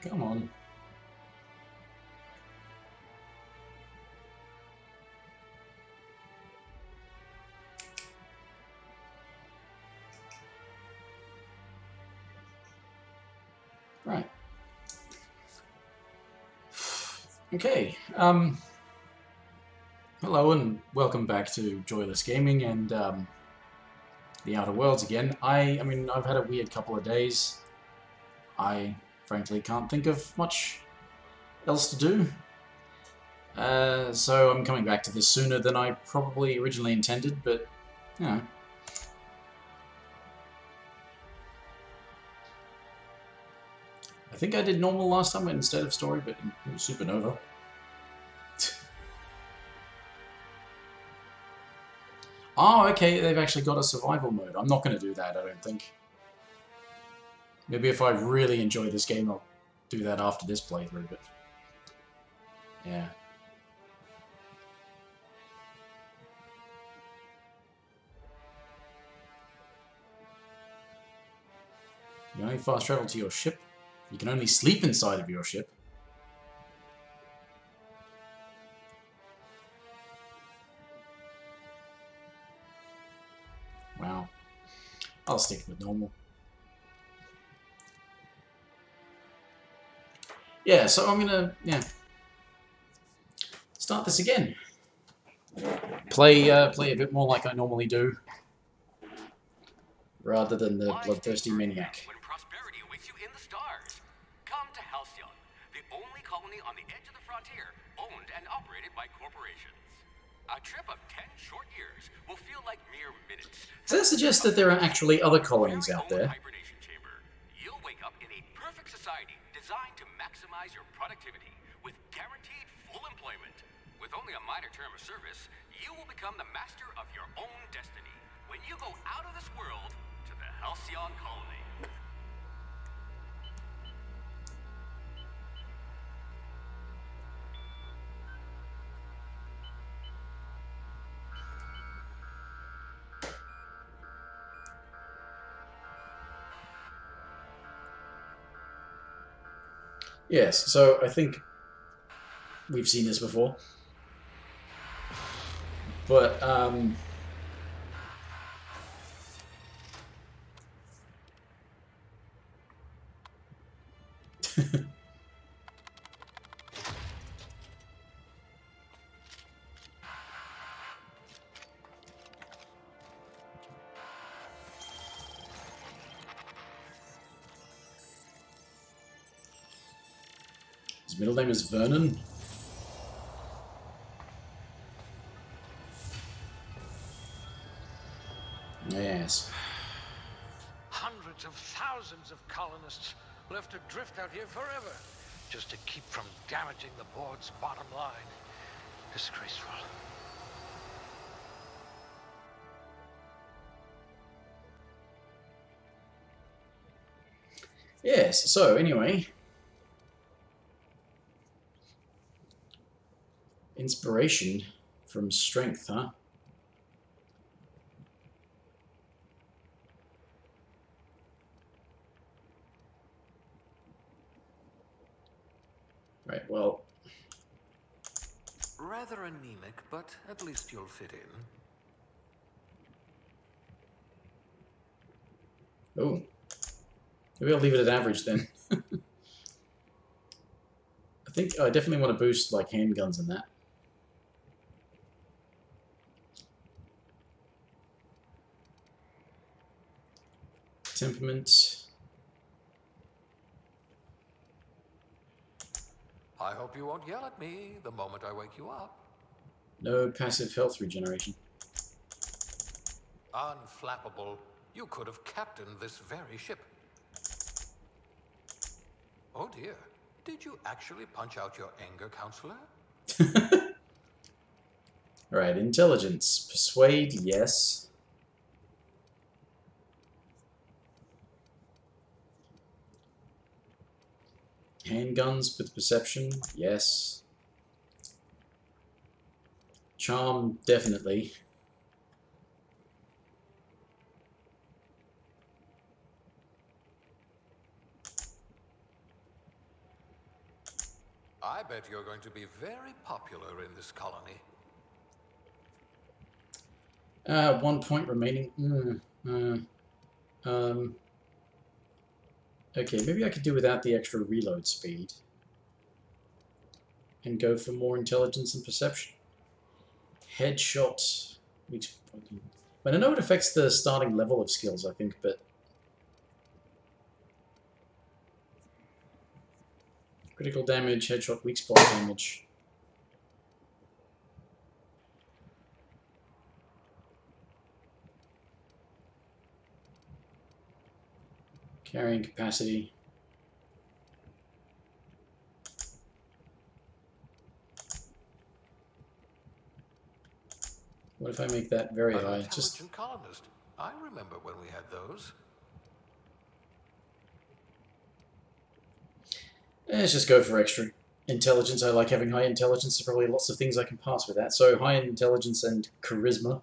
Come on. Right. Okay. Hello and welcome back to Joyless Gaming and the Outer Worlds again. I mean, I've had a weird couple of days. I frankly can't think of much else to do. So I'm coming back to this sooner than I probably originally intended, but, you know. I think I did normal last time instead of story, but it was Supernova. Oh, okay, they've actually got a survival mode. I'm not going to do that, I don't think. Maybe if I really enjoy this game, I'll do that after this playthrough, but... yeah. You can only fast travel to your ship. You can only sleep inside of your ship. Wow. I'll stick with normal. Yeah, so I'm gonna, start this again. Play a bit more like I normally do, rather than the bloodthirsty maniac. When prosperity awaits you in the stars. Come to Halcyon, the only colony on the edge of the frontier, owned and operated by corporations. A trip of 10 short years will feel like mere minutes. Does that suggest that there are actually other colonies out there? Hibernation chamber. You'll wake up in a perfect society designed to maximize your productivity with guaranteed full employment. With only a minor term of service, you will become the master of your own destiny when you go out of this world to the Halcyon colony. Yes, so I think we've seen this before. But, his middle name is Vernon. Yes. Hundreds of thousands of colonists left adrift out here forever, just to keep from damaging the board's bottom line. Disgraceful. Yes, so anyway. Inspiration from strength, huh? Right, well... rather anemic, but at least you'll fit in. Oh. Maybe I'll leave it at average then. I think I definitely want to boost like handguns and that. Temperament. I hope you won't yell at me the moment I wake you up. No passive health regeneration. Unflappable. You could have captained this very ship. Oh dear. Did you actually punch out your anger counselor? Alright, intelligence. Persuade, yes. Handguns with perception, yes. Charm, definitely. bet you're going to be very popular in this colony. 1 point remaining. Okay, maybe I could do without the extra reload speed. And go for more intelligence and perception. Headshot. But I know it affects the starting level of skills, I think, but... Critical damage, headshot, weak spot damage. Carrying capacity. What if I make that very An high? intelligent colonist. I remember when we had those. Let's just go for extra intelligence. I like having high intelligence. There's probably lots of things I can pass with that. So high intelligence and charisma.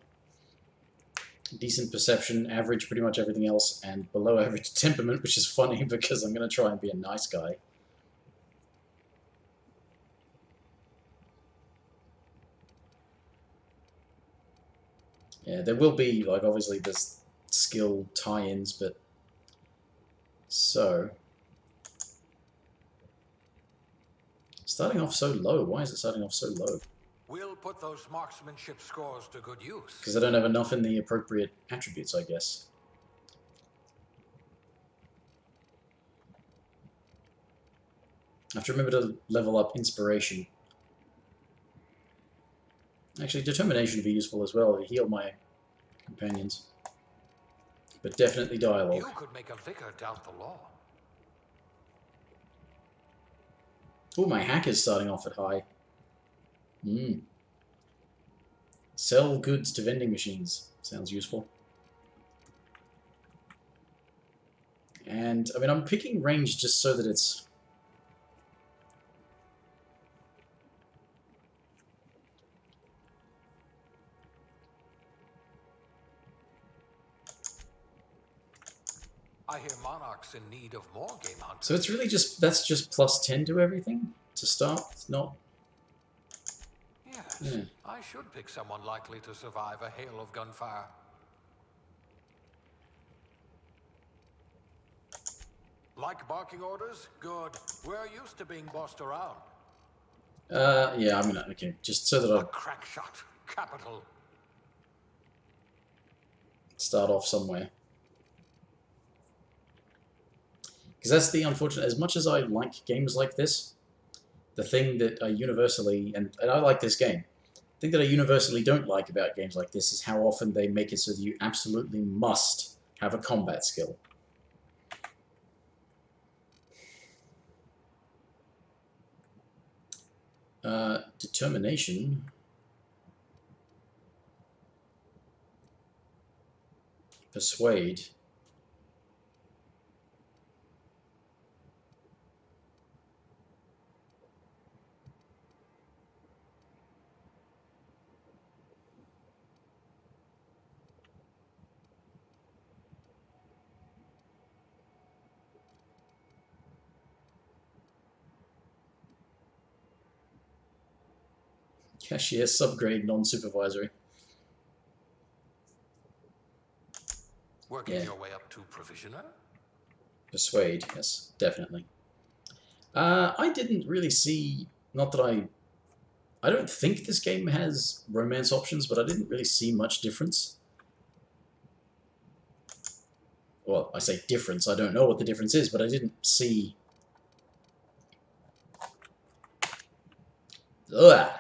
Decent perception, average pretty much everything else, and below average temperament, which is funny because I'm going to try and be a nice guy. Yeah, there will be, like, obviously there's skill tie-ins, but... So... Starting off so low. Why is it starting off so low? We'll put those marksmanship scores to good use. Because I don't have enough in the appropriate attributes, I guess. I have to remember to level up inspiration. Actually, determination would be useful as well to heal my companions. But definitely dialogue. You could make a vicar doubt the law. Oh, my hacker's starting off at high. Sell goods to vending machines. Sounds useful. And, I mean, I'm picking range just so that it's... I hear Monarch's in need of more game hunters. So it's really just... That's just plus 10 to everything to start? It's not... Yes, Yeah. I should pick someone likely to survive a hail of gunfire. Like barking orders? Good. We're used to being bossed around. Yeah, I'm gonna... Okay, just so that A I crack shot. Capital. start off somewhere. Because that's the unfortunate... As much as I like games like this, the thing that I universally... And I like this game. The thing that I universally don't like about games like this is how often they make it so that you absolutely must have a combat skill. Determination. Persuade. Cashier, subgrade, non-supervisory. Working your way up to provisioner? Persuade, yes, definitely. I didn't really see... Not that I don't think this game has romance options, but I didn't really see much difference. Well, I say difference, I don't know what the difference is, but I didn't see... Ugh!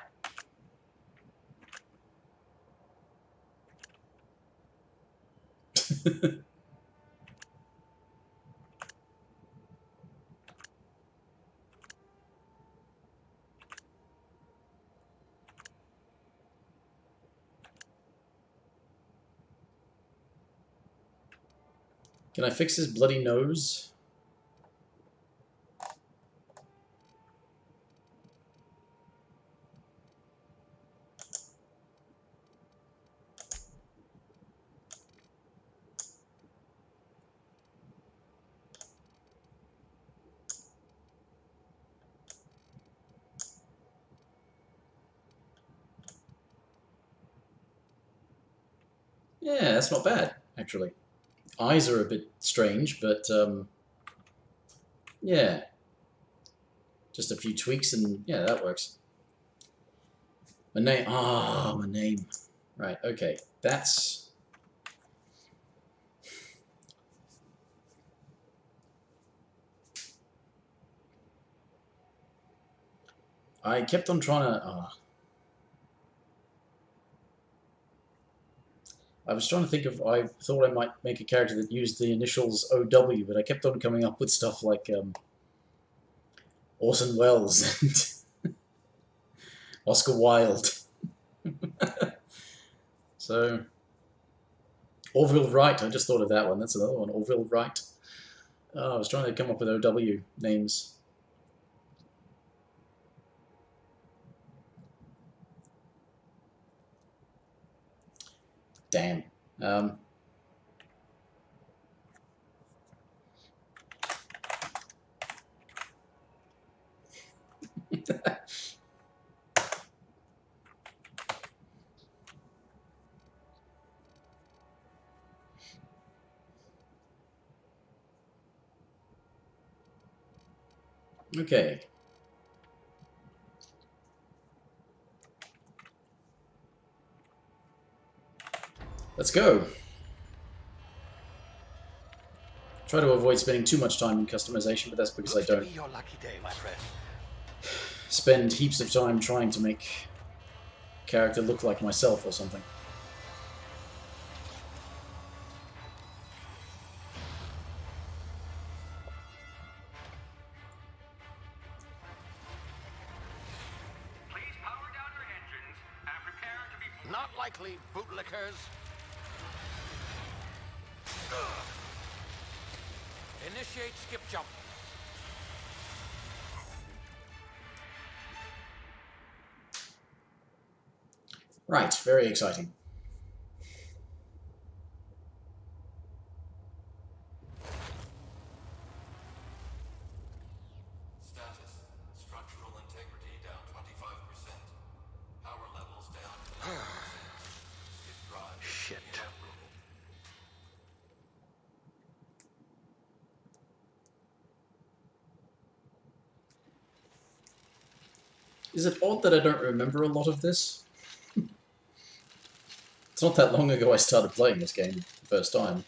Can I fix his bloody nose? Yeah, that's not bad, actually. Eyes are a bit strange, but yeah. Just a few tweaks and yeah, that works. My name. Ah, my name. Right, okay. That's... I kept on trying to... I was trying to think of... I thought I might make a character that used the initials OW, but I kept on coming up with stuff like Orson Welles and Oscar Wilde. So... Orville Wright, I just thought of that one. That's another one, Orville Wright. I was trying to come up with OW names. Damn. Okay. Let's go. Try to avoid spending too much time in customization, but that's because Looks I to don't be your lucky day, my friend. spend heaps of time trying to make a character look like myself or something. Please power down your engines and prepare to be... Not likely, bootlickers. Initiate skip jump. Right, very exciting. Status. Structural integrity down 25%. Power levels down 10%. Skip drive Shit. inoperable. Is it odd that I don't remember a lot of this? It's not that long ago I started playing this game the first time.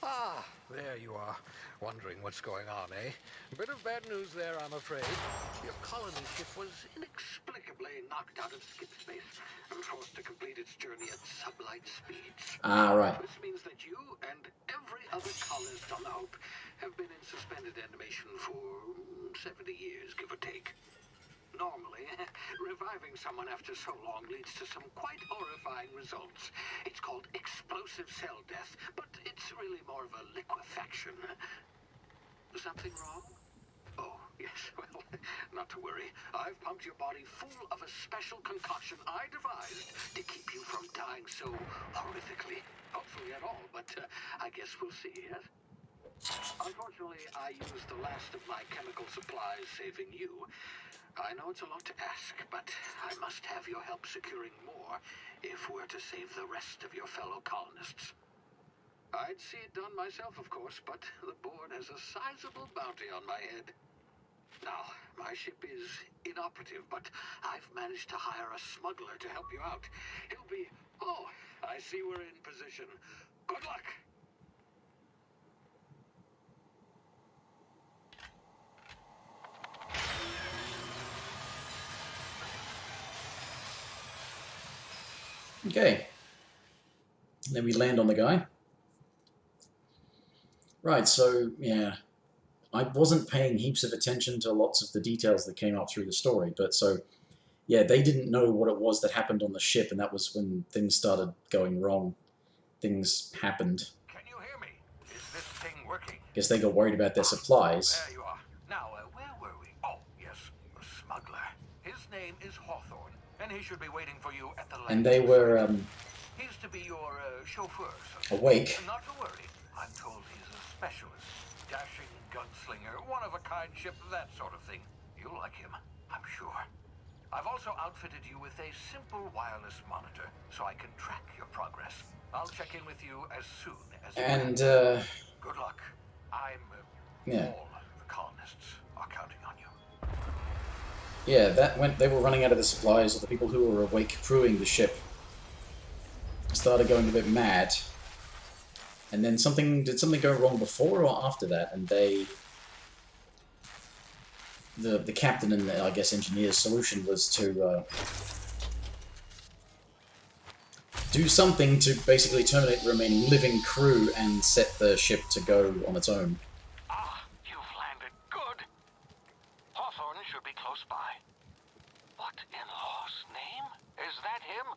Ah, there you are. Wondering what's going on, eh? Bit of bad news there, I'm afraid. Your colony ship was inexplicably knocked out of skip space and forced to complete its journey at sublight speeds. Ah, right. This means that you and every other colonist on the Hope have been in suspended animation for 70 years, give or take. Normally, reviving someone after so long leads to some quite horrifying results. It's called explosive cell death, but it's really more of a liquefaction. Something wrong? Oh, yes, well, not to worry. I've pumped your body full of a special concoction I devised to keep you from dying so horrifically. Hopefully at all, but I guess we'll see, yes? Unfortunately, I used the last of my chemical supplies saving you. I know it's a lot to ask, but I must have your help securing more if we're to save the rest of your fellow colonists. I'd see it done myself, of course, but the board has a sizable bounty on my head. Now, my ship is inoperative, but I've managed to hire a smuggler to help you out. He'll be... Oh, I see we're in position. Good luck! Okay. Then we land on the guy. Right, so, yeah. I wasn't paying heaps of attention to lots of the details that came up through the story, but so, yeah, they didn't know what it was that happened on the ship, and that was when things started going wrong. Things happened. Can you hear me? Is this thing working? Guess they got worried about their supplies. There you are. Now, where were we? Oh, yes, the smuggler. His name is Hawthorne, and he should be waiting for you at the landing. And they were, He's to be your chauffeur, sir. awake. Not to worry. I'm told he's a specialist. Dashing gunslinger, one-of-a-kind ship, that sort of thing. You'll like him, I'm sure. I've also outfitted you with a simple wireless monitor so I can track your progress. I'll check in with you as soon as you And, can. Good luck. yeah. All the colonists are counting on you. Yeah, they were running out of the supplies, so the people who were awake crewing the ship started going a bit mad. And then did something go wrong before or after that? And the captain and the, I guess, engineer's solution was to do something to basically terminate the remaining living crew and set the ship to go on its own. Ah, you've landed good. Hawthorne should be close by. What in law's name? Is that him?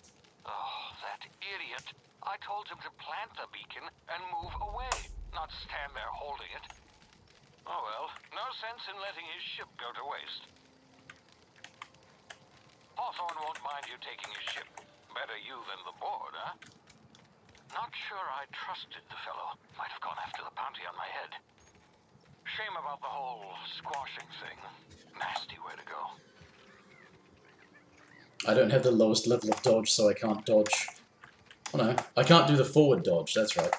Oh, that idiot. I told him to plant the beacon and move away, not stand there holding it. Oh well, no sense in letting his ship go to waste. Hawthorne won't mind you taking his ship. Better you than the board, huh? Not sure I trusted the fellow. Might have gone after the bounty on my head. Shame about the whole squashing thing. Nasty way to go. I don't have the lowest level of dodge, so I can't dodge. Oh no, I can't do the forward dodge, that's right.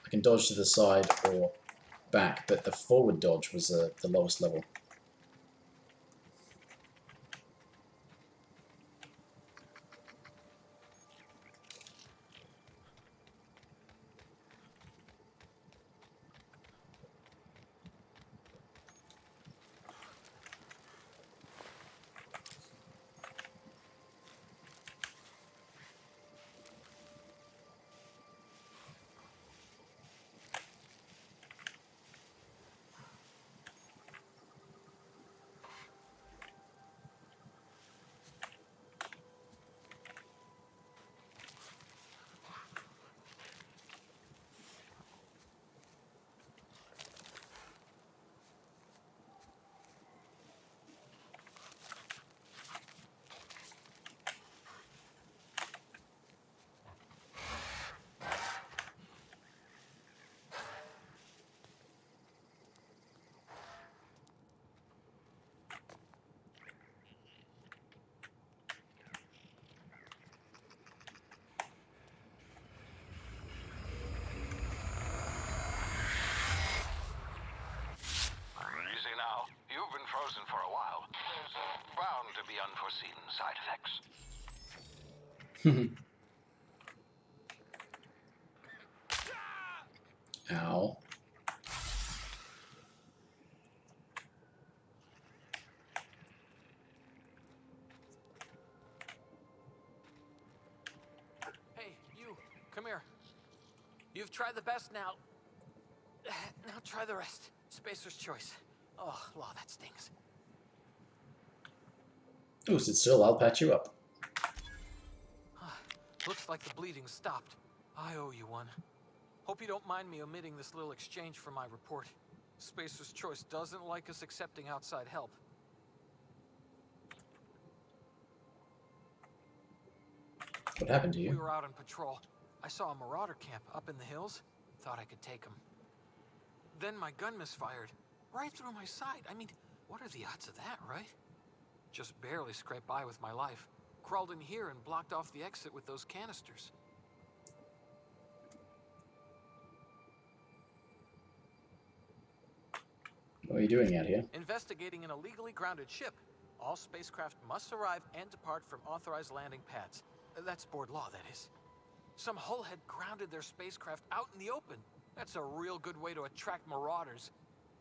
I can dodge to the side or back, but the forward dodge was the lowest level. Easy now. You've been frozen for a while. There's bound to be unforeseen side effects. Ow. Hey, you, come here. You've tried the best now. Now try the rest. Spacer's choice. Oh, law, that stings. Ooh, sit still, I'll patch you up. Looks like the bleeding stopped. I owe you one. Hope you don't mind me omitting this little exchange from my report. Spacer's choice doesn't like us accepting outside help. What happened to We you? were out on patrol. I saw a marauder camp up in the hills. Thought I could take him. Then my gun misfired. Right through my side. I mean, what are the odds of that, right? Just barely scraped by with my life. Crawled in here and blocked off the exit with those canisters. What are you doing out here? Investigating an illegally grounded ship. All spacecraft must arrive and depart from authorized landing pads. That's board law, that is. Some hullhead grounded their spacecraft out in the open. That's a real good way to attract marauders.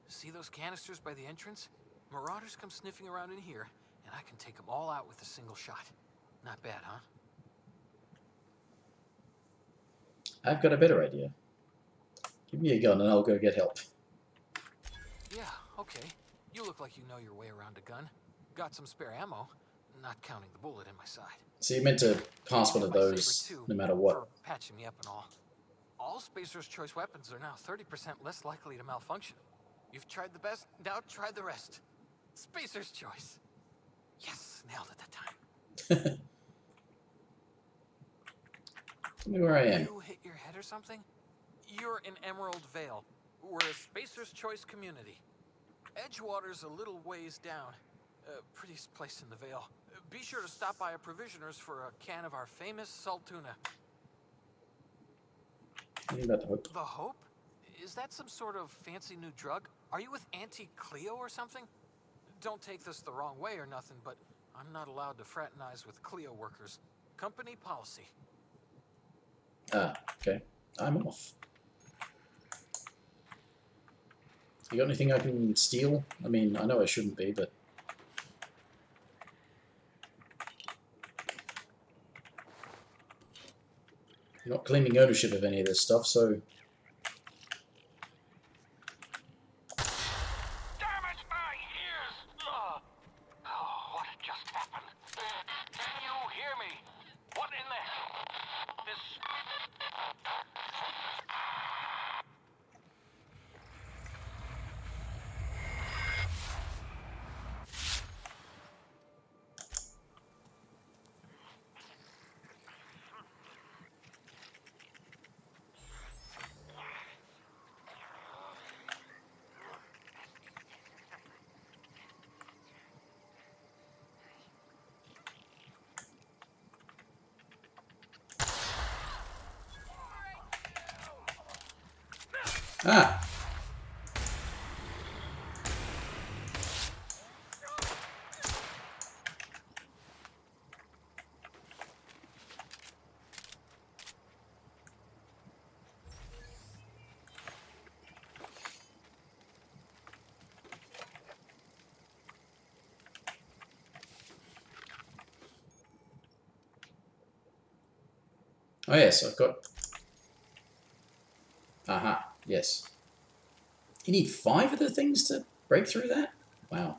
See those canisters by the entrance? Marauders come sniffing around in here, and I can take them all out with a single shot. Not bad, huh? I've got a better idea. Give me a gun and I'll go get help. Yeah, okay. You look like you know your way around a gun. Got some spare ammo, not counting the bullet in my side. So you meant to pass one of My those saber, too, no matter what. for patching me up and all. All Spacer's Choice weapons are now 30% less likely to malfunction. You've tried the best, now try the rest. Spacer's Choice. Yes, nailed it that time. Tell me where I am. You hit your head or something? You're in Emerald Vale. We're a Spacer's Choice community. Edgewater's a little ways down. Prettiest place in the Vale. Be sure to stop by a provisioner's for a can of our famous salt tuna. What about the hope? The Hope? Is that some sort of fancy new drug? Are you with Auntie Cleo or something? Don't take this the wrong way or nothing, but I'm not allowed to fraternize with Cleo workers. Company policy. Ah, okay. I'm off. You got anything I can steal? I mean, I know I shouldn't be, but... I'm not claiming ownership of any of this stuff, so... Damn it, my ears! Oh, what just happened? Can you hear me? What in the... This... Ah! Oh yes, I've got... Aha, yes. You need 5 of the things to break through that? Wow.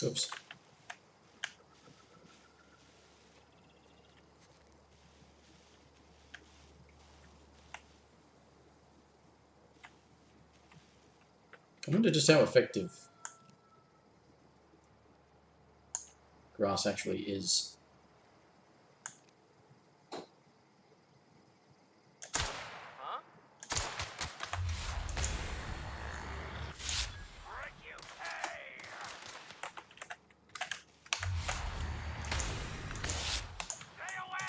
Oops. I wonder just how effective grass actually is. Huh? Frick you! Hey! Stay away!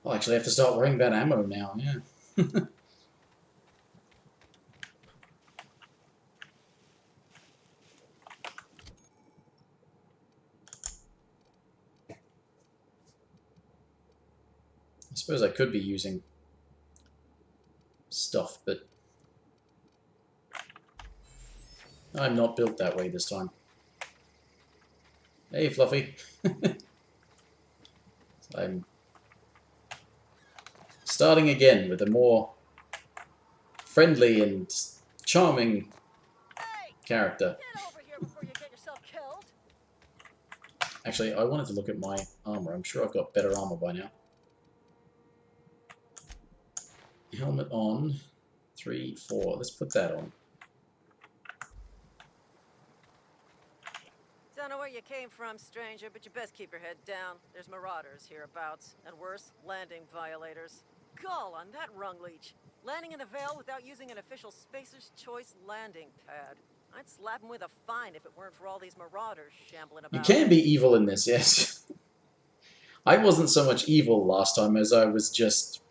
I'll actually have to start worrying about ammo now, yeah. I suppose I could be using stuff, but I'm not built that way this time. Hey, Fluffy. I'm starting again with a more friendly and charming character. Get over here before you get yourself killed. Actually, I wanted to look at my armor. I'm sure I've got better armor by now. Helmet on. 3, 4. Let's put that on. Don't know where you came from, stranger, but you best keep your head down. There's marauders hereabouts, and worse, landing violators. Gall on that rung leech. Landing in the Vale without using an official Spacer's Choice landing pad. I'd slap him with a fine if it weren't for all these marauders shambling about. You can be evil in this, yes. I wasn't so much evil last time as I was just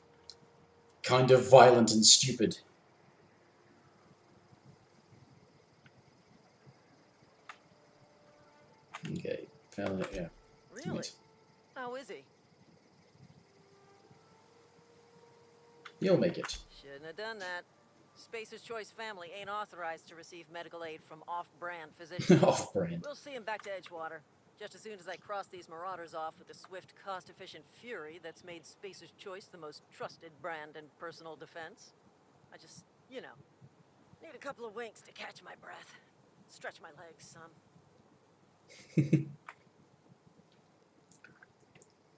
kind of violent and stupid. Okay, found it, yeah. Really? How is he? You'll make it. Shouldn't have done that. Spacer's Choice family ain't authorized to receive medical aid from off-brand physicians. Off-brand. We'll see him back to Edgewater. Just as soon as I cross these marauders off with the swift, cost-efficient fury that's made Spacer's Choice the most trusted brand in personal defense. I just, you know, need a couple of winks to catch my breath. Stretch my legs some.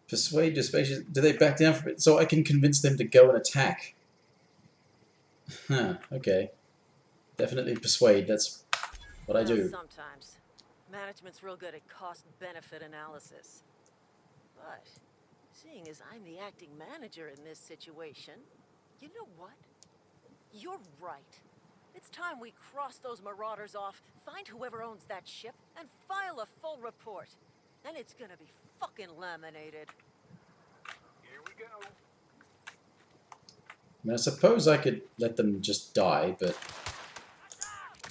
Persuade your spacious... Do they back down from it? So I can convince them to go and attack. Huh, okay. Definitely persuade, that's what I do. Sometimes. Management's real good at cost-benefit analysis. But, seeing as I'm the acting manager in this situation, you know what? You're right. It's time we cross those marauders off, find whoever owns that ship, and file a full report. Then it's gonna be fucking laminated. Here we go. I mean, I suppose I could let them just die, but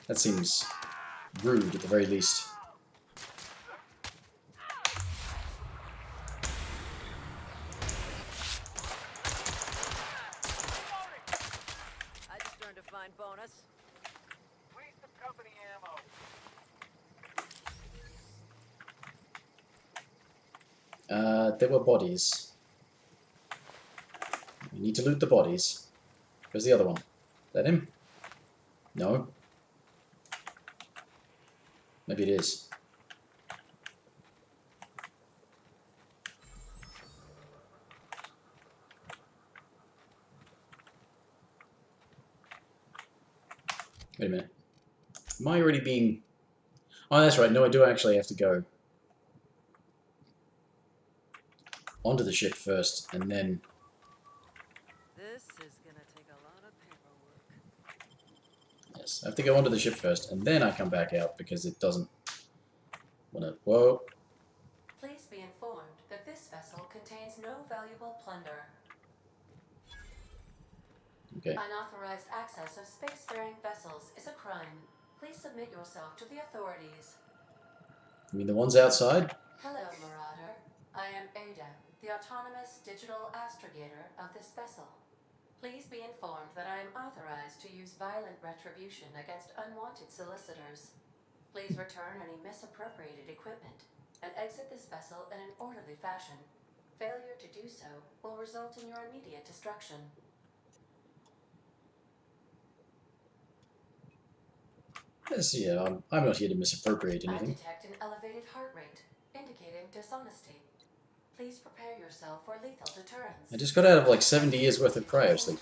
that seems rude at the very least. I just earned a fine bonus. Please some company ammo. There were bodies. We need to loot the bodies. Where's the other one? Is that him? No. Maybe it is. Wait a minute. Am I already being... Oh, that's right. No, I do actually have to go onto the ship first, and then... This is gonna take a lot of paperwork. Yes, I have to go onto the ship first, and then I come back out, because it doesn't want to... Whoa. Please be informed that this vessel contains no valuable plunder. Okay. Unauthorized access of spacefaring vessels is a crime. Please submit yourself to the authorities. You mean the ones outside? Hello, Marauder. I am Ada, the autonomous digital astrogator of this vessel. Please be informed that I am authorized to use violent retribution against unwanted solicitors. Please return any misappropriated equipment and exit this vessel in an orderly fashion. Failure to do so will result in your immediate destruction. Yes, yeah, I'm not here to misappropriate I anything. detect an elevated heart rate, indicating dishonesty. Please prepare yourself for lethal deterrence. I just got out of like 70 years worth of cryo sleep.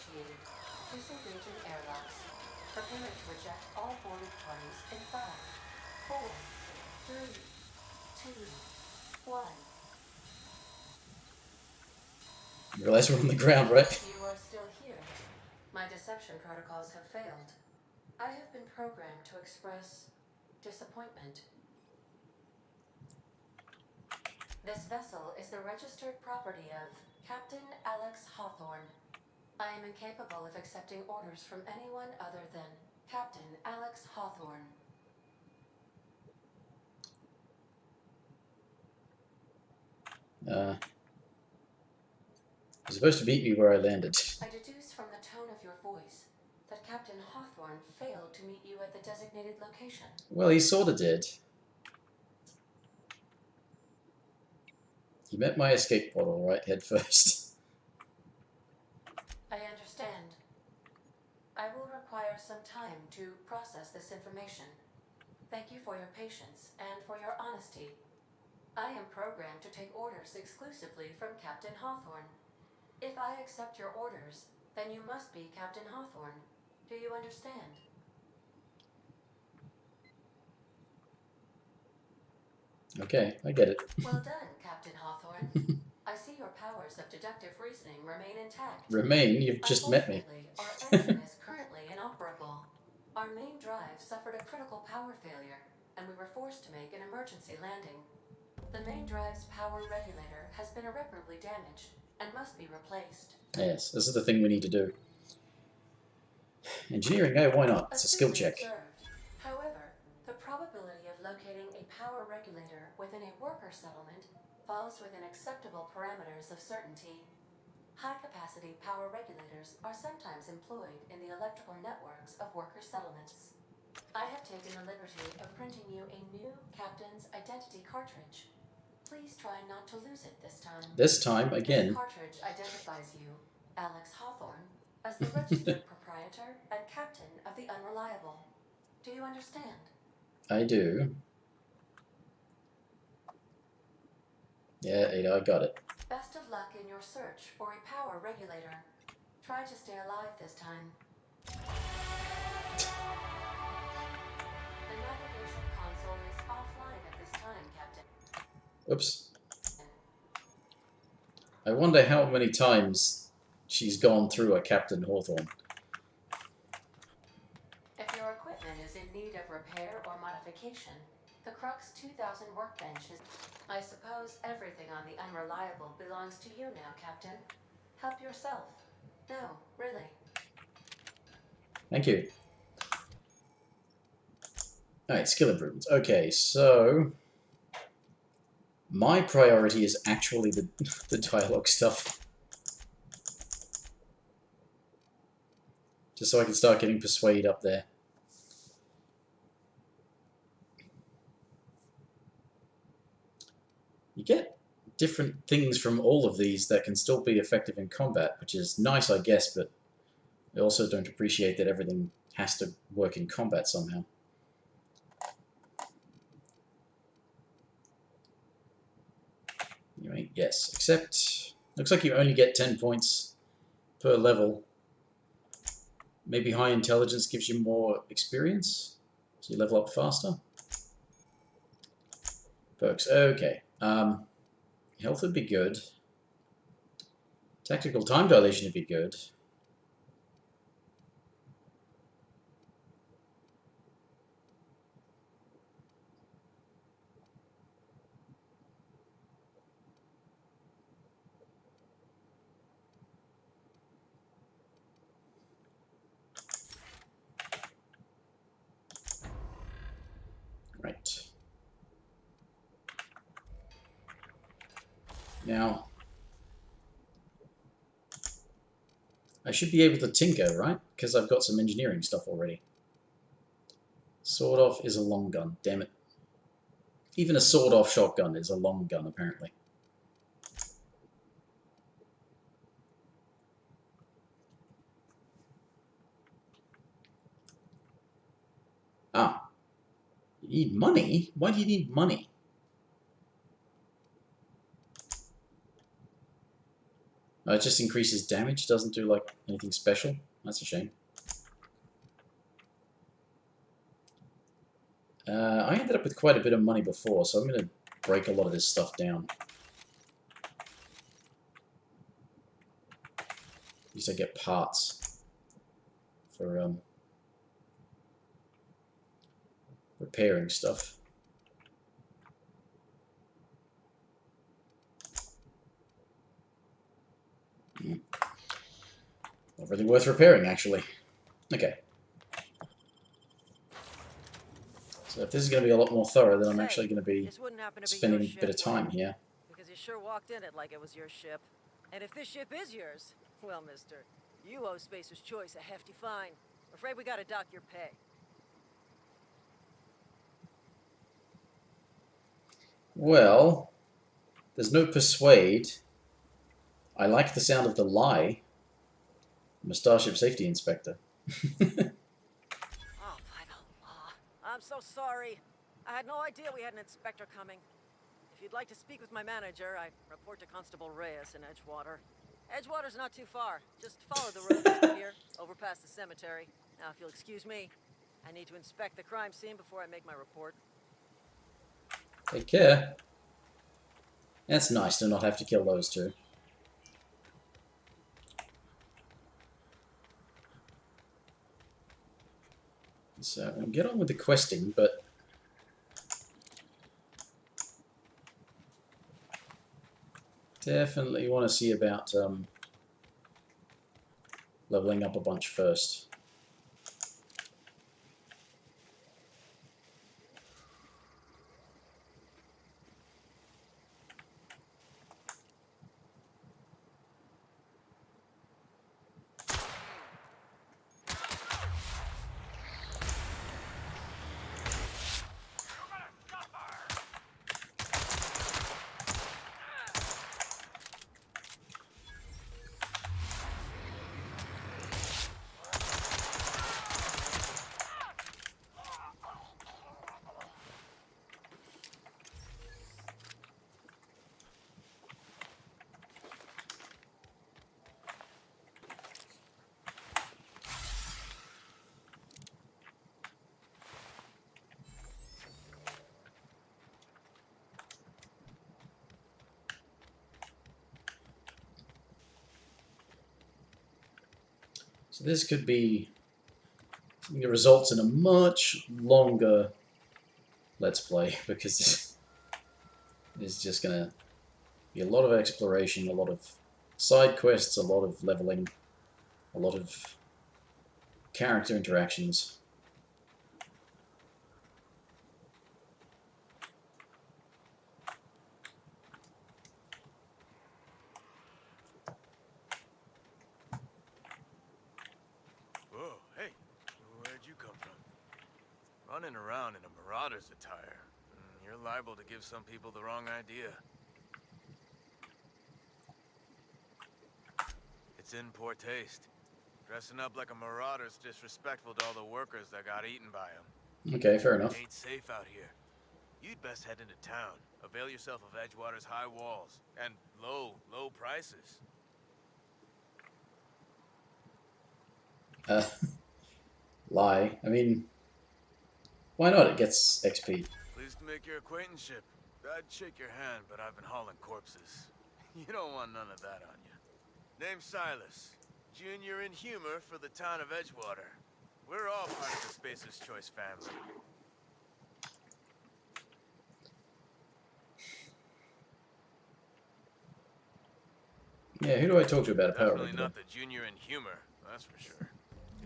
Please engage in airlocks. Prepare to reject all boarded parties in 5, 4, 3, 2, 1. You realize we're on the ground, right? You are still here. My deception protocols have failed. I have been programmed to express disappointment. This vessel is the registered property of Captain Alex Hawthorne. I am incapable of accepting orders from anyone other than Captain Alex Hawthorne. You're supposed to meet me where I landed. I deduce from the tone of your voice that Captain Hawthorne failed to meet you at the designated location. Well, he sorta did. He met my escape pod all right, head first. I understand. I will require some time to process this information. Thank you for your patience and for your honesty. I am programmed to take orders exclusively from Captain Hawthorne. If I accept your orders, then you must be Captain Hawthorne. Do you understand? Okay, I get it. Well done, Captain Hawthorne. I see your powers of deductive reasoning remain intact. Remain? You've just met me. Unfortunately, our engine is currently inoperable. Our main drive suffered a critical power failure, and we were forced to make an emergency landing. The main drive's power regulator has been irreparably damaged and must be replaced. Yes, this is the thing we need to do. Engineering, oh, why not? It's a skill Astutely check. observed. However, the probability of locating a power regulator within a worker settlement falls within acceptable parameters of certainty. High-capacity power regulators are sometimes employed in the electrical networks of worker settlements. I have taken the liberty of printing you a new Captain's Identity cartridge. Please try not to lose it this time. This time, This again. cartridge identifies you, Alex Hawthorne, as the registered proprietor and captain of the Unreliable. Do you understand? I do. Yeah, Ada, I got it. Best of luck in your search for a power regulator. Try to stay alive this time. The navigation console is offline at this time, Captain. Oops. I wonder how many times she's gone through a Captain Hawthorne. If your equipment is in need of repair or modification, the Crux 2000 workbench is... I suppose everything on the Unreliable belongs to you now, Captain. Help yourself. No, really. Thank you. Alright, skill improvements. Okay, so... my priority is actually the dialogue stuff. Just so I can start getting Persuade up there. You get different things from all of these that can still be effective in combat, which is nice, I guess, but I also don't appreciate that everything has to work in combat somehow. Anyway, yes, except looks like you only get 10 points per level. Maybe high intelligence gives you more experience, so you level up faster. Perks, okay. Health would be good. Tactical time dilation would be good. Right. Now, I should be able to tinker, right? Because I've got some engineering stuff already. Sword-off is a long gun, damn it. Even a sword-off shotgun is a long gun, apparently. Ah. You need money? Why do you need money? Oh, it just increases damage, doesn't do like anything special. That's a shame. I ended up with quite a bit of money before, so I'm going to break a lot of this stuff down. At least I get parts for repairing stuff. Not really worth repairing, actually. Okay. So if this is going to be a lot more thorough, then I'm actually going to be spending a bit of time here. Because you sure walked in it like it was your ship. And if this ship is yours, well, mister, you owe Spacer's Choice a hefty fine. Afraid we gotta dock your pay. Well, there's no Persuade. I like the sound of the lie. I'm a Starship Safety Inspector. Oh, by the law. I'm so sorry. I had no idea we had an inspector coming. If you'd like to speak with my manager, I report to Constable Reyes in Edgewater. Edgewater's not too far. Just follow the road east of here, over past the cemetery. Now, if you'll excuse me, I need to inspect the crime scene before I make my report. Take care. That's nice to not have to kill those two. So, I'll get on with the questing, but... definitely want to see about leveling up a bunch first. So this could be something that results in a much longer Let's Play, because it's just going to be a lot of exploration, a lot of side quests, a lot of leveling, a lot of character interactions. Whoa, hey, where'd you come from? Running around in a marauder's attire. You're liable to give some people the wrong idea. It's in poor taste. Dressing up like a marauder's disrespectful to all the workers that got eaten by them. Okay, fair enough. Ain't safe out here. You'd best head into town. Avail yourself of Edgewater's high walls and low prices. Lie. I mean, why not? It gets XP. Pleased to make your acquaintanceship. I'd shake your hand, but I've been hauling corpses. You don't want none of that on you. Name's Silas. Junior in humor for the town of Edgewater. We're all part of the Spacer's Choice family. Yeah, who do I talk to about a power Definitely regular? not the junior in humor, that's for sure.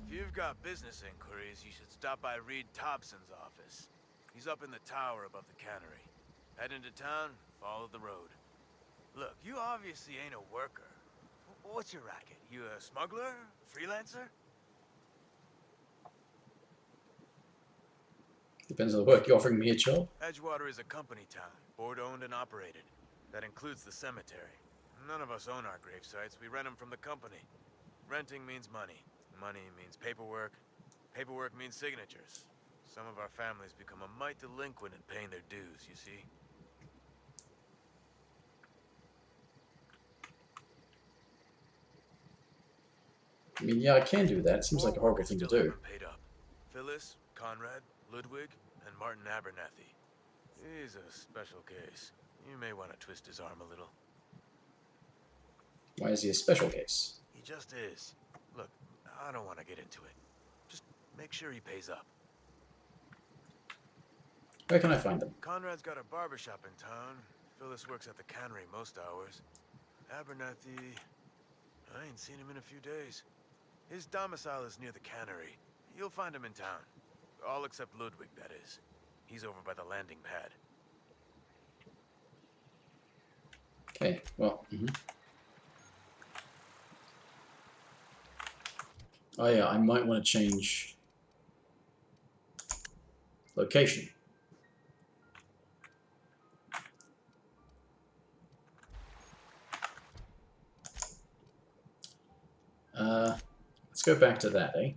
If you've got business inquiries, you should stop by Reed Thompson's office. He's up in the tower above the cannery. Head into town, follow the road. Look, you obviously ain't a worker. What's your racket? You a smuggler? Freelancer? Depends on the work. You're offering me a job? Edgewater is a company town, board-owned and operated. That includes the cemetery. None of us own our grave sites. We rent them from the company. Renting means money. Money means paperwork. Paperwork means signatures. Some of our families become a mite delinquent in paying their dues, you see? I mean, yeah, I can do that. It seems like a horrible thing to Still do. haven't paid up. Phyllis, Conrad, Ludwig, and Martin Abernathy. He's a special case. You may want to twist his arm a little. Why is he a special case? He just is. Look, I don't want to get into it. Just make sure he pays up. Where can I find them? Conrad's got a barbershop in town. Phyllis works at the cannery most hours. Abernathy... I ain't seen him in a few days. His domicile is near the cannery. You'll find him in town. All except Ludwig, that is. He's over by the landing pad. Okay, well, Oh yeah, I might want to change location. Let's go back to that, eh?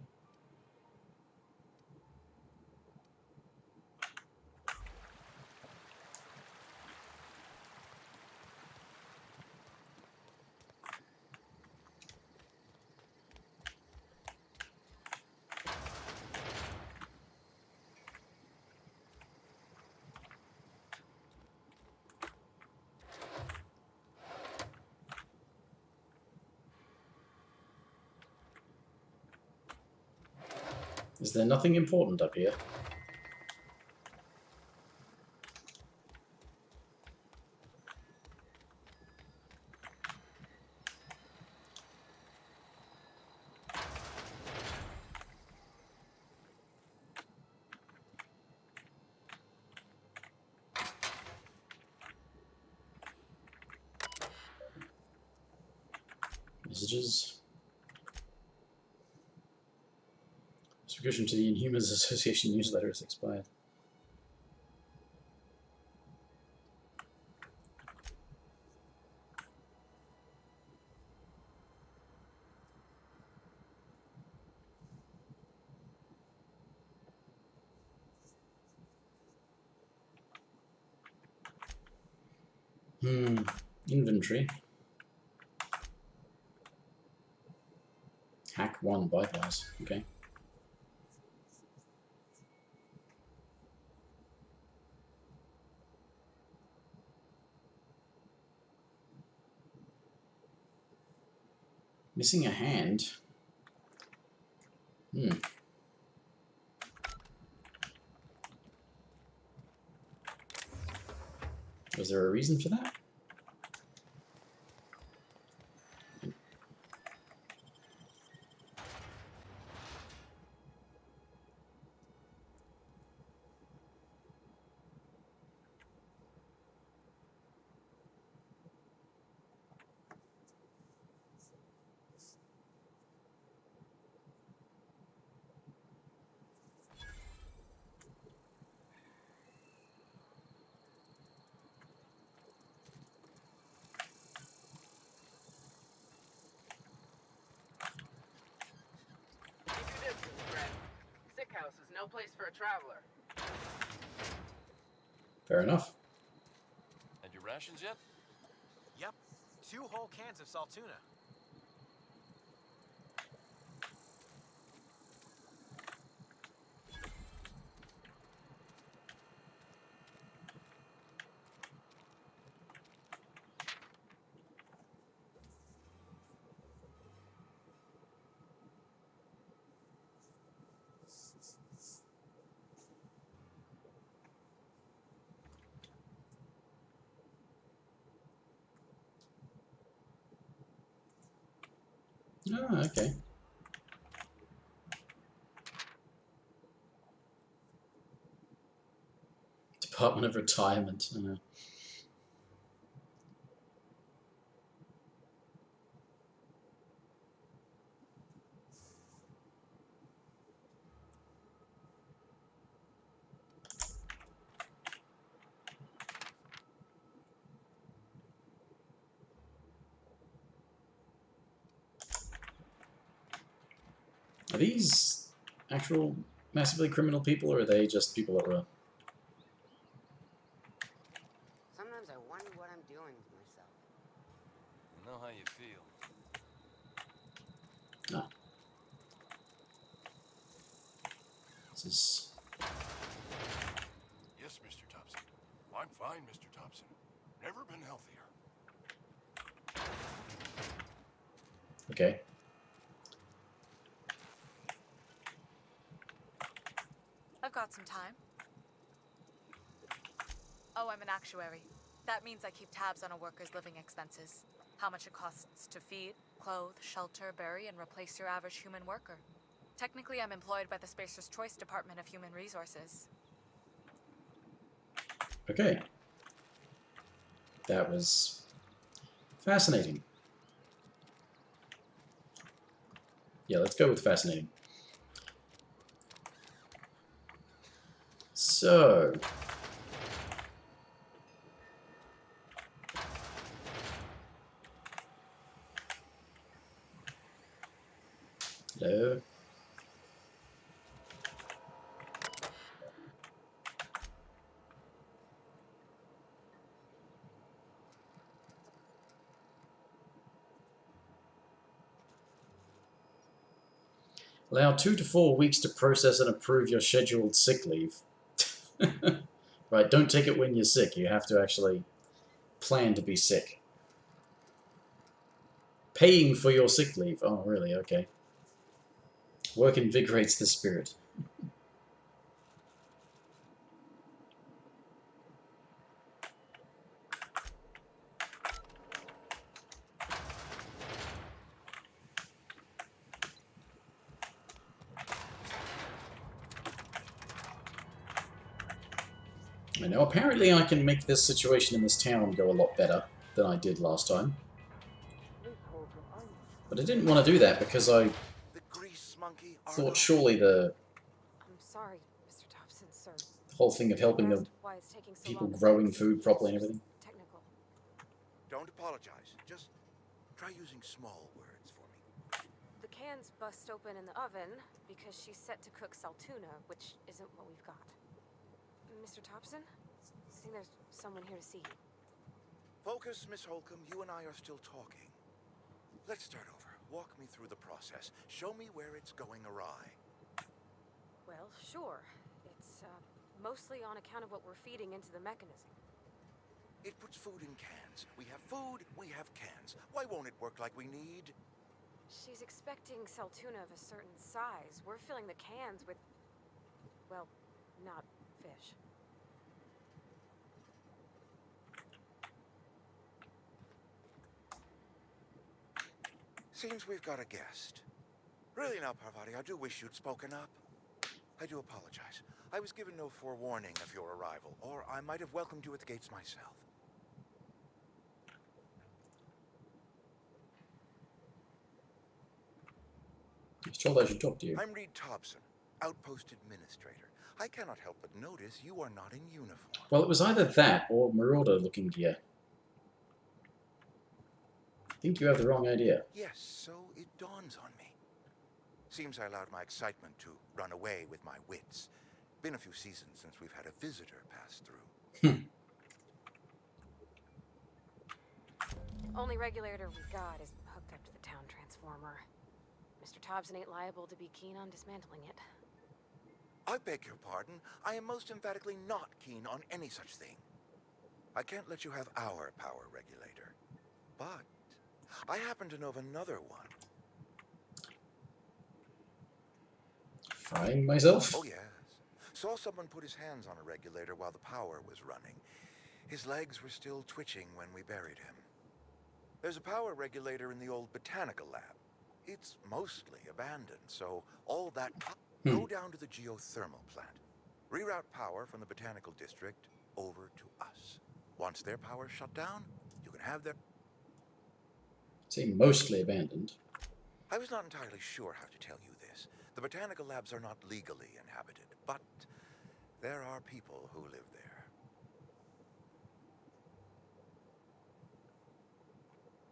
Is there nothing important up here? Messages. Subscription to the Inhumans Association newsletter has expired. Inventory. Hack 1 bypass. Okay. Missing a hand. Hmm. Was there a reason for that? Keep your distance, friend. Sick house is no place for a traveler. Fair enough. And your rations yet? Yep. 2 whole cans of salt tuna. Ah, okay. Department of Retirement. Are these actual massively criminal people, or are they just people that were... Sometimes I wonder what I'm doing with myself. I know how you feel. Ah. This is... Yes, Mr. Thompson. I'm fine, Mr. Thompson. Never been healthier. Okay. I've got some time. Oh, I'm an actuary. That means I keep tabs on a worker's living expenses. How much it costs to feed, clothe, shelter, bury, and replace your average human worker. Technically, I'm employed by the Spacer's Choice Department of Human Resources. Okay. That was fascinating. Yeah, let's go with fascinating. So... Hello? Allow 2 to 4 weeks to process and approve your scheduled sick leave. Right, don't take it when you're sick. You have to actually plan to be sick. Paying for your sick leave. Oh, really? Okay. Work invigorates the spirit. I know, apparently I can make this situation in this town go a lot better than I did last time. But I didn't want to do that because I The grease monkey, thought surely the I'm sorry, Mr. Thompson, sir. whole thing of helping the Why it's taking so people long to growing fix. food properly and everything. Technical. Don't apologize. Just try using small words for me. The cans bust open in the oven because she's set to cook saltuna, which isn't what we've got. Mr. Thompson? I think there's someone here to see you. Focus, Miss Holcomb. You and I are still talking. Let's start over. Walk me through the process. Show me where it's going awry. Well, sure. It's mostly on account of what we're feeding into the mechanism. It puts food in cans. We have food, we have cans. Why won't it work like we need? She's expecting Saltuna of a certain size. We're filling the cans with, well, not fish. Seems we've got a guest. Really now, Parvati, I do wish you'd spoken up. I do apologize. I was given no forewarning of your arrival, or I might have welcomed you at the gates myself. I was told I should talk to you. I'm Reed Thompson, Outpost Administrator. I cannot help but notice you are not in uniform. Well, it was either that or Marauder-looking gear. I think you have the wrong idea. Yes, so it dawns on me. Seems I allowed my excitement to run away with my wits. Been a few seasons since we've had a visitor pass through. Only regulator we got is hooked up to the town transformer. Mr. Thompson ain't liable to be keen on dismantling it. I beg your pardon. I am most emphatically not keen on any such thing. I can't let you have our power regulator. But I happen to know of another one. Frying myself? Oh, yes. Saw someone put his hands on a regulator while the power was running. His legs were still twitching when we buried him. There's a power regulator in the old botanical lab. It's mostly abandoned, so all that... Go down to the geothermal plant. Reroute power from the botanical district over to us. Once their power's shut down, you can have their... Say mostly abandoned. I was not entirely sure how to tell you this. The botanical labs are not legally inhabited, but there are people who live there.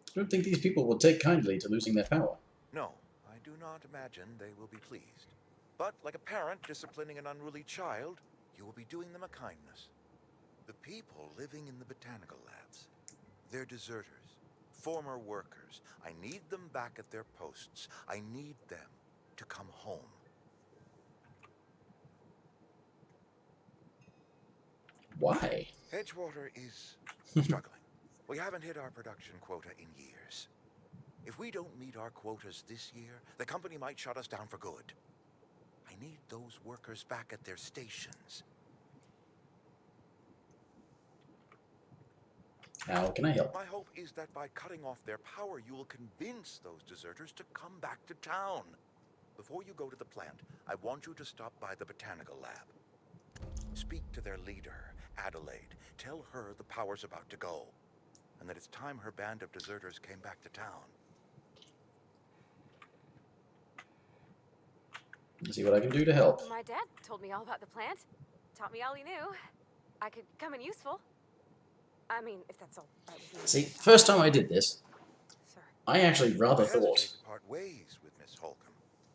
I don't think these people will take kindly to losing their power. No, I do not imagine they will be pleased. But like a parent disciplining an unruly child, you will be doing them a kindness. The people living in the botanical labs, they're deserters, former workers. I need them back at their posts. I need them to come home. Why? Edgewater is struggling. We haven't hit our production quota in years. If we don't meet our quotas this year, the company might shut us down for good. I need those workers back at their stations. How can I help? My hope is that by cutting off their power, you will convince those deserters to come back to town. Before you go to the plant, I want you to stop by the botanical lab. Speak to their leader, Adelaide. Tell her the power's about to go, and that it's time her band of deserters came back to town. Let's see what I can do to help. My dad told me all about the plant. Taught me all he knew. I could come in useful. I mean, if that's all right with you. See, first time I did this, Sir. I actually rather I hesitate thought to part ways with Miss Holcomb,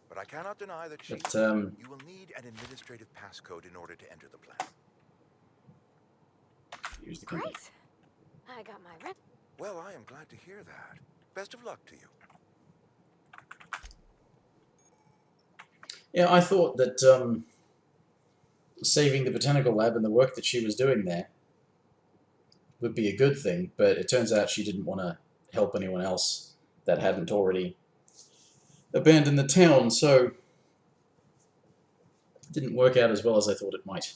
but I cannot deny that she... that, You will need an administrative passcode in order to enter the plant. use the company. Great. I got my rent. Well, I am glad to hear that. Best of luck to you. Yeah, I thought that saving the botanical lab and the work that she was doing there would be a good thing, but it turns out she didn't want to help anyone else that hadn't already abandoned the town, so it didn't work out as well as I thought it might.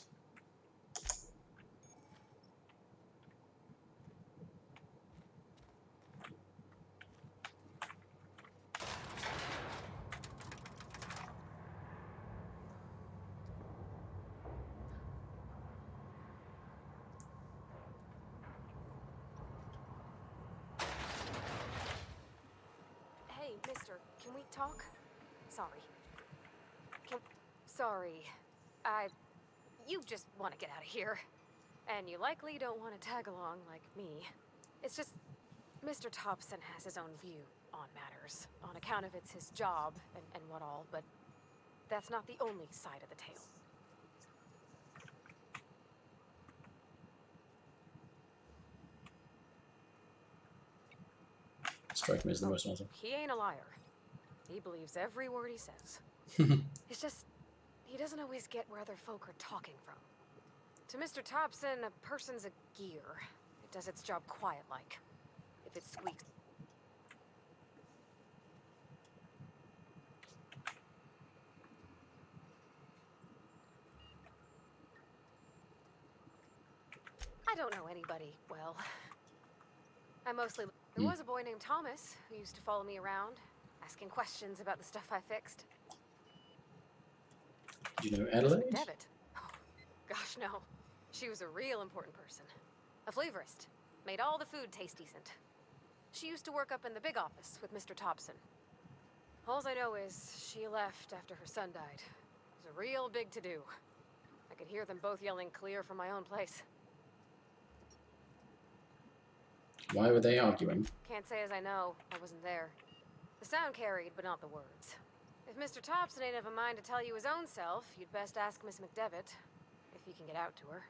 Hey, mister, can we talk? Sorry. Sorry. You just want to get out of here. And you likely don't want to tag along like me. It's just, Mr. Thompson has his own view on matters. On account of it's his job and what all, but that's not the only side of the tale. Strike me as the most awesome. He ain't a liar. He believes every word he says. It's just, he doesn't always get where other folk are talking from. To Mr. Thompson, a person's a gear. It does its job quiet-like. If it squeaks... I don't know anybody well. I mostly... There was a boy named Thomas who used to follow me around, asking questions about the stuff I fixed. Do you know Miss Adelaide? McDevitt? Oh, gosh, no. She was a real important person. A flavorist. Made all the food taste decent. She used to work up in the big office with Mr. Thompson. Alls I know is she left after her son died. It was a real big to-do. I could hear them both yelling clear from my own place. Why were they arguing? Can't say as I know. I wasn't there. The sound carried, but not the words. If Mr. Thompson ain't of a mind to tell you his own self, you'd best ask Miss McDevitt, if you can get out to her.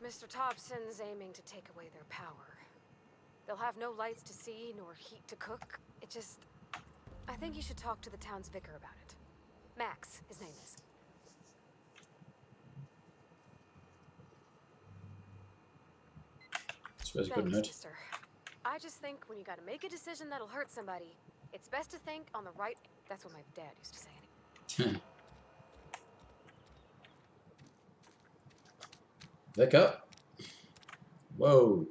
Mr. Thompson's aiming to take away their power. They'll have no lights to see, nor heat to cook. It just... I think you should talk to the town's vicar about it. Max, his name is. Suppose you Thanks, couldn't hurt. mister. I just think when you gotta make a decision that'll hurt somebody, it's best to think on the right... That's what my dad used to say. Vicar. Whoa.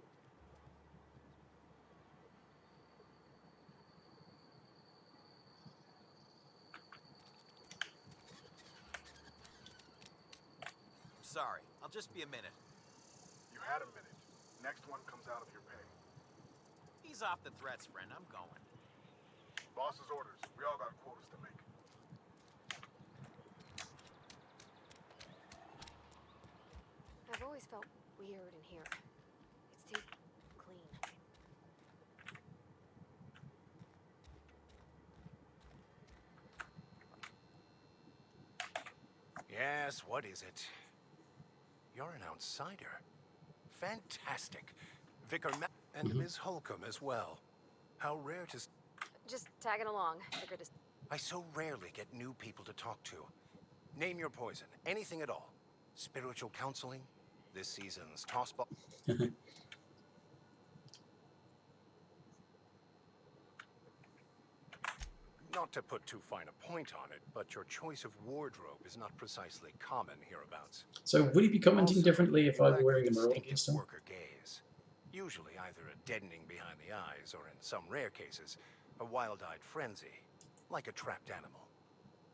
Sorry, I'll just be a minute. You had a minute. Next one comes out of your pay. Ease off the threats, friend. I'm going. Boss's orders. We all got quotas to make. I've always felt weird in here. It's too clean. Yes, what is it? You're an outsider. Fantastic. Vicar and Ms. Holcomb as well. How rare to... Just tagging along. Figured to... I so rarely get new people to talk to. Name your poison. Anything at all. Spiritual counseling? This season's tossball? Not to put too fine a point on it, but your choice of wardrobe is not precisely common hereabouts. So would he be commenting Also, differently if I were lack wearing a of marauder distinctive costume? worker gaze. Usually either a deadening behind the eyes, or in some rare cases, a wild-eyed frenzy, like a trapped animal.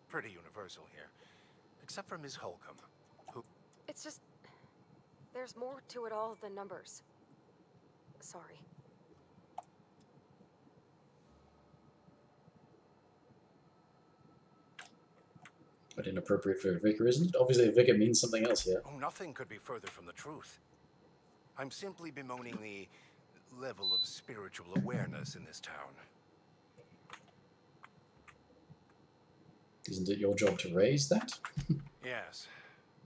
Pretty universal here, except for Ms. Holcomb, who... It's just... There's more to it all than numbers. Sorry. But inappropriate for a vicar, isn't it? Obviously a vicar means something else here. Oh, nothing could be further from the truth. I'm simply bemoaning the level of spiritual awareness in this town. Isn't it your job to raise that? Yes,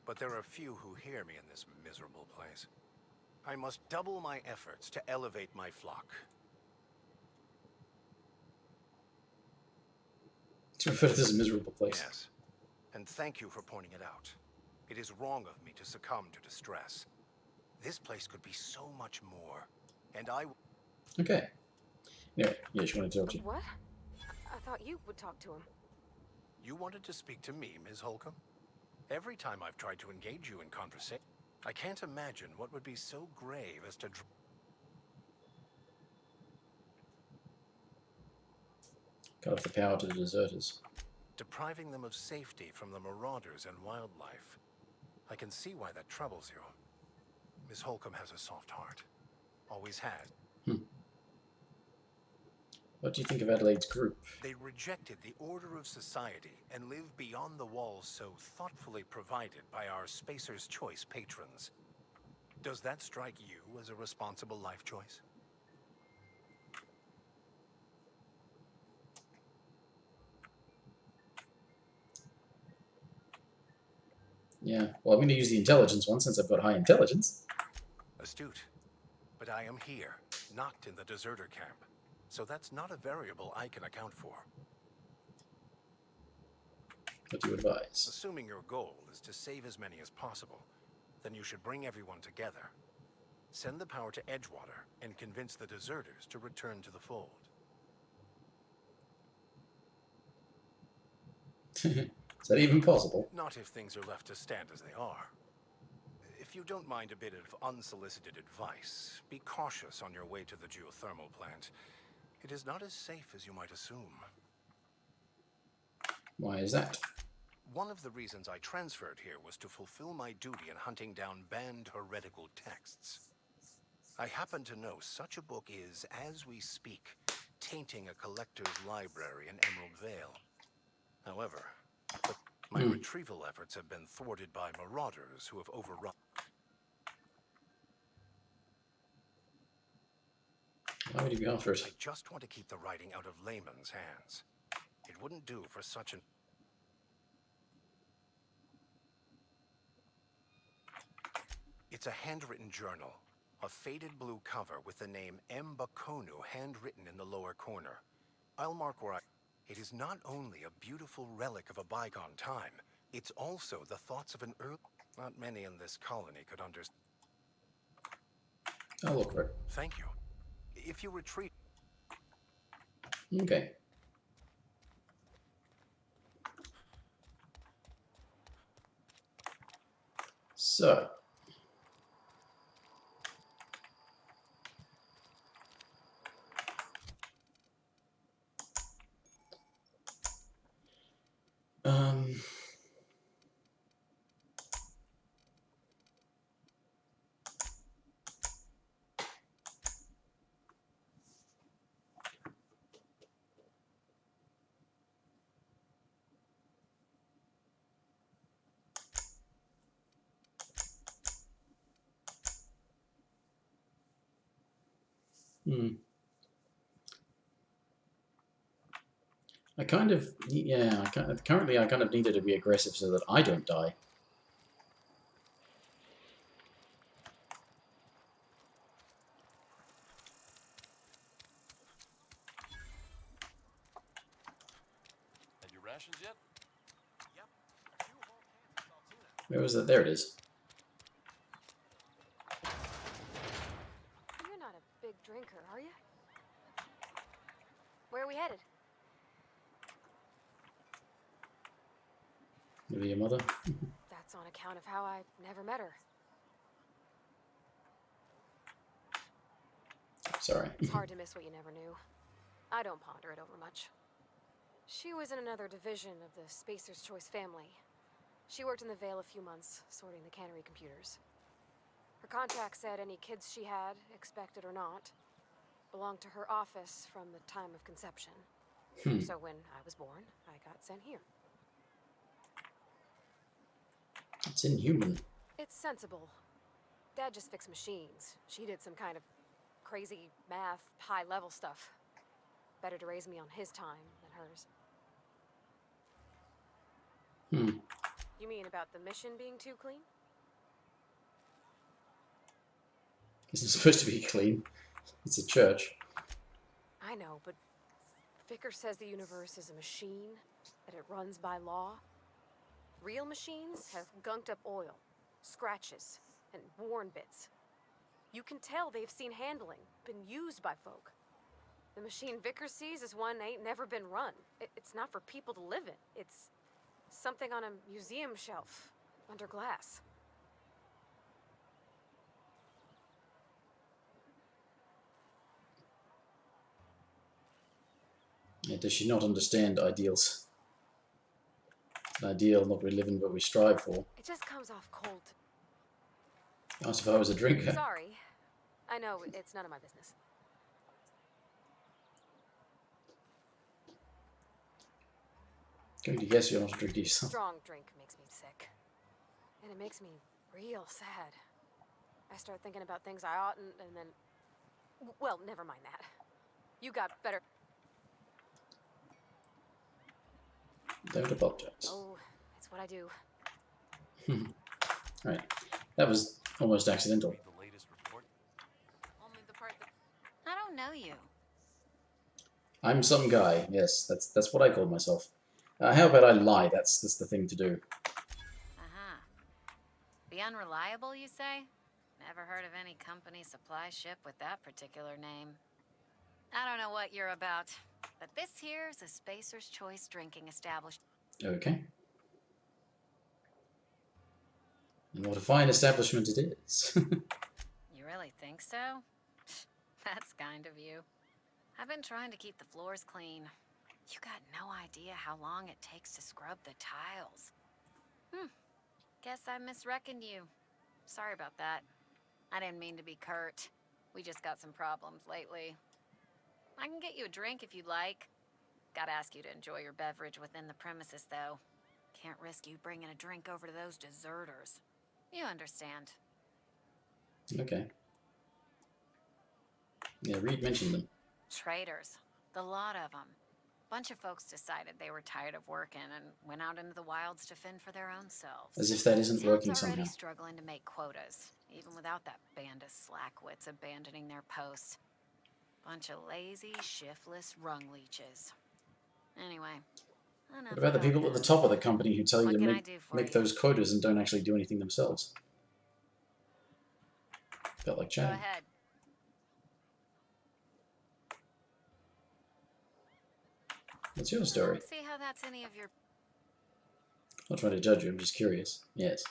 but there are few who hear me in this miserable place. I must double my efforts to elevate my flock. To refer to this as a miserable place. Yes, and thank you for pointing it out. It is wrong of me to succumb to distress. This place could be so much more, and I... Okay. Yeah, she wanted to talk to you. What? I thought you would talk to him. You wanted to speak to me, Ms. Holcomb? Every time I've tried to engage you in conversation, I can't imagine what would be so grave as to... Cut off the power to the deserters. Depriving them of safety from the marauders and wildlife. I can see why that troubles you. Miss Holcomb has a soft heart. Always has. What do you think of Adelaide's group? They rejected the order of society and live beyond the walls so thoughtfully provided by our Spacer's Choice patrons. Does that strike you as a responsible life choice? Yeah, well, I'm going to use the intelligence one since I've got high intelligence. Astute. But I am here, not in the deserter camp. So that's not a variable I can account for. What do you advise? Assuming your goal is to save as many as possible, then you should bring everyone together. Send the power to Edgewater and convince the deserters to return to the fold. Is that even possible? Not if things are left to stand as they are. If you don't mind a bit of unsolicited advice, be cautious on your way to the geothermal plant. It is not as safe as you might assume. Why is that? One of the reasons I transferred here was to fulfill my duty in hunting down banned heretical texts. I happen to know such a book is, as we speak, tainting a collector's library in Emerald Vale. However, my retrieval efforts have been thwarted by marauders who have overrun. Why would you be after it? I just want to keep the writing out of layman's hands. It wouldn't do for such an... It's a handwritten journal. A faded blue cover with the name M. Bakonu handwritten in the lower corner. I'll mark where I... It is not only a beautiful relic of a bygone time, it's also the thoughts of an early... Not many in this colony could understand. I'll look for it. Thank you. If you retreat... Okay. So. I kind of, yeah, currently I kind of needed to be aggressive so that I don't die. Had your rations yet? Yep. 2 whole cans of saltuna. Where was that? There it is. You're not a big drinker, are you? Where are we headed? Maybe your mother? That's on account of how I never met her. Sorry. It's hard to miss what you never knew. I don't ponder it over much. She was in another division of the Spacer's Choice family. She worked in the Vale a few months, sorting the cannery computers. Her contract said any kids she had, expected or not, belonged to her office from the time of conception. So when I was born, I got sent here. It's inhuman. It's sensible. Dad just fixed machines. She did some kind of crazy math, high-level stuff. Better to raise me on his time than hers. You mean about the mission being too clean? It's supposed to be clean. It's a church. I know, but Vicker says the universe is a machine, that it runs by law. Real machines have gunked up oil, scratches, and worn bits. You can tell they've seen handling, been used by folk. The machine Vicker sees is one ain't never been run. It's not for people to live in. It's something on a museum shelf, under glass. Yeah, does she not understand ideals? An ideal not we live in but we strive for. It just comes off cold. Asked if I was a drinker. Sorry. I know, it's none of my business. Going to guess you're not a drinker yourself. Strong drink makes me sick. And it makes me real sad. I start thinking about things I oughtn't, and then... Well, never mind that. You got better... Don't apologize. Oh, it's what I do. Right. That was almost accidental. The latest report? Only the part that... I don't know you. I'm some guy. Yes, that's what I call myself. How about I lie? That's the thing to do. The Unreliable, you say? Never heard of any company supply ship with that particular name. I don't know what you're about, but this here's a Spacer's Choice drinking establishment. Okay. And what a fine establishment it is. You really think so? That's kind of you. I've been trying to keep the floors clean. You got no idea how long it takes to scrub the tiles. Guess I misreckoned you. Sorry about that. I didn't mean to be curt. We just got some problems lately. I can get you a drink if you'd like. Gotta ask you to enjoy your beverage within the premises, though. Can't risk you bringing a drink over to those deserters. You understand. Okay. Yeah, Reed mentioned them. Traitors. The lot of them. Bunch of folks decided they were tired of working and went out into the wilds to fend for their own selves. As if that isn't working Town's already somehow. struggling to make quotas, even without that band of slackwits abandoning their posts. Bunch of lazy, shiftless rung leeches. Anyway, enough What about the people at the top of the company who tell you What to can I do for make you? those quotas and don't actually do anything themselves? Felt like Go chatting. ahead. What's your I story? don't see how that's any of your... I'm not trying to judge you, I'm just curious. Yes.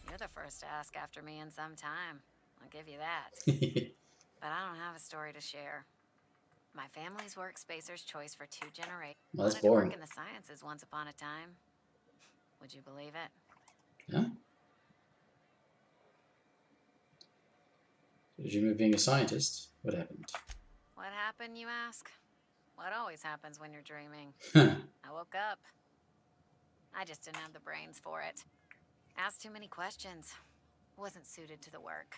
You're the first to ask after me in some time. I'll give you that. But I don't have a story to share. My family's worked Spacer's Choice for 2 generations. Well, that's Wanted to work boring. in the sciences once upon a time. Would you believe it? Huh? Did you move being a scientist? What happened? What happened, you ask? What always happens when you're dreaming? I woke up. I just didn't have the brains for it. Asked too many questions. Wasn't suited to the work.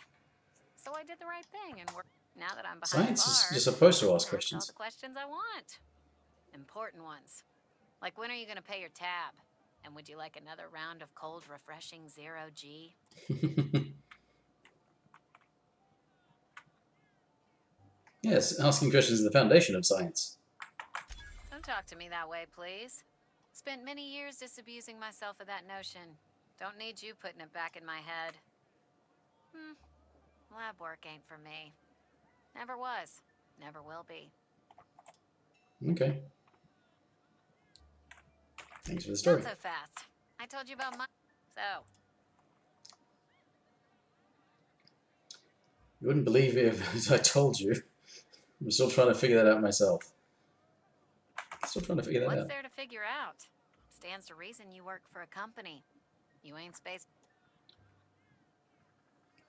So I did the right thing and worked. Now that I'm behind Science is bars, you're supposed to I ask can ask all questions. the questions I want. Important ones. Like, when are you going to pay your tab? And would you like another round of cold, refreshing zero-G? Yes, asking questions is the foundation of science. Don't talk to me that way, please. Spent many years disabusing myself of that notion. Don't need you putting it back in my head. Lab work ain't for me. Never was. Never will be. Okay. Thanks for the story. Not so fast. I told you about my... So, You wouldn't believe it if I told you. I'm still trying to figure that out myself. Still trying to figure that what's out. there to figure out? Stands to reason you work for a company. You ain't space...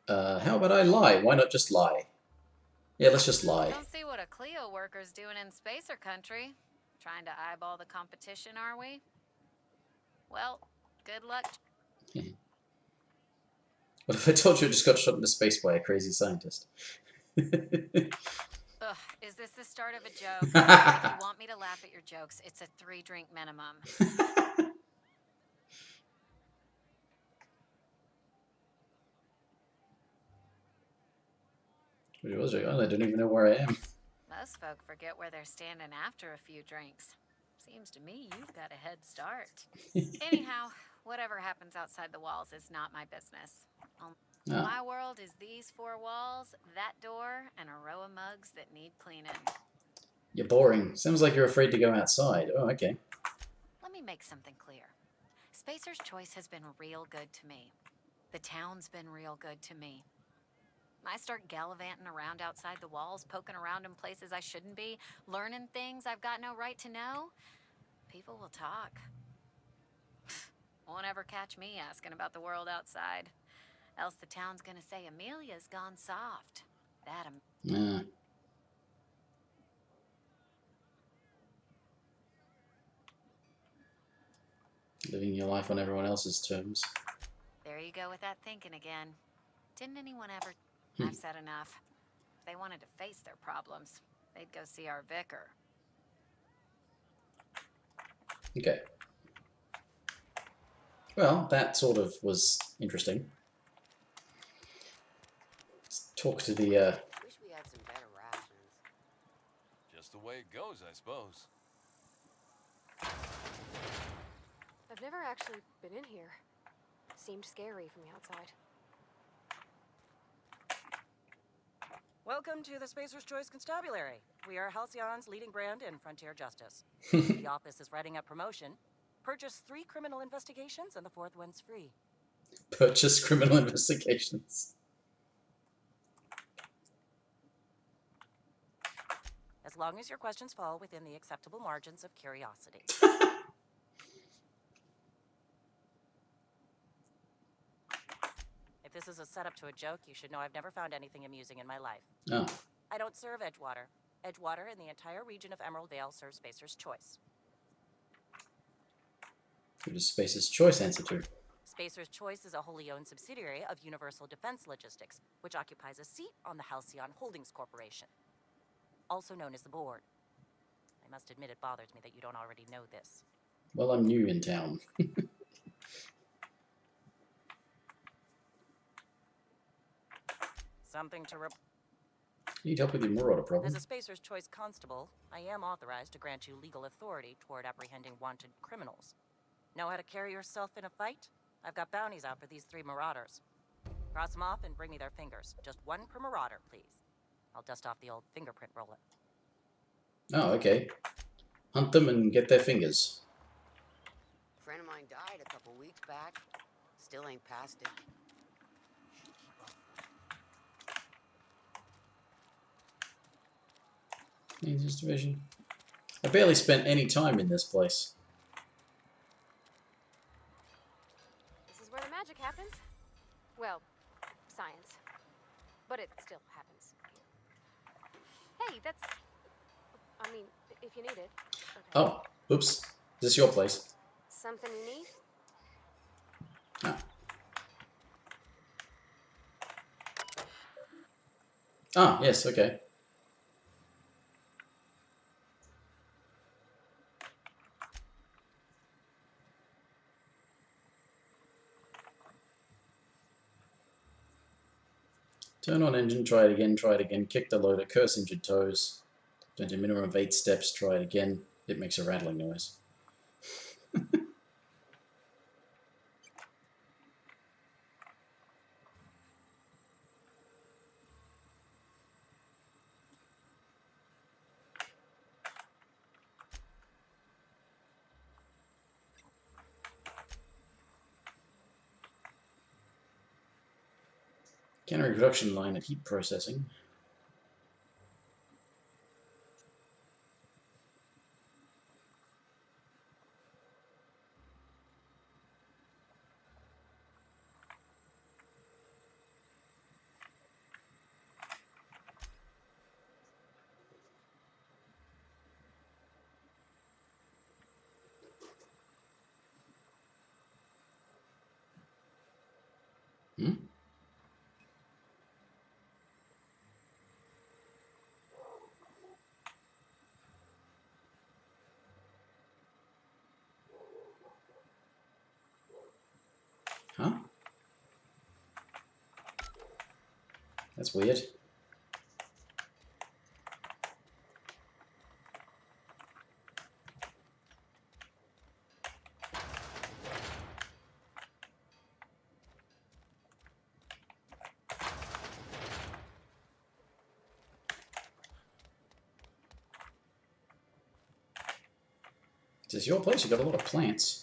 How about I lie? Why not just lie? Yeah, let's just lie. Don't see what a Clio worker's doing in Spacer country. Trying to eyeball the competition, are we? Well, good luck. What if I told you I just got shot into space by a crazy scientist? Ugh, is this the start of a joke? If you want me to laugh at your jokes, it's a 3-drink minimum. I don't even know where I am. Most folk forget where they're standing after a few drinks. Seems to me you've got a head start. Anyhow, whatever happens outside the walls is not my business. My world is these 4 walls, that door, and a row of mugs that need cleaning. You're boring. Sounds like you're afraid to go outside. Oh, okay. Let me make something clear. Spacer's Choice has been real good to me. The town's been real good to me. I start gallivanting around outside the walls, poking around in places I shouldn't be, learning things I've got no right to know. People will talk. Won't ever catch me asking about the world outside. Else the town's gonna say Amelia's gone soft. Yeah. Living your life on everyone else's terms. There you go with that thinking again. Didn't anyone ever... I've said enough. If they wanted to face their problems, they'd go see our vicar. Okay. Well, that sort of was interesting. Let's talk to the, Wish we had some better rations. Just the way it goes, I suppose. I've never actually been in here. Seemed scary from the outside. Welcome to the Spacer's Choice Constabulary. We are Halcyon's leading brand in frontier justice. The office is writing up promotion. Purchase 3 criminal investigations and the 4th one's free. Purchase criminal investigations. As long as your questions fall within the acceptable margins of curiosity. If this is a setup to a joke, you should know I've never found anything amusing in my life. Oh. I don't serve Edgewater. Edgewater and the entire region of Emerald Vale serve Spacer's Choice. Who does Spacer's Choice answer to? Spacer's Choice is a wholly owned subsidiary of Universal Defense Logistics, which occupies a seat on the Halcyon Holdings Corporation, also known as the Board. I must admit it bothers me that you don't already know this. Well, I'm new in town. Something to Need help with your marauder problem? As a Spacer's Choice constable, I am authorized to grant you legal authority toward apprehending wanted criminals. Know how to carry yourself in a fight? I've got bounties out for these 3 marauders. Cross them off and bring me their fingers. Just 1 per marauder, please. I'll dust off the old fingerprint roller. Oh, okay. Hunt them and get their fingers. A friend of mine died a couple weeks back. Still ain't past it. Rangers Division. I barely spent any time in this place. This is where the magic happens. Well, science. But it still happens here. Hey, that's... I mean, if you need it. Okay. Oh, oops. Is this your place? Something you need? Ah. Ah, yes, okay. Turn on engine, try it again, kick the loader, curse injured toes. Don't do a minimum of 8 steps, try it again. It makes a rattling noise. Cannery production line at heat processing. Hmm? Huh? That's weird. This is your place, you got a lot of plants.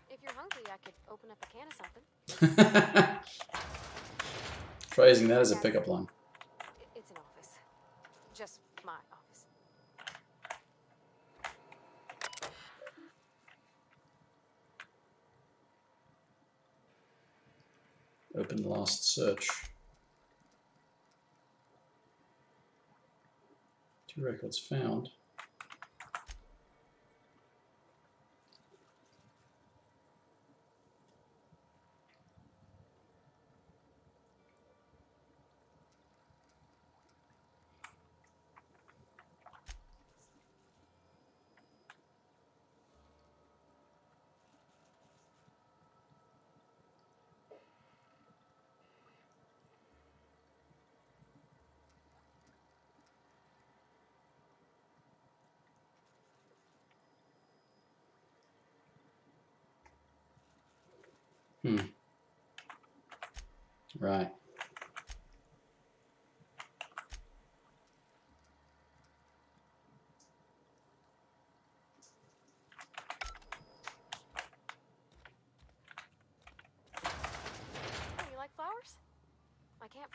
If you're hungry, I could open up a can of something. Try using that as a pickup line. It's an office. Just my office. Open last search. 2 records found. Right.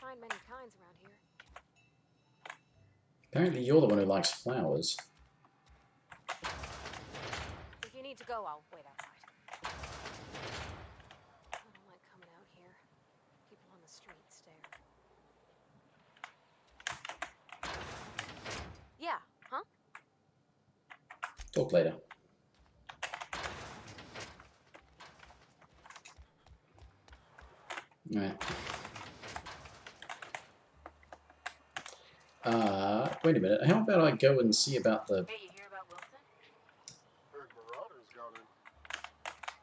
find many kinds around here. Apparently you're the one who likes flowers. If you need to go, I'll wait outside. I don't like coming out here. People on the street stare. Yeah, huh? Talk later. Alright. Wait a minute. How about I go and see about the... Hey, you hear about Wilson? Heard Marauders got him.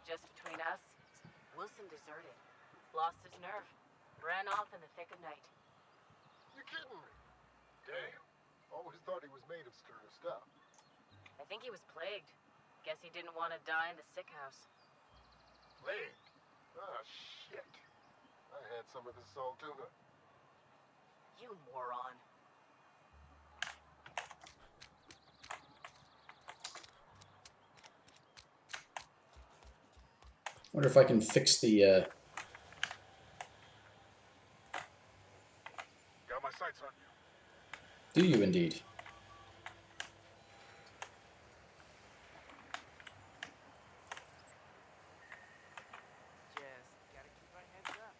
Just between us, Wilson deserted. Lost his nerve. Ran off in the thick of night. You kidding me? Damn. Always thought he was made of sterner stuff. I think he was plagued. Guess he didn't want to die in the sick house. Plague? Ah, shit. I had some of this salt tuna. You moron. Wonder if I can fix the, Got my sights on you. Do you indeed? Just gotta keep our heads up.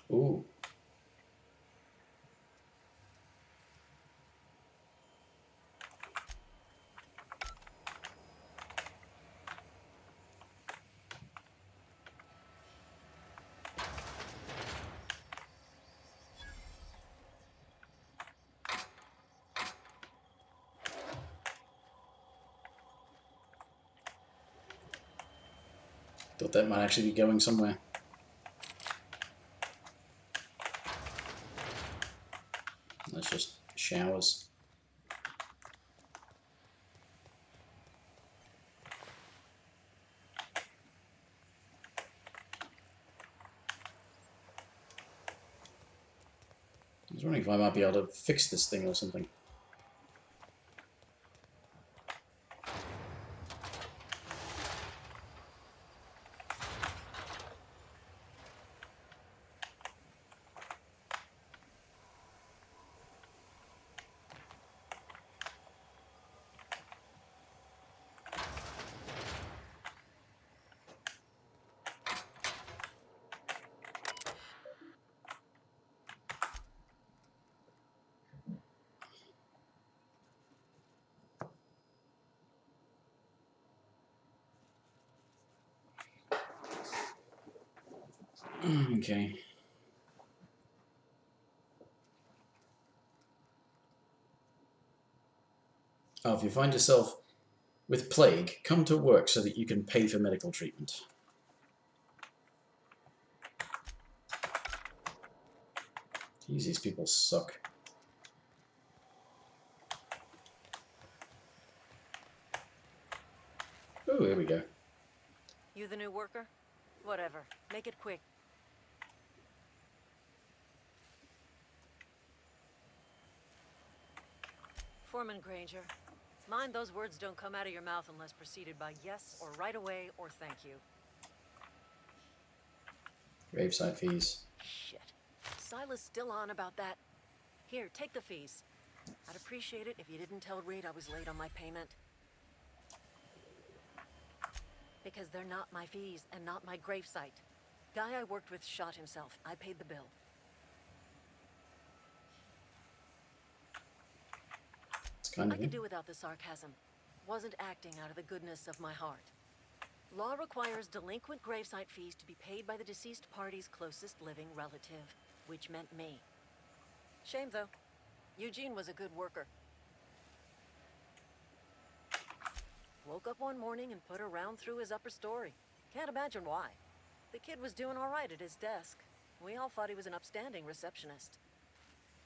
Ooh. Thought that might actually be going somewhere. That's just showers. I was wondering if I might be able to fix this thing or something. Okay. Oh, if you find yourself with plague, come to work so that you can pay for medical treatment. Jeez, these people suck. Oh, here we go. You the new worker? Whatever. Make it quick. Foreman Granger, mind those words don't come out of your mouth unless preceded by yes or right away or thank you. Gravesite fees. Shit. Silas still on about that? Here, take the fees. I'd appreciate it if you didn't tell Reed I was late on my payment. Because they're not my fees and not my gravesite. Guy I worked with shot himself. I paid the bill. I could do without the sarcasm. Wasn't acting out of the goodness of my heart. Law requires delinquent gravesite fees to be paid by the deceased party's closest living relative, which meant me. Shame, though. Eugene was a good worker. Woke up one morning and put a round through his upper story. Can't imagine why. The kid was doing all right at his desk. We all thought he was an upstanding receptionist.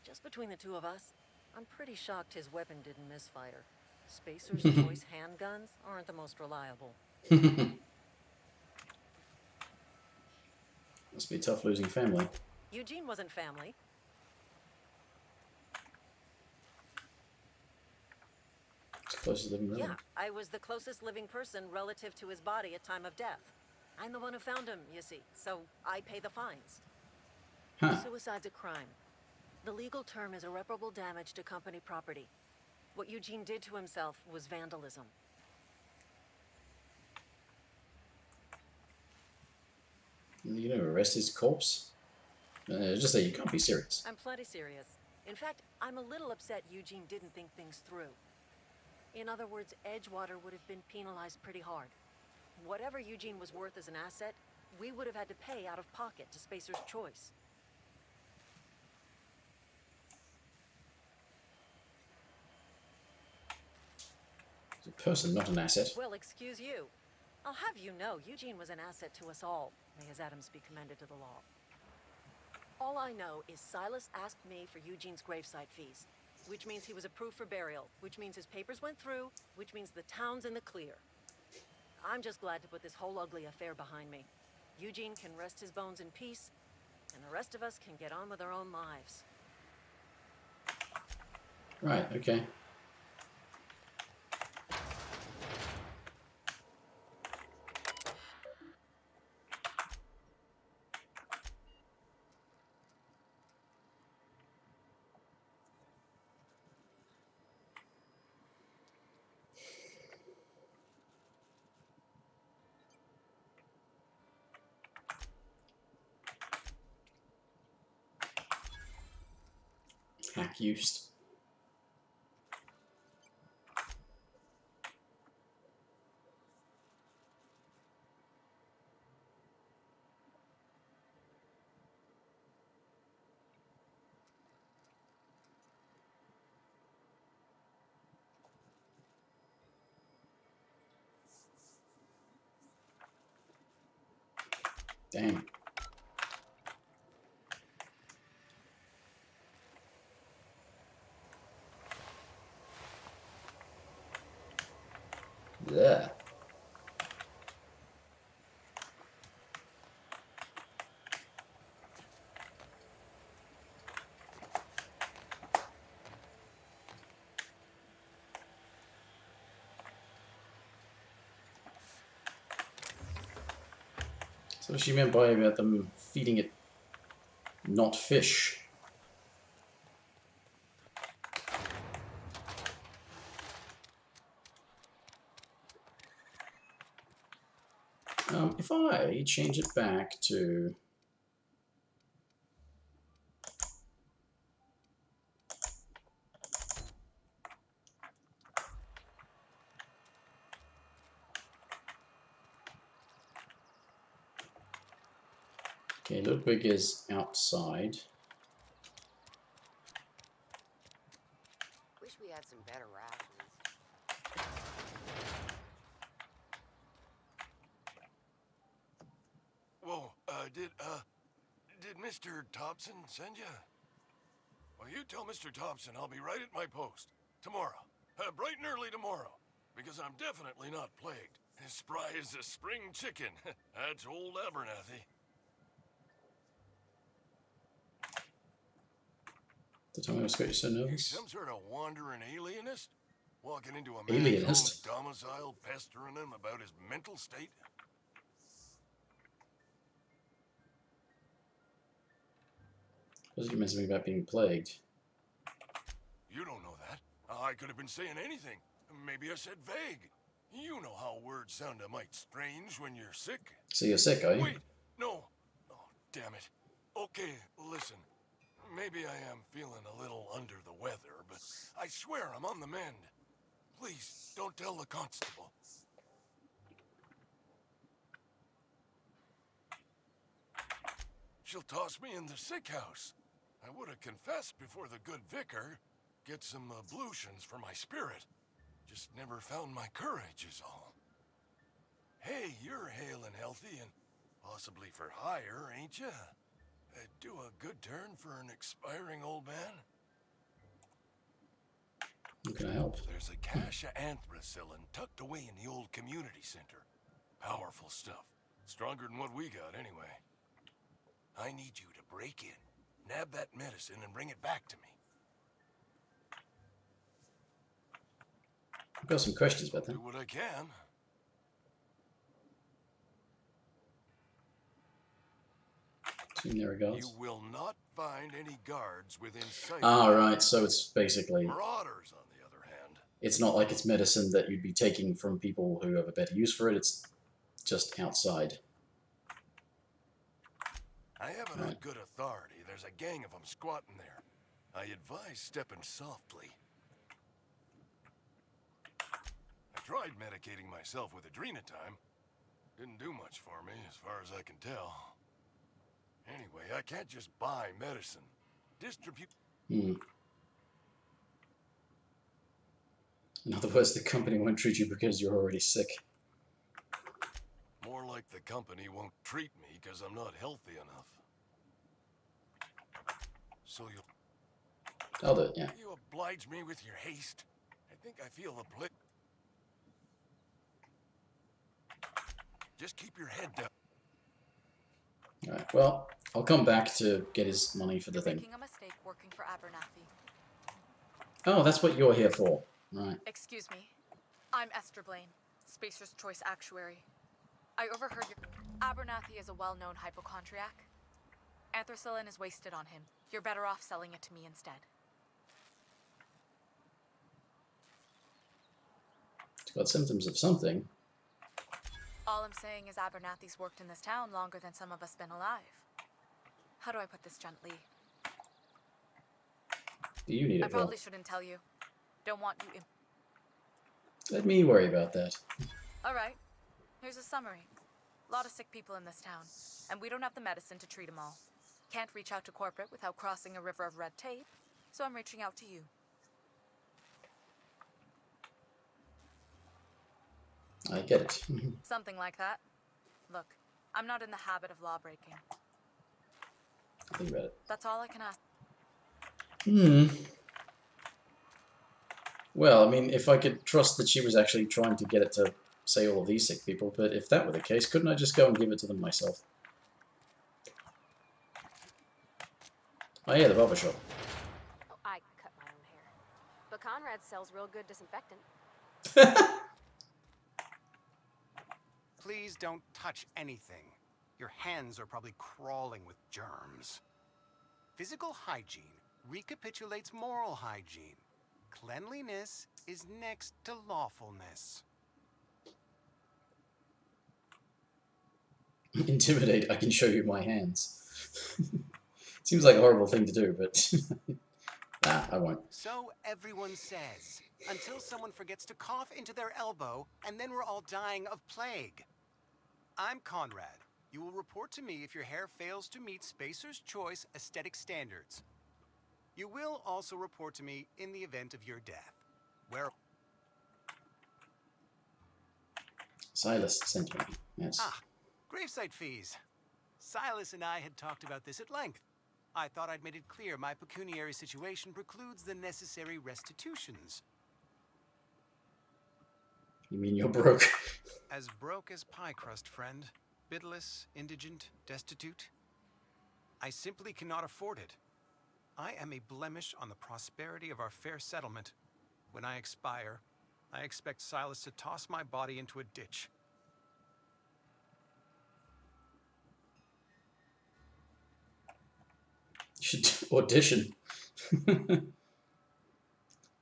Just between the two of us, I'm pretty shocked his weapon didn't misfire. Spacer's Choice handguns aren't the most reliable. Must be tough losing family. Eugene wasn't family. It's the closest living relative. Yeah, I was the closest living person relative to his body at time of death. I'm the one who found him, you see, so I pay the fines. Huh. Suicide's a crime. The legal term is irreparable damage to company property. What Eugene did to himself was vandalism. You gonna arrest his corpse? Just say you can't be serious. I'm plenty serious. In fact, I'm a little upset Eugene didn't think things through. In other words, Edgewater would have been penalized pretty hard. Whatever Eugene was worth as an asset, we would have had to pay out of pocket to Spacer's Choice. He's a person, not an asset. Well, excuse you. I'll have you know, Eugene was an asset to us all. May his atoms be commended to the law. All I know is Silas asked me for Eugene's gravesite fees, which means he was approved for burial, which means his papers went through, which means the town's in the clear. I'm just glad to put this whole ugly affair behind me. Eugene can rest his bones in peace, and the rest of us can get on with our own lives. Right, okay. Hack used. Damn. Yeah. So what she meant by about them feeding it not fish. If I change it back to okay, Ludwig is outside. Wish we had some better rations. Whoa, did Mr. Thompson send you? Well, you tell Mr. Thompson I'll be right at my post. Tomorrow. Bright and early tomorrow. Because I'm definitely not plagued. As spry as a spring chicken. That's old Abernathy. The time I was getting so nervous. Some sort of wandering alienist? Walking into a man's Alienist? home domicile, pestering him about his mental state? What did you mention about being plagued? You don't know that. I could have been saying anything. Maybe I said vague. You know how words sound a mite strange when you're sick. So you're sick, are you? Wait, no. Oh, damn it. Okay, listen. Maybe I am feeling a little under the weather, but I swear I'm on the mend. Please, don't tell the constable. She'll toss me in the sick house. I would have confessed before the good vicar. Get some ablutions for my spirit. Just never found my courage is all. Hey, you're hale and healthy and possibly for hire, ain't ya? Do a good turn for an expiring old man? How can I help? There's a cache of anthracillin tucked away in the old community center. Powerful stuff. Stronger than what we got, anyway. I need you to break in, nab that medicine, and bring it back to me. I've got some questions about that. Do what I can. In regards. You will not find any guards within sight. Ah, right. So it's basically Marauders, on the other hand. It's not like it's medicine that you'd be taking from people who have a better use for it. It's just outside. I haven't had good authority. There's a gang of them squatting there. I advise stepping softly. I tried medicating myself with adrenatime. Didn't do much for me, as far as I can tell. Anyway, I can't just buy medicine. Distribute... In other words, the company won't treat you because you're already sick. More like the company won't treat me because I'm not healthy enough. So you'll... I'll do it, yeah. You oblige me with your haste. I think I feel the blip. Just keep your head down. Alright, well, I'll come back to get his money for the thing. Making a mistake working for Abernathy. Oh, that's what you're here for. Right. Excuse me. I'm Esther Blaine, Spacer's Choice Actuary. I overheard your... Abernathy is a well-known hypochondriac. Anthracillin is wasted on him. You're better off selling it to me instead. It's got symptoms of something. All I'm saying is Abernathy's worked in this town longer than some of us been alive. How do I put this gently? You need it, I probably Phil. shouldn't tell you. Don't want you... Let me worry about that. Alright, here's a summary. A lot of sick people in this town, and we don't have the medicine to treat them all. Can't reach out to corporate without crossing a river of red tape, so I'm reaching out to you. I get it. Something like that. Look, I'm not in the habit of law breaking. Think about it. That's all I can ask. Well, I mean, if I could trust that she was actually trying to get it to say all of these sick people, but if that were the case, couldn't I just go and give it to them myself? Oh yeah, the barber shop. Oh, I cut my own hair. But Conrad sells real good disinfectant. Please don't touch anything. Your hands are probably crawling with germs. Physical hygiene recapitulates moral hygiene. Cleanliness is next to lawfulness. Intimidate, I can show you my hands. Seems like a horrible thing to do, but... nah, I won't. So everyone says, until someone forgets to cough into their elbow, and then we're all dying of plague. I'm Conrad. You will report to me if your hair fails to meet Spacer's Choice aesthetic standards. You will also report to me in the event of your death. Where... Silas sent me, yes. Ah, gravesite fees. Silas and I had talked about this at length. I thought I'd made it clear my pecuniary situation precludes the necessary restitutions. You mean you're broke? As broke as pie crust, friend. Bidless, indigent, destitute. I simply cannot afford it. I am a blemish on the prosperity of our fair settlement. When I expire, I expect Silas to toss my body into a ditch. You should audition.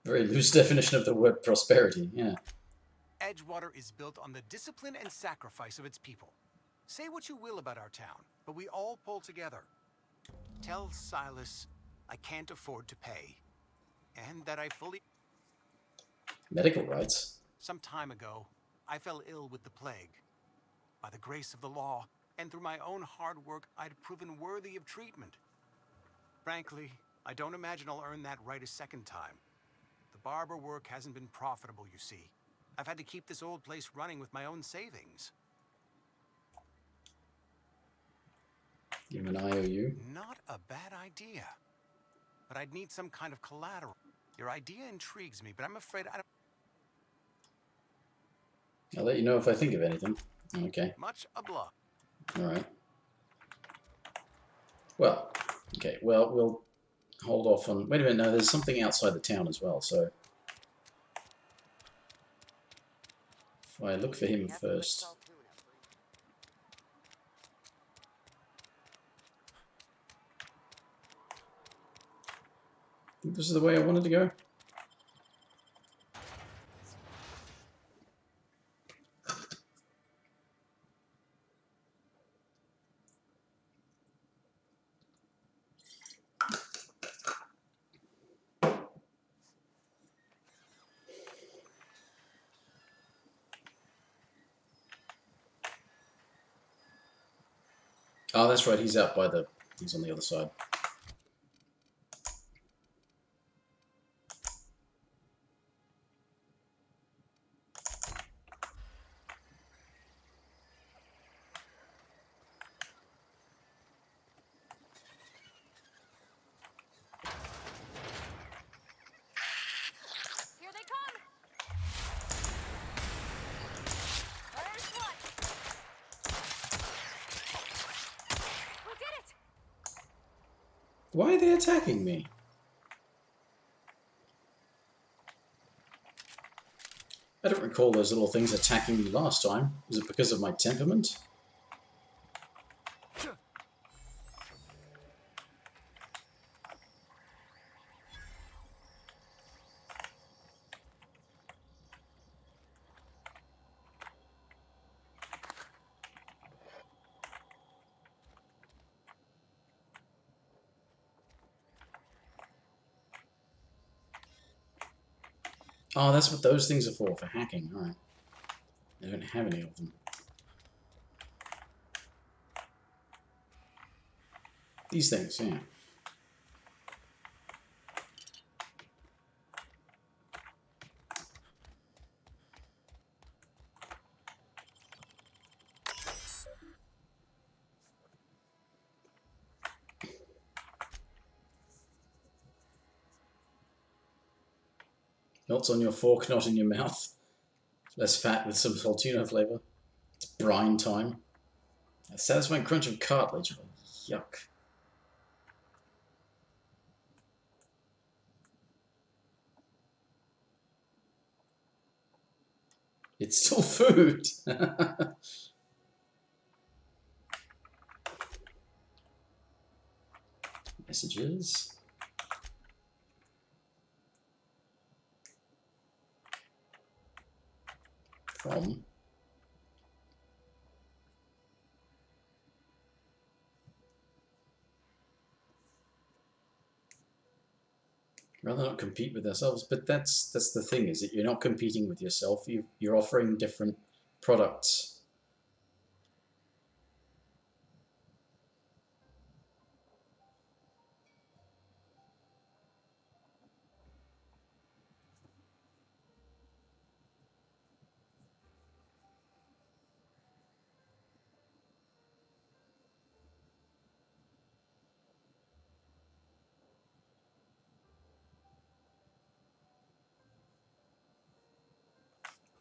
Very loose definition of the word prosperity, yeah. Edgewater is built on the discipline and sacrifice of its people. Say what you will about our town, but we all pull together. Tell Silas I can't afford to pay, and that I fully... Medical rights? Some time ago, I fell ill with the plague. By the grace of the law, and through my own hard work, I'd proven worthy of treatment. Frankly, I don't imagine I'll earn that right a second time. The barber work hasn't been profitable, you see. I've had to keep this old place running with my own savings. Give him an IOU. Not a bad idea. But I'd need some kind of collateral. Your idea intrigues me, but I'm afraid I don't... I'll let you know if I think of anything. Okay. Much obliged. Alright. Well, okay, well, we'll hold off on... Wait a minute, no, there's something outside the town as well, so... If I look for him first... I think this is the way I wanted to go. Oh, that's right, he's out by the... He's on the other side. Here they come! First one! We did it! Why are they attacking me? I don't recall those little things attacking me last time. Was it because of my temperament? Oh, that's what those things are for hacking. Alright. I don't have any of them. These things, yeah. Melts on your fork, not in your mouth. Less fat with some saltino flavor. It's brine time. A satisfying crunch of cartilage. Oh, yuck. It's still food. Messages. From. Rather not compete with ourselves, but that's the thing, is that you're not competing with yourself. You're offering different products.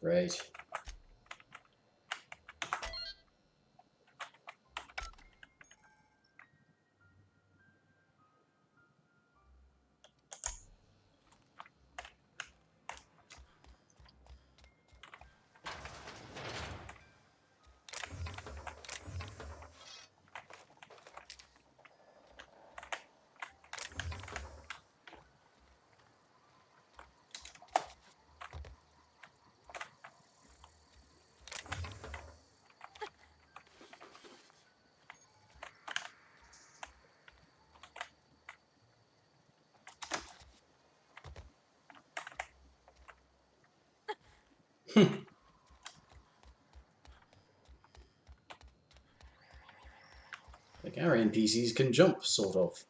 Great. Like our NPCs can jump, sort of.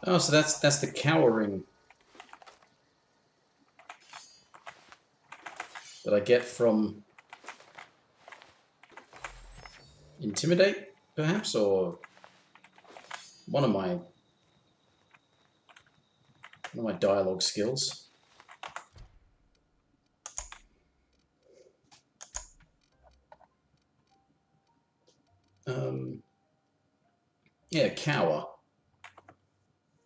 Oh, so that's the cowering that I get from Intimidate, perhaps, or one of my dialogue skills. Yeah, cower.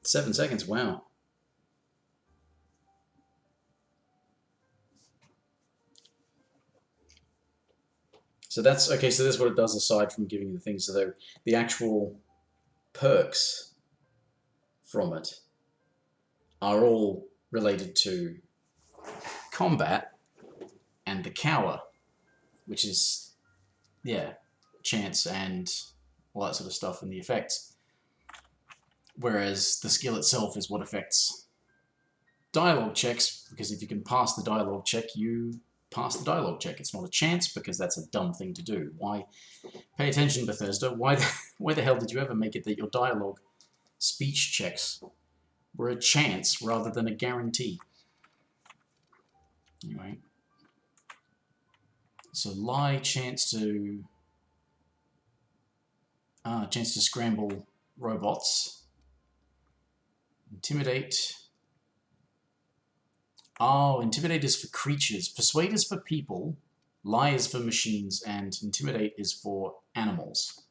7 seconds. Wow. So that's okay. So that's what it does aside from giving you the things. So the actual perks from it are all related to combat and the cower, which is, yeah, chance and all that sort of stuff and the effects. Whereas the skill itself is what affects dialogue checks, because if you can pass the dialogue check, you pass the dialogue check. It's not a chance, because that's a dumb thing to do. Why? Pay attention, Bethesda. Why the hell did you ever make it that your dialogue speech checks were a chance rather than a guarantee? Anyway. So lie, chance to scramble robots. Intimidate. Oh, intimidate is for creatures. Persuade is for people. Lie is for machines, and intimidate is for animals.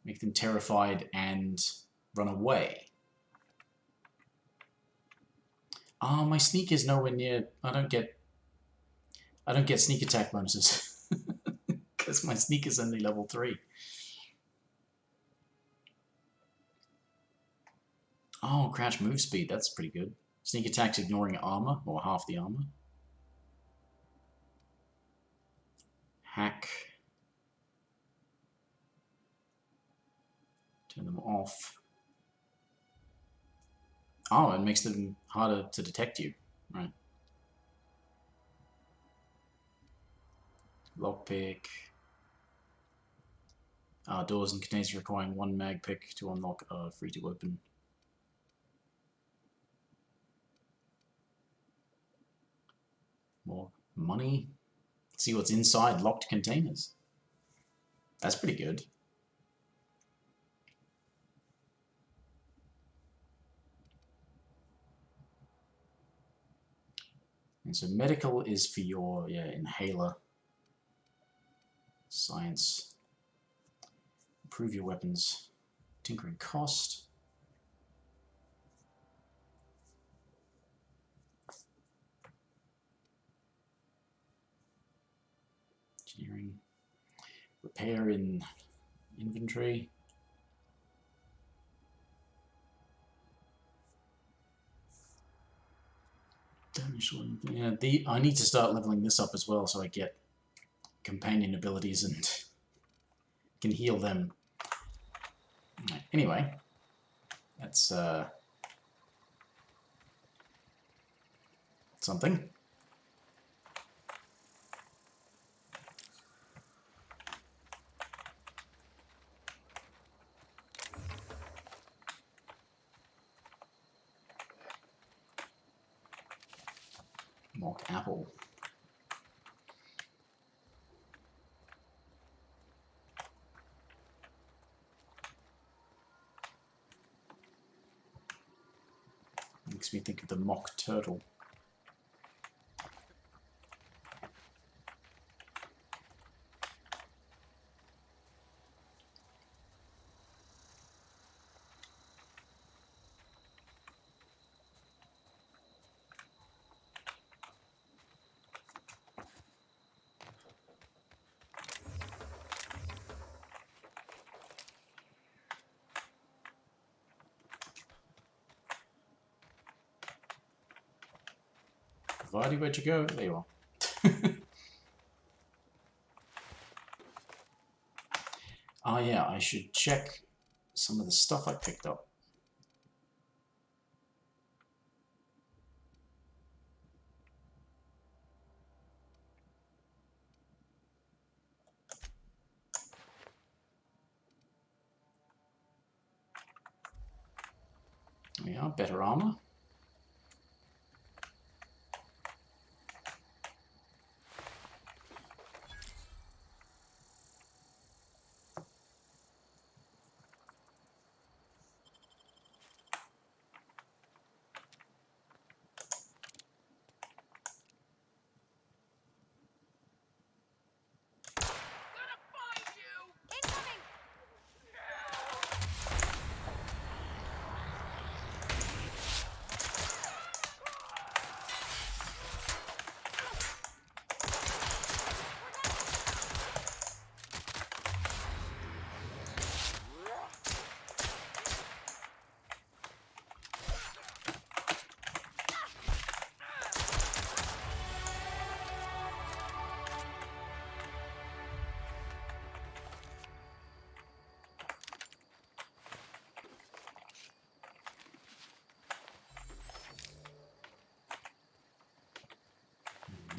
Make them terrified and run away. Oh, my sneak is nowhere near. I don't get sneak attack bonuses because my sneak is only level 3. Oh, crouch move speed. That's pretty good. Sneak attack's ignoring armor, or half the armor. Hack. Turn them off. Oh, it makes them harder to detect you. Right. Lockpick. Doors and containers requiring 1 mag pick to unlock are free to open. More money. See what's inside locked containers. That's pretty good. And so medical is for your inhaler. Science. Improve your weapons. Tinkering cost. Engineering. Repair in inventory. Yeah, I need to start leveling this up as well so I get companion abilities and can heal them. Anyway, that's something. Mock apple. Makes me think of the mock turtle. Vardy, where'd you go? There you are. Oh yeah, I should check some of the stuff I picked up. There we are, better armor.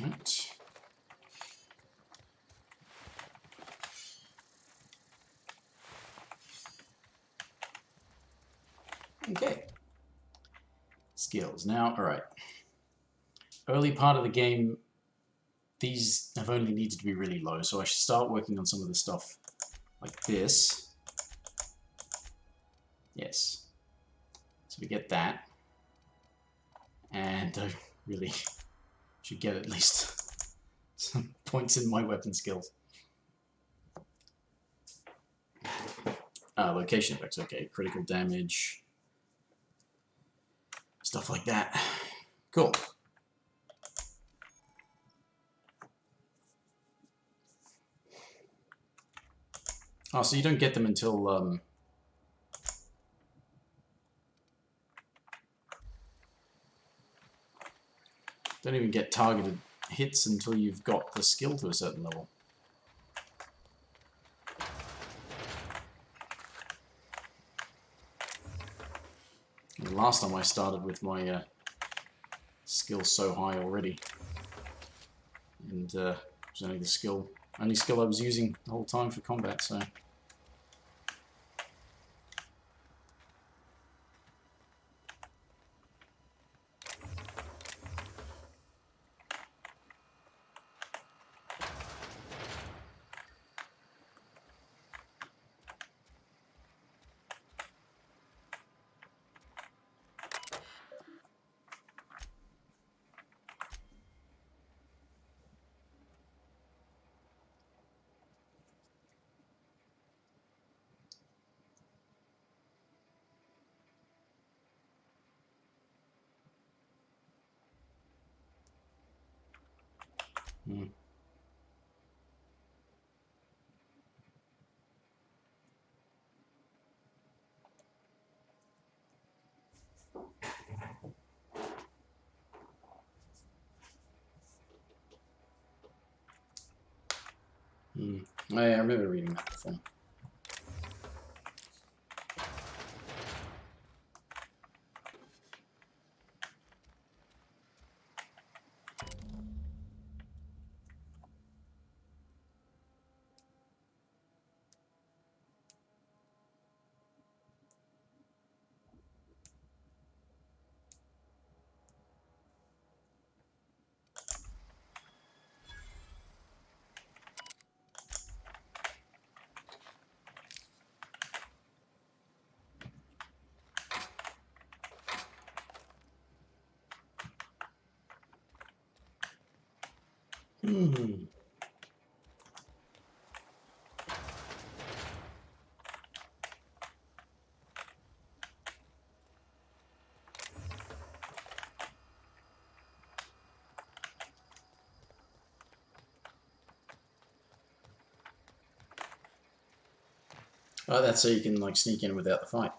Right. Okay. Skills. Now, alright. Early part of the game, these have only needed to be really low, so I should start working on some of the stuff like this. Yes. So we get that. And I really should get at least some points in my weapon skills. Location effects, okay. Critical damage. Stuff like that. Cool. Oh, so you don't get them until, don't even get targeted hits until you've got the skill to a certain level. And last time I started with my skill so high already. And it was only the only skill I was using the whole time for combat, so... Hmm. Hmm. Oh, yeah, I remember reading that before. Hmm. Oh, that's so you can like sneak in without the fight.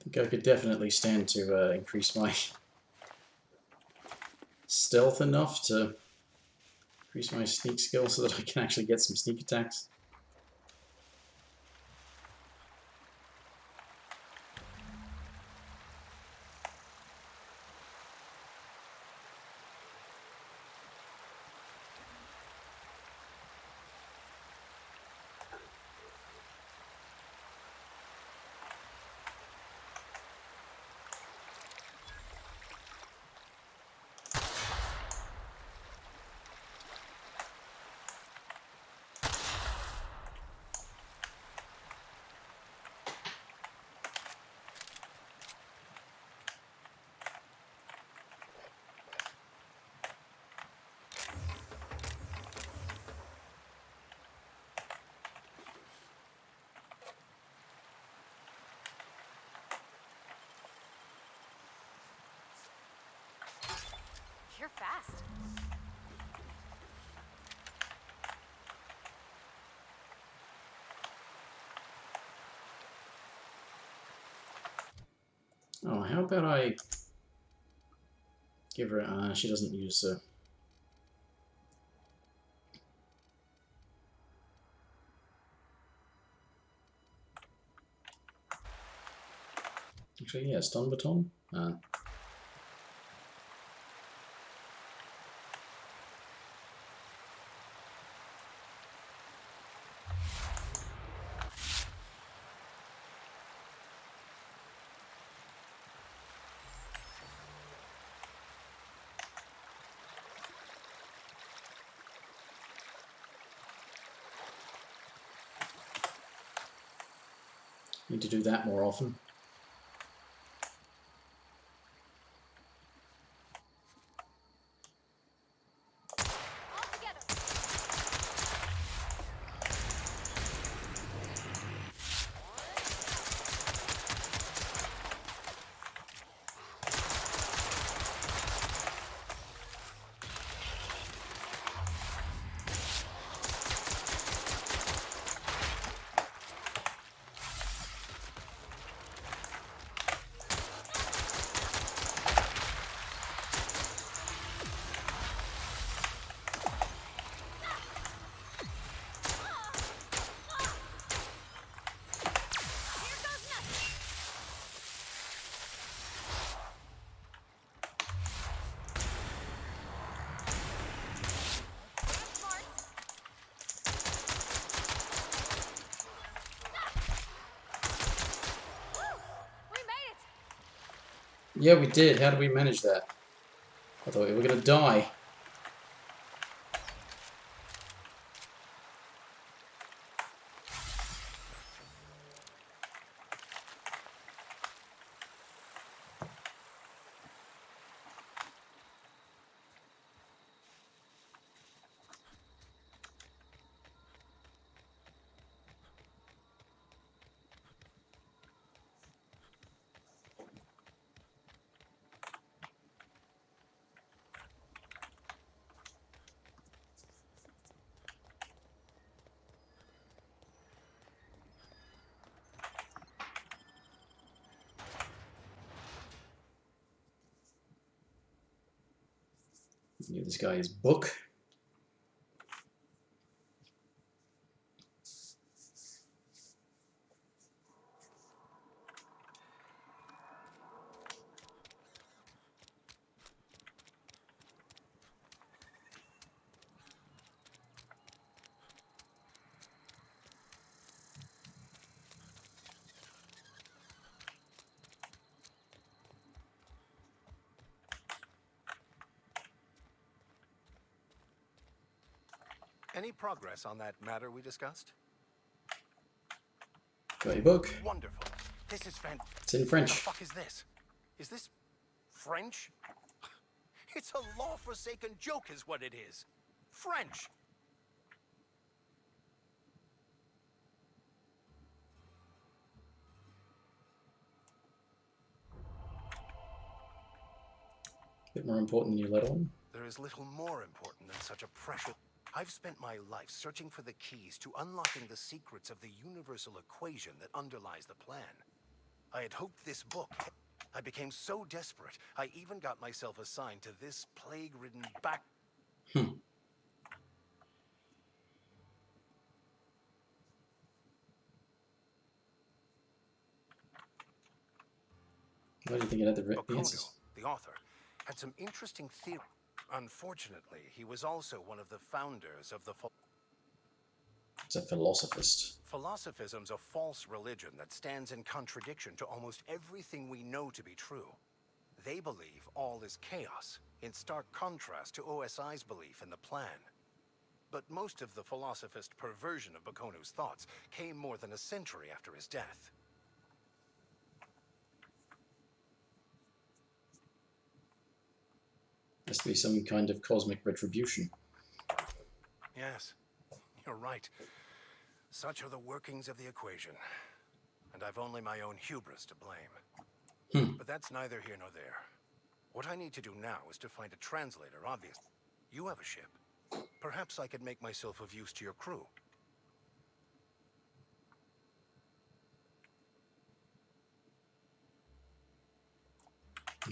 think I could definitely stand to increase my stealth enough to increase my sneak skill so that I can actually get some sneak attacks. You're fast. Oh, how about I give her... she doesn't use... Actually, yeah, stun baton. Need to do that more often. Yeah, we did. How did we manage that? I thought we were going to die. Yeah, this guy is Book. Any progress on that matter we discussed? Got your book. Wonderful. This is fantastic. It's in What French. the fuck is this? Is this French? It's a law-forsaken joke is what it is. French. Bit more important than your letter one. There is little more important than such a precious... I've spent my life searching for the keys to unlocking the secrets of the universal equation that underlies the plan. I had hoped this book... I became so desperate, I even got myself assigned to this plague-ridden back... Why do you think it had the answers? The author, had some interesting theories. Unfortunately, he was also one of the founders of the... It's a philosophist. Philosophism's a false religion that stands in contradiction to almost everything we know to be true. They believe all is chaos, in stark contrast to OSI's belief in the plan. But most of the philosophist perversion of Bakonu's thoughts came more than a century after his death. Must be some kind of cosmic retribution. Yes, you're right. Such are the workings of the equation. And I've only my own hubris to blame. But that's neither here nor there. What I need to do now is to find a translator, obviously. You have a ship. Perhaps I could make myself of use to your crew.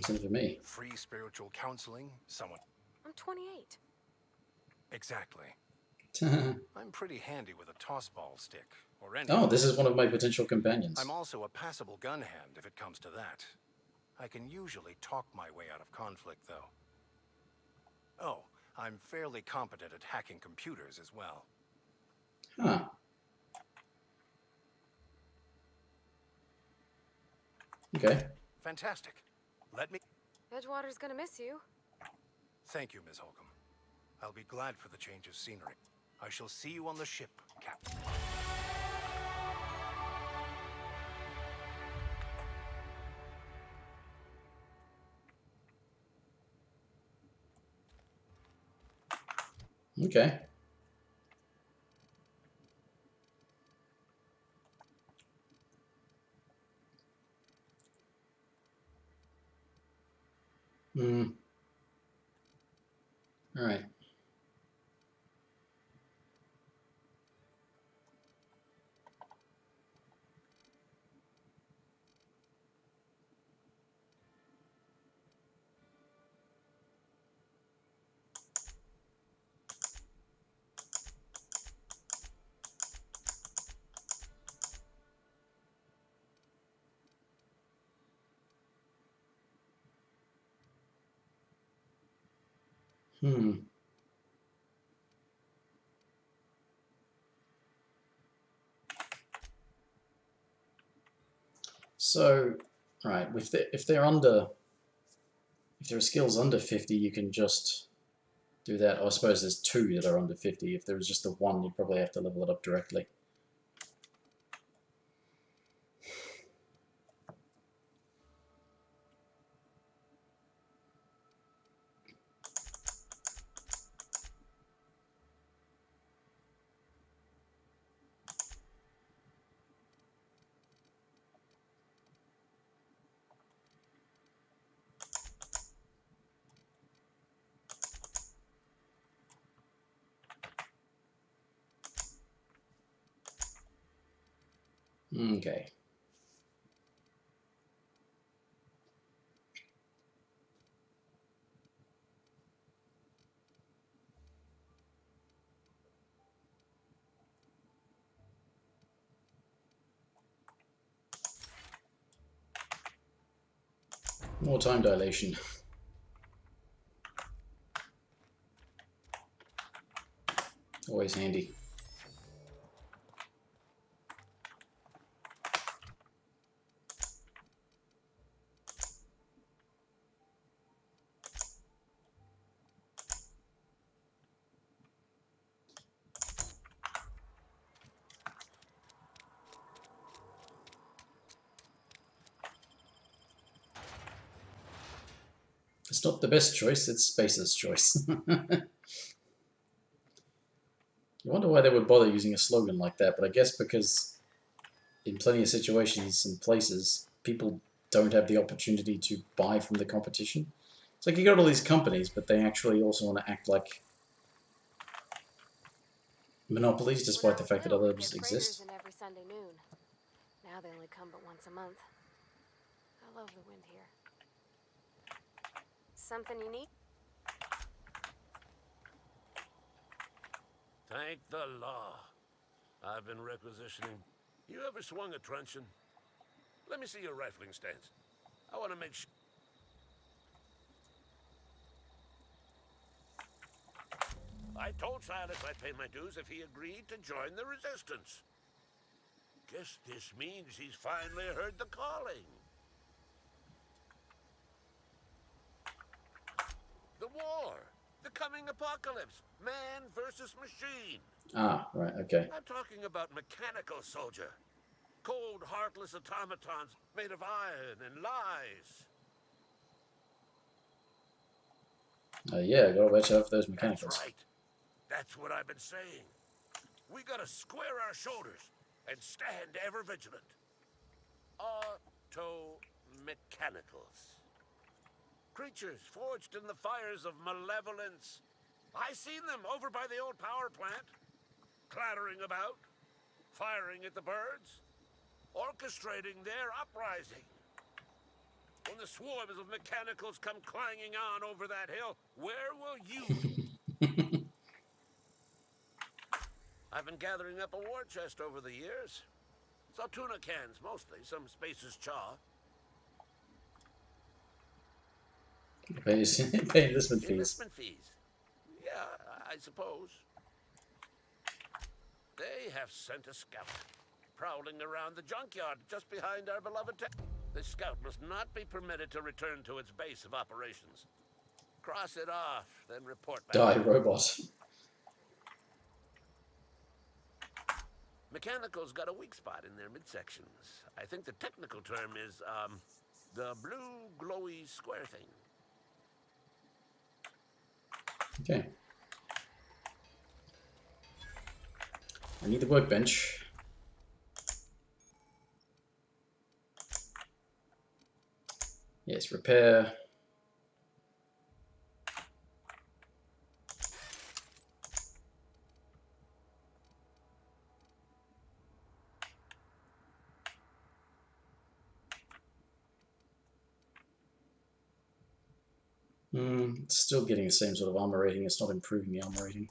Something for me. Free spiritual counseling, someone... I'm 28. Exactly. I'm pretty handy with a tossball stick, or anything. Oh, this is one of my potential companions. I'm also a passable gun hand if it comes to that. I can usually talk my way out of conflict, though. Oh, I'm fairly competent at hacking computers as well. Huh. Okay. Fantastic. Let me... Edgewater's gonna miss you. Thank you, Ms. Holcomb. I'll be glad for the change of scenery. I shall see you on the ship, Captain. Okay. All right. So, right, if there are skills under 50, you can just do that. I suppose there's 2 that are under 50. If there was just the 1, you'd probably have to level it up directly. Okay. More time dilation. Always handy. It's not the best choice, it's Spacer's choice. I wonder why they would bother using a slogan like that, but I guess because in plenty of situations and places, people don't have the opportunity to buy from the competition. It's like you got all these companies, but they actually also want to act like monopolies, despite the fact that others exist. Every Sunday noon. Now they only come but once a month. I love the wind here. Something you need? Thank the law. I've been requisitioning. You ever swung a truncheon? Let me see your rifling stance. I want to make sure. I told Silas I'd pay my dues if he agreed to join the resistance. Guess this means he's finally heard the calling. The war. The coming apocalypse. Man versus machine. Ah, right, okay. I'm talking about mechanical soldier. Cold, heartless automatons made of iron and lies. Yeah, gotta watch out for those That's mechanicals. right. That's what I've been saying. We gotta square our shoulders and stand ever vigilant. Auto-mechanicals. Creatures forged in the fires of malevolence. I seen them over by the old power plant, clattering about, firing at the birds, orchestrating their uprising. When the swarms of mechanicals come clanging on over that hill, where will you be? I've been gathering up a war chest over the years. Saw tuna cans, mostly, some Spacer's chaw. Pay enlistment fees. Enlistment fees? Yeah, I suppose. They have sent a scout, prowling around the junkyard just behind our beloved town. The scout must not be permitted to return to its base of operations. Cross it off, then report back. Die, robot. Mechanicals got a weak spot in their midsections. I think the technical term is, the blue glowy square thing. Okay. I need the workbench. Yes, repair. It's still getting the same sort of armor rating. It's not improving the armor rating.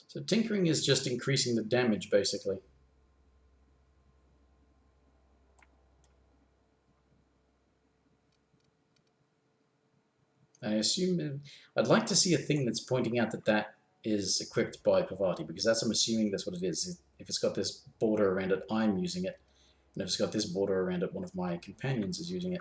So tinkering is just increasing the damage, basically. I assume... I'd like to see a thing that's pointing out that that is equipped by Pavati, because I'm assuming that's what it is. If it's got this border around it, I'm using it. And if it's got this border around it, one of my companions is using it.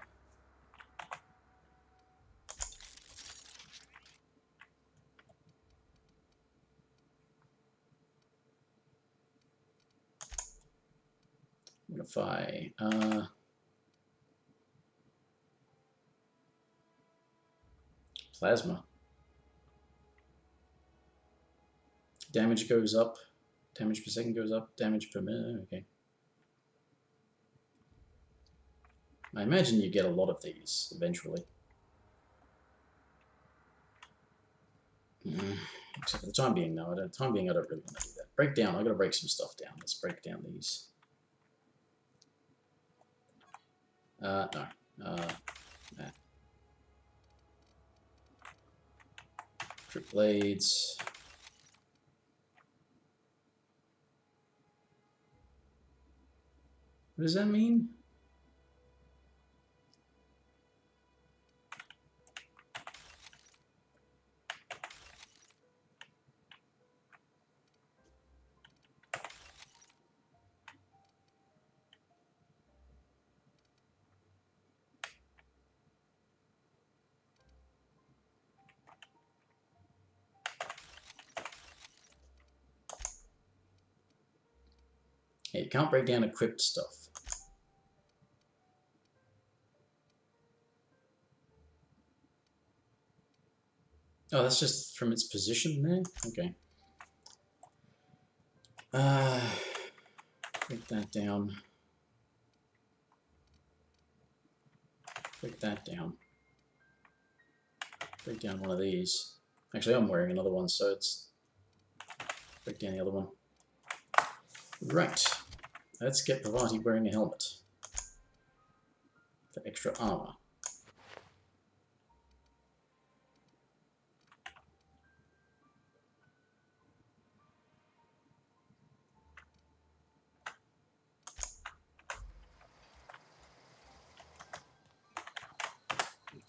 Modify. Plasma. Damage goes up. Damage per second goes up. Damage per minute. Okay. I imagine you get a lot of these eventually. Except for the time being, no. Time being, I don't really want to do that. Break down. I got to break some stuff down. Let's break down these. No. Nah. Trip blades. What does that mean? Hey, you can't break down equipped stuff. Oh, that's just from its position there? Okay. Break that down. Break that down. Break down one of these. Actually, I'm wearing another one, so it's... Break down the other one. Right. Let's get Pavati wearing a helmet. For extra armor.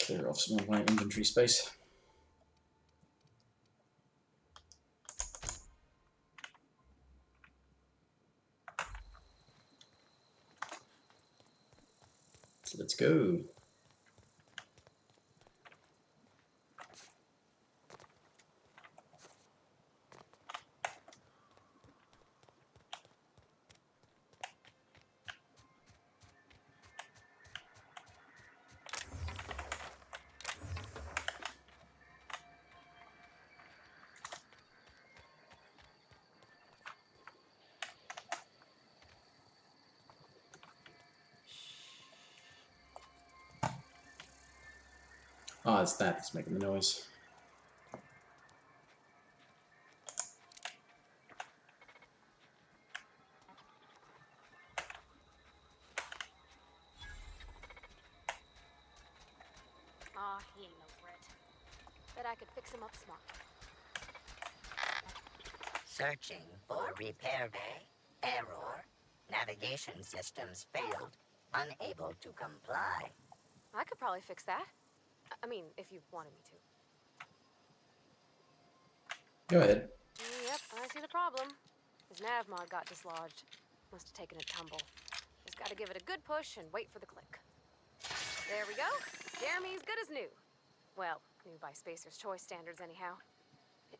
Clear off some of my inventory space. So let's go. Ah, it's that that's making the noise. Aw, he ain't no threat. Bet I could fix him up smart. Searching for repair bay. Error. Navigation systems failed. Unable to comply. I could probably fix that. I mean, if you wanted me to. Go ahead. Yep, I see the problem. His nav mod got dislodged. Must have taken a tumble. Just gotta give it a good push and wait for the click. There we go. Jeremy's good as new. Well, new by Spacer's Choice standards anyhow.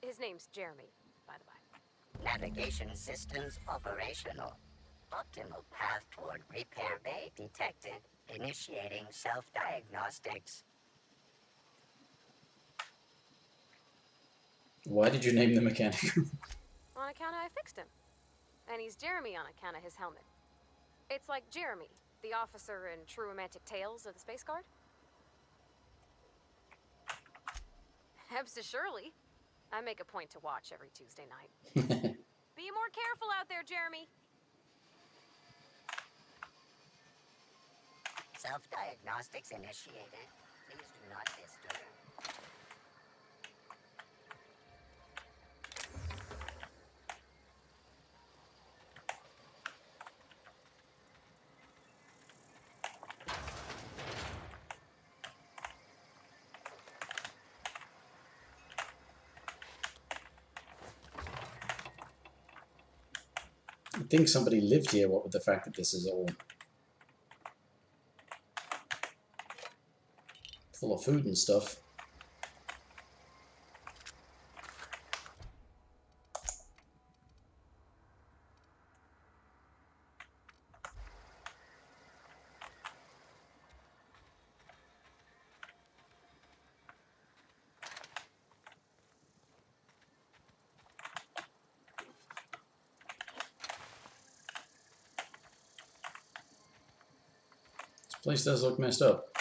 His name's Jeremy, by the by. Navigation systems operational. Optimal path toward repair bay detected. Initiating self-diagnostics. Why did you name the mechanic? On account of I fixed him. And he's Jeremy on account of his helmet. It's like Jeremy, the officer in True Romantic Tales of the Space Guard. Hebsta Shirley. I make a point to watch every Tuesday night. Be more careful out there, Jeremy. Self-diagnostics initiated. Please do not disturb. I think somebody lived here, what with the fact that this is all full of food and stuff. This place does look messed up.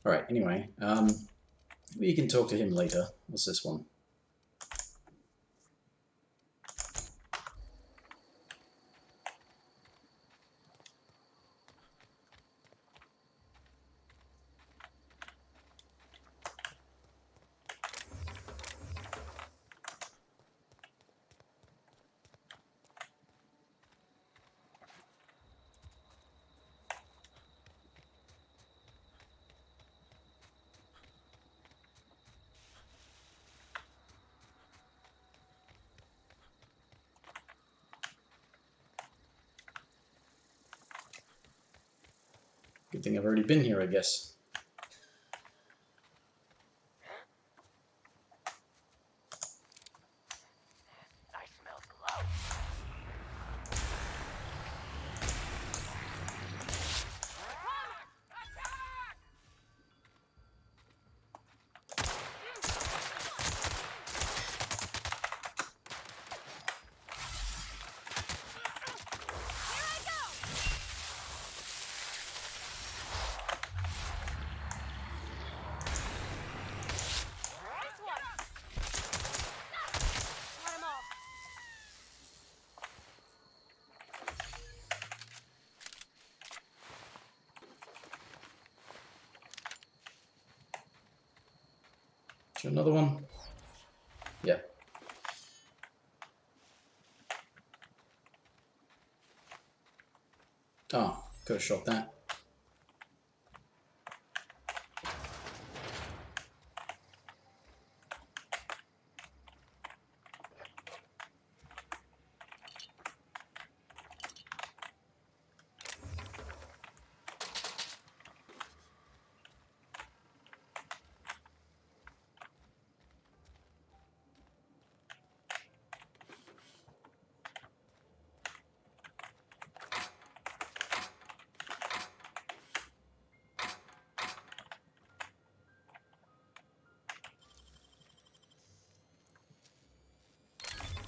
Alright, anyway, we can talk to him later. What's this one? Good thing I've already been here, I guess. I smell blood. there another one? Yeah. Oh, could have shot that.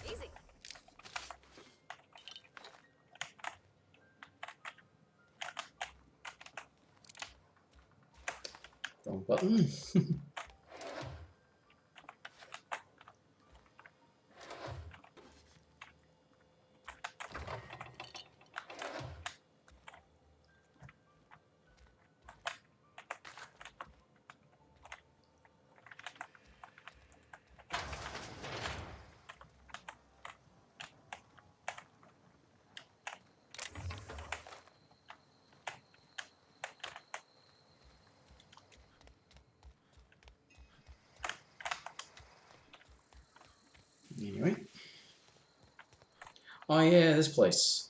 Easy. Wrong button. Anyway. Oh yeah, this place.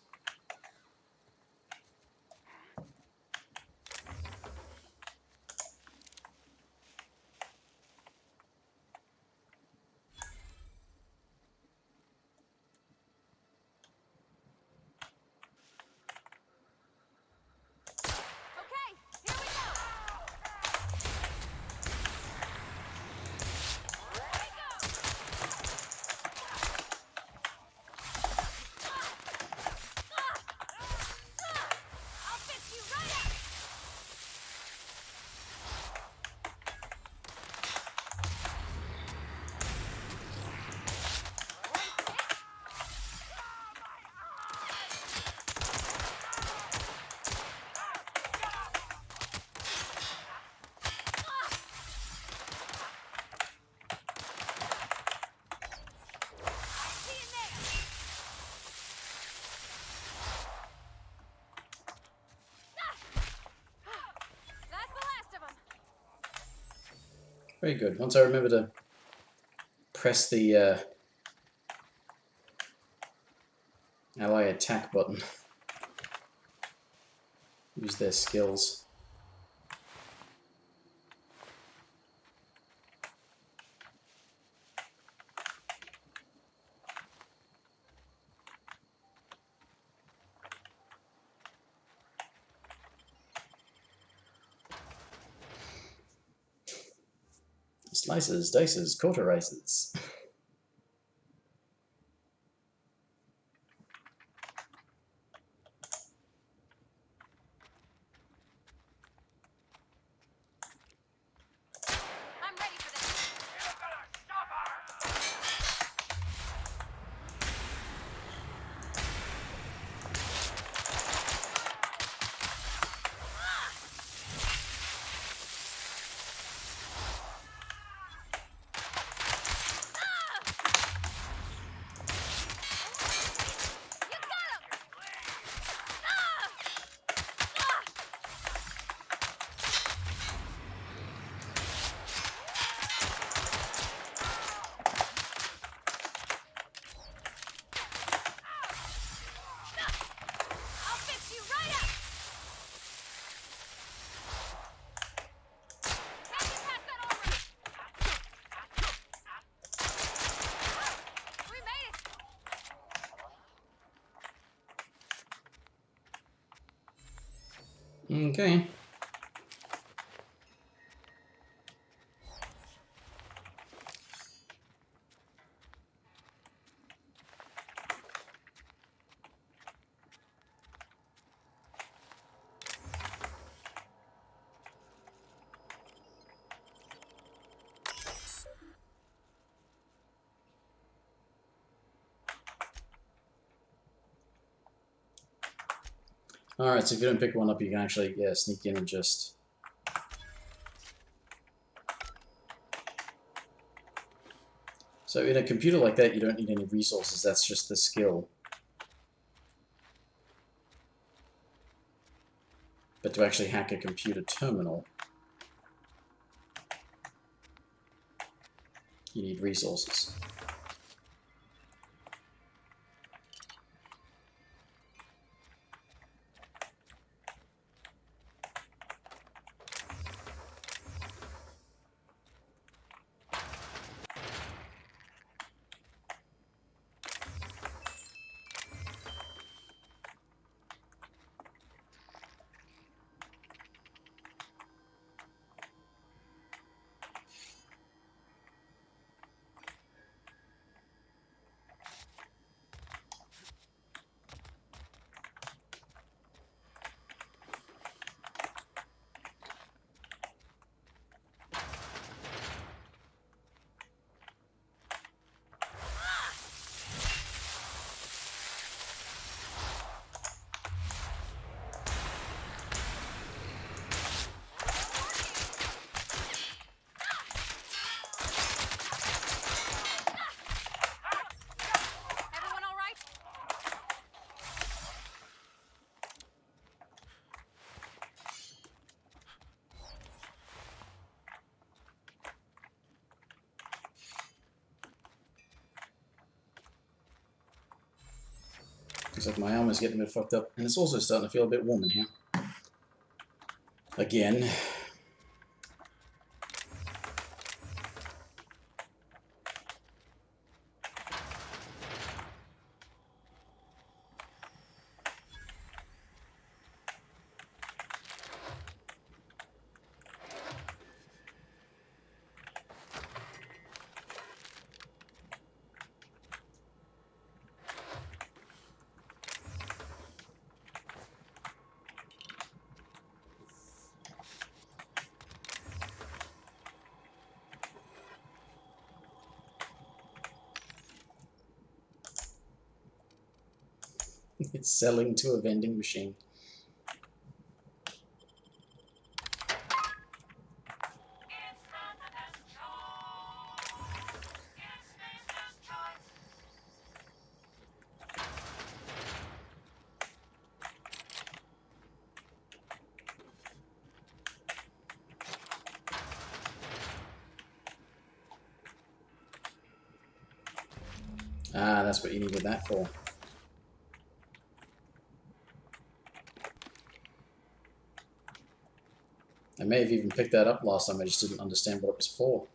Very good. Once I remember to press the ally attack button, use their skills. Slices, dices, cauterizes. Okay. Alright, so if you don't pick one up, you can actually sneak in and just So in a computer like that, you don't need any resources, that's just the skill. But to actually hack a computer terminal, you need resources. Everyone all right? Looks like my armor's getting a bit fucked up, and it's also starting to feel a bit warm in here. Again. It's selling to a vending machine. Ah, that's what you needed that for. I may have even picked that up last time, I just didn't understand what it was for.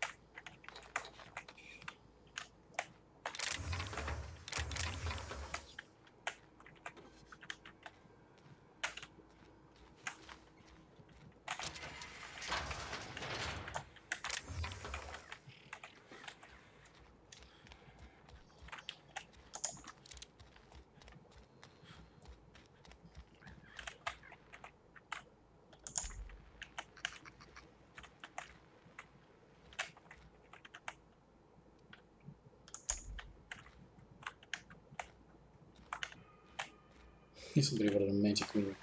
Somebody wanted a magic wheel.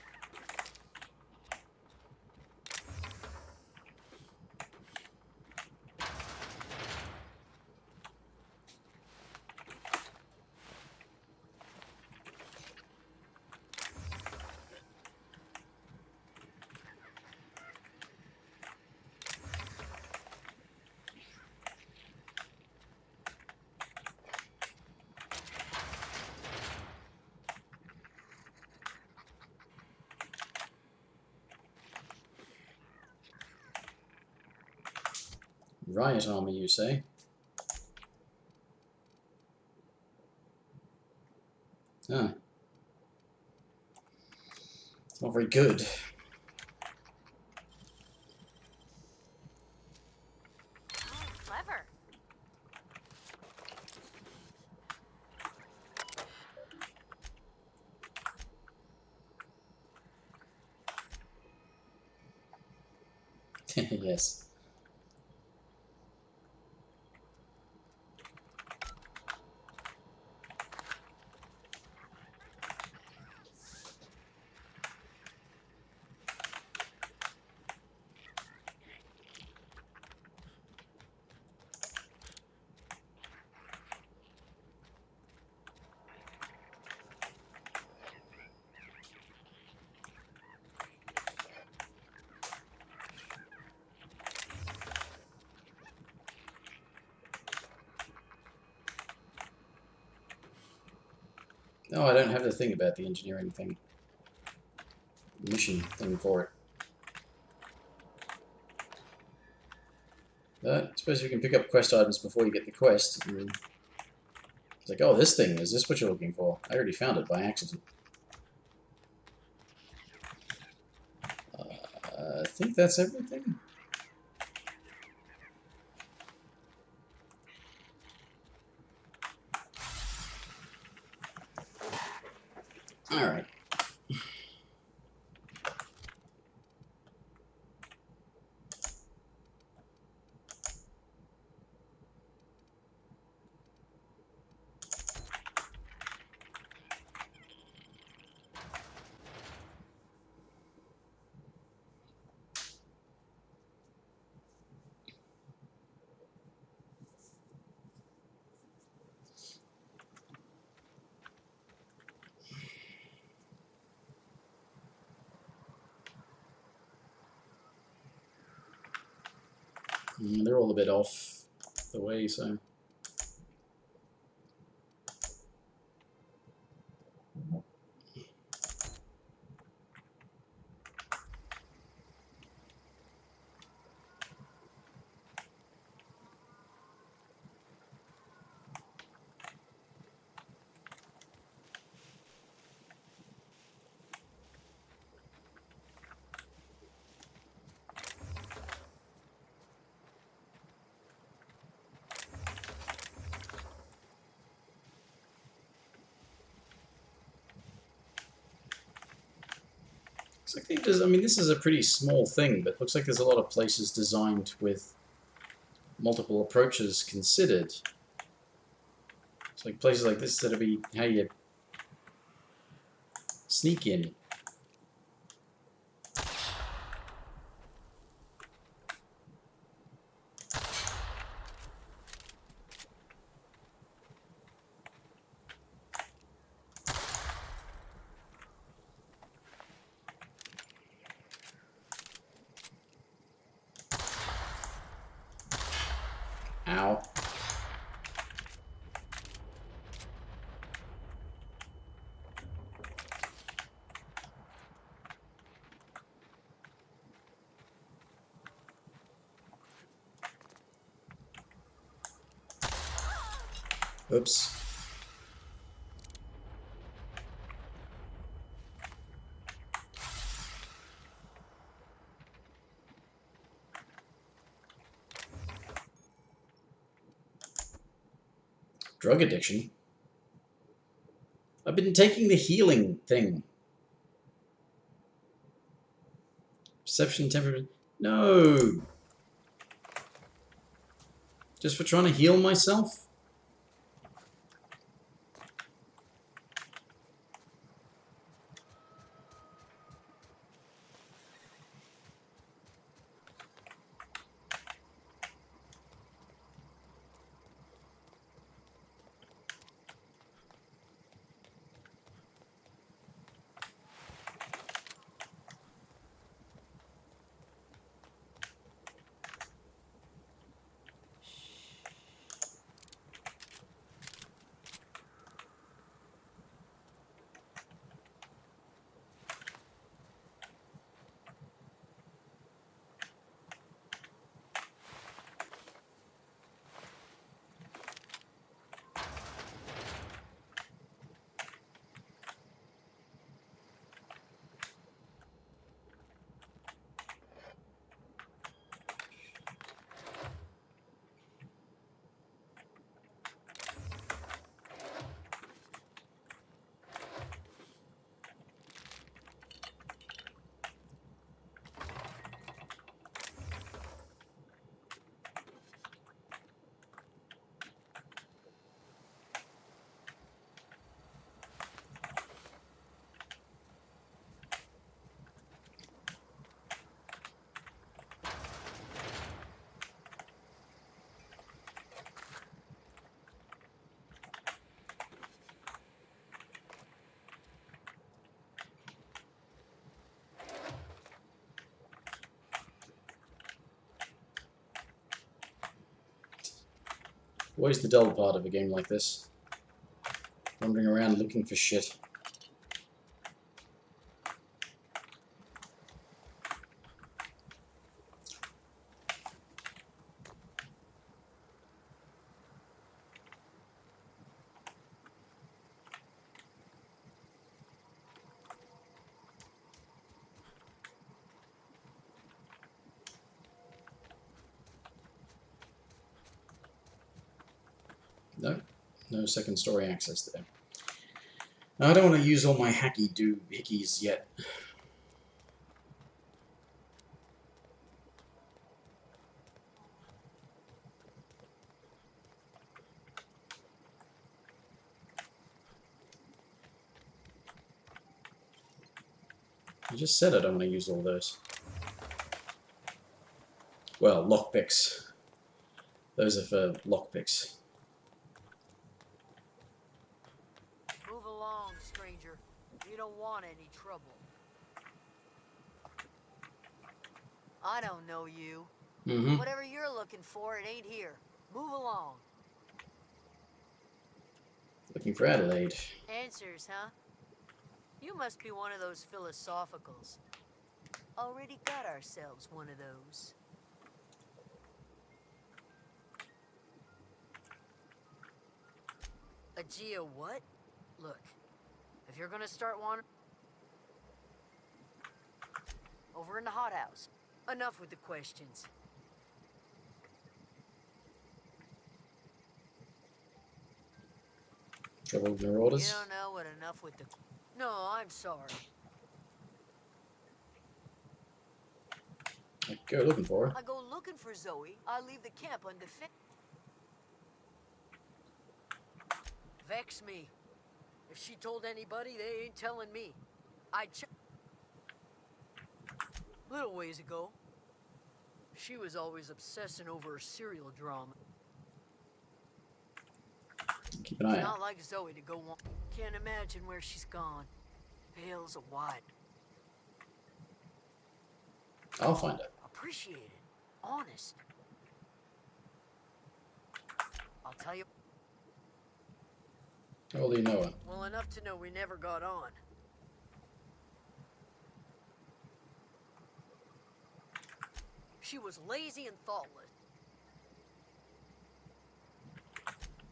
Riot armor, you say? Ah. It's not very good. Clever. Yes. No, I don't have the thing about the engineering thing. Mission thing for it. But I suppose you can pick up quest items before you get the quest. And it's like, oh, this thing, is this what you're looking for? I already found it by accident. I think that's everything. Alright. They're all a bit off the way, so... Looks like they just, I mean, this is a pretty small thing, but looks like there's a lot of places designed with multiple approaches considered. It's like places like this that'll be how you sneak in. Ow. Oops. Drug addiction? I've been taking the healing thing. Perception, temperament. No! Just for trying to heal myself? Always the dull part of a game like this. wandering around looking for shit. No, no second story access there. Now, I don't want to use all my hacky hickeys yet. I just said I don't want to use all those. Well, lockpicks. Those are for lockpicks. Move along, stranger. You don't want any trouble. I don't know you. Mm-hmm. Whatever you're looking for, it ain't here. Move along. Looking for Adelaide. Answers, huh? You must be one of those philosophicals. Already got ourselves one of those. A geo what? Look, if you're gonna start wandering... Over in the hothouse. Enough with the questions. Trouble with You marauders. don't know what enough with the... No, I'm sorry. I go looking for her. I go looking for Zoe. I leave the camp undefended. Vex me. If she told anybody, they ain't telling me. Little ways ago, she was always obsessing over a serial drama. Keep an eye It's out. not like Zoe to go on. Can't imagine where she's gone. Pale as a wide. I'll find her. Appreciate it. Honest. I'll tell you. How well do you know her? Well, enough to know we never got on. She was lazy and thoughtless.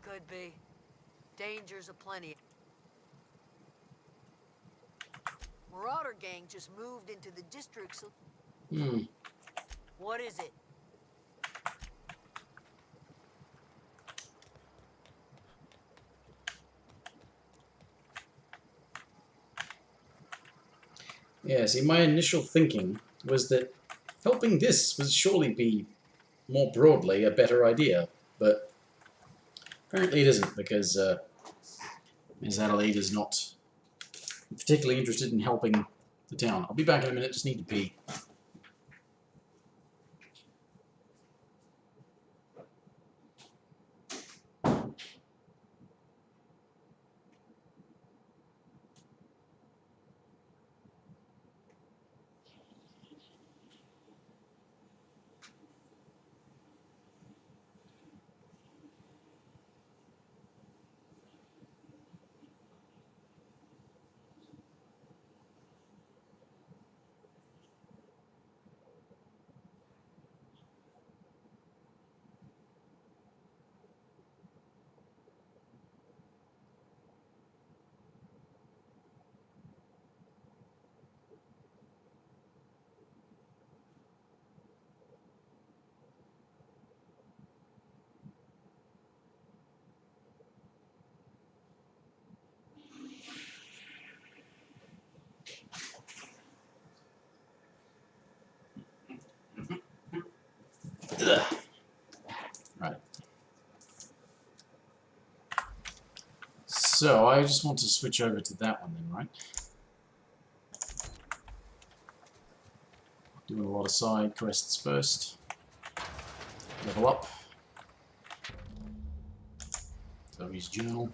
Could be. Dangers aplenty. Marauder gang just moved into the district, so... Hmm. What is it? Yeah, see, my initial thinking was that helping this would surely be, more broadly, a better idea, but apparently it isn't, because Ms. Adelaide is not particularly interested in helping the town. I'll be back in a minute, just need to pee. Ugh. Right. So, I just want to switch over to that one then, right? Doing a lot of side quests first. Level up. Zoe's journal.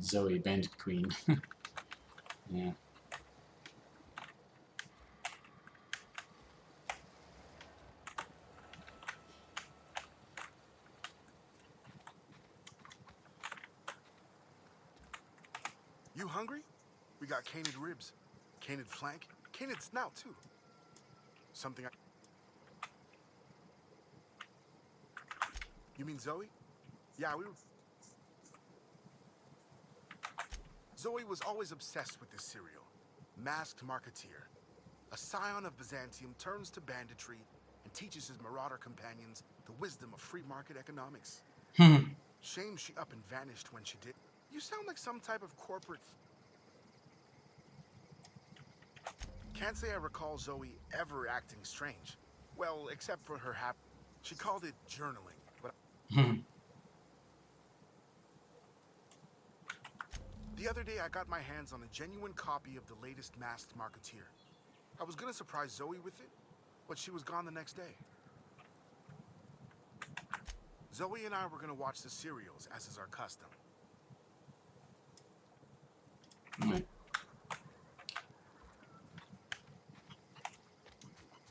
Zoe, Bandit Queen. Yeah. You hungry? We got canid ribs, canid flank, canid snout too. Something I... You mean Zoe? Yeah, we were... Zoe was always obsessed with this cereal. Masked Marketeer. A scion of Byzantium turns to banditry and teaches his marauder companions the wisdom of free market economics. Shame she up and vanished when she did. You sound like some type of corporate... Can't say I recall Zoe ever acting strange. Well, except for her She called it journaling, but... The other day I got my hands on a genuine copy of the latest Masked Marketeer. I was gonna surprise Zoe with it, but she was gone the next day. Zoe and I were gonna watch the serials, as is our custom.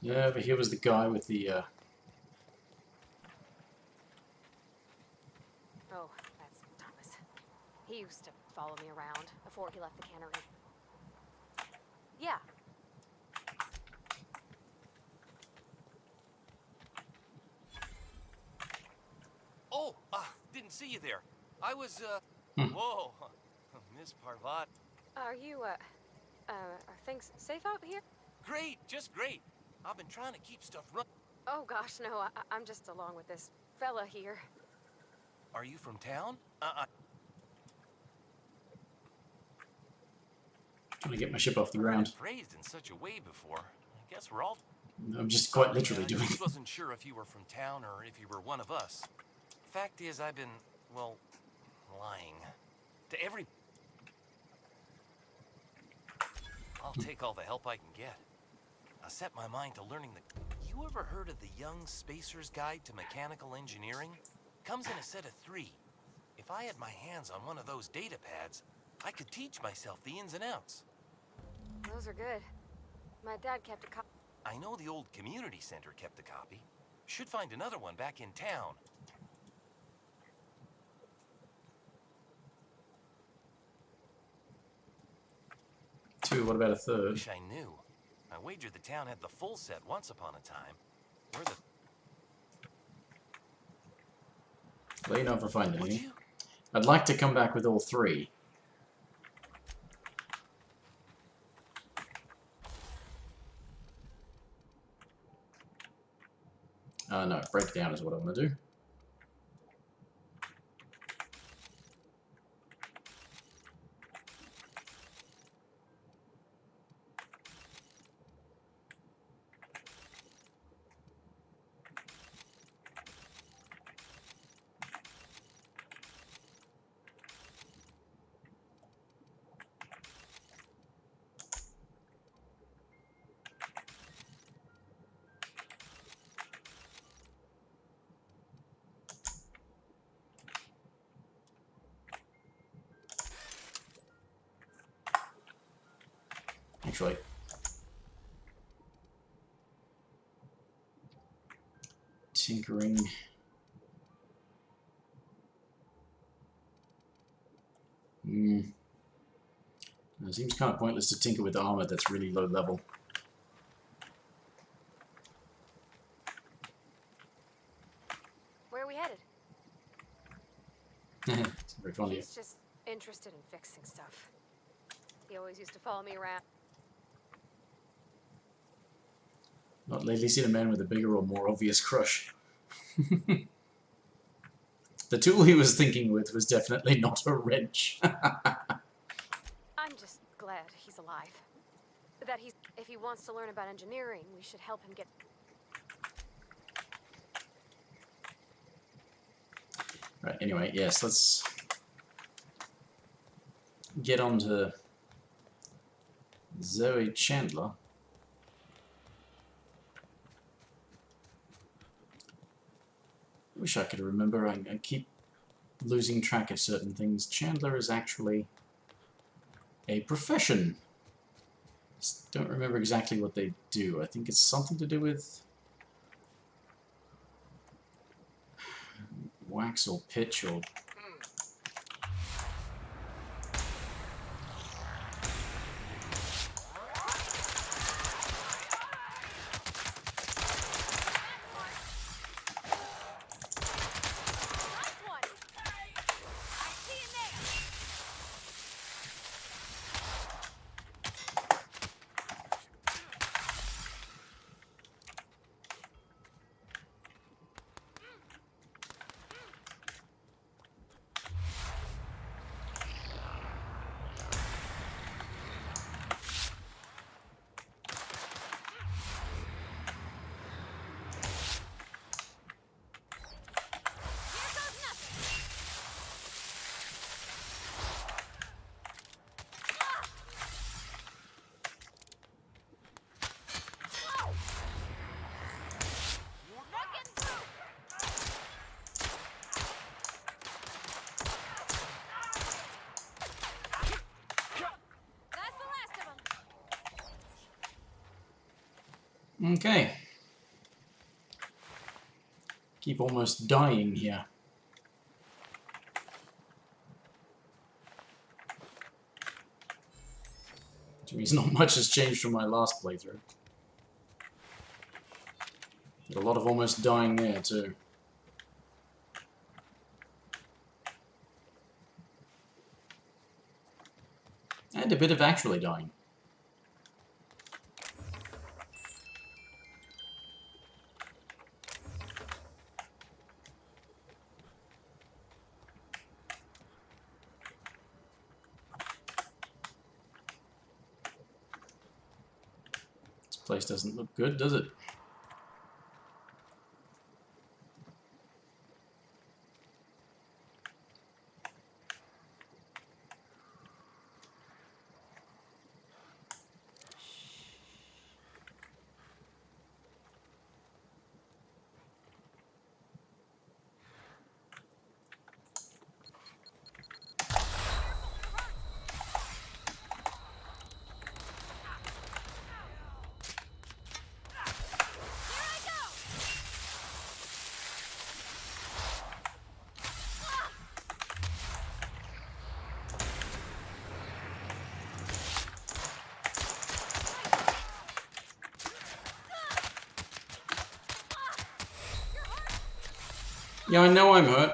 Yeah, but here was the guy with the Oh, that's Thomas. He used to follow me around before he left the cannery. Yeah. Oh, didn't see you there. I was, whoa, Miss Parvat. Are you, are things safe out here? Great, just great. I've been trying to keep stuff running. Oh gosh, no, I'm just along with this fella here. Are you from town? trying to get my ship off the ground. Phrased in such a way before. I guess we're all... I'm just quite literally doing I it. just wasn't sure if you were from town or if you were one of us. Fact is, I've been, well, lying. To every... I'll take all the help I can get. I set my mind to learning the... You ever heard of the Young Spacer's Guide to Mechanical Engineering? Comes in a set of 3. If I had my hands on one of those data pads, I could teach myself the ins and outs. Those are good. My dad kept a copy. I know the old community center kept a copy. Should find another one back in town. Two, what about a third? Wish I knew. I wagered the town had the full set once upon a time. Where the... Let you know if I find anything. I'd like to come back with all 3. No, breakdown is what I'm going to do. Actually, tinkering. It seems kind of pointless to tinker with armor that's really low level. Where are we headed? It's very funny. He's just interested in fixing stuff. He always used to follow me around. Not lately seen a man with a bigger or more obvious crush. The tool he was thinking with was definitely not a wrench. I'm just glad he's alive. That he's... If he wants to learn about engineering, we should help him get... Right, anyway, yes, let's get on to Zoe Chandler. Wish I could remember. I keep losing track of certain things. Chandler is actually a profession. Just don't remember exactly what they do. I think it's something to do with wax or pitch or... Okay. Keep almost dying here. Which means not much has changed from my last playthrough. A lot of almost dying there too. And a bit of actually dying. This place doesn't look good, does it? Yeah, I know I'm hurt.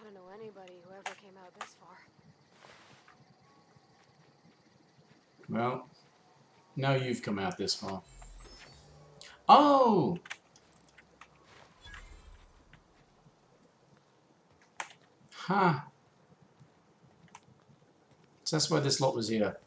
I don't know anybody who ever came out this far. Well, now you've come out this far. Oh! Huh. So that's why this lot was here.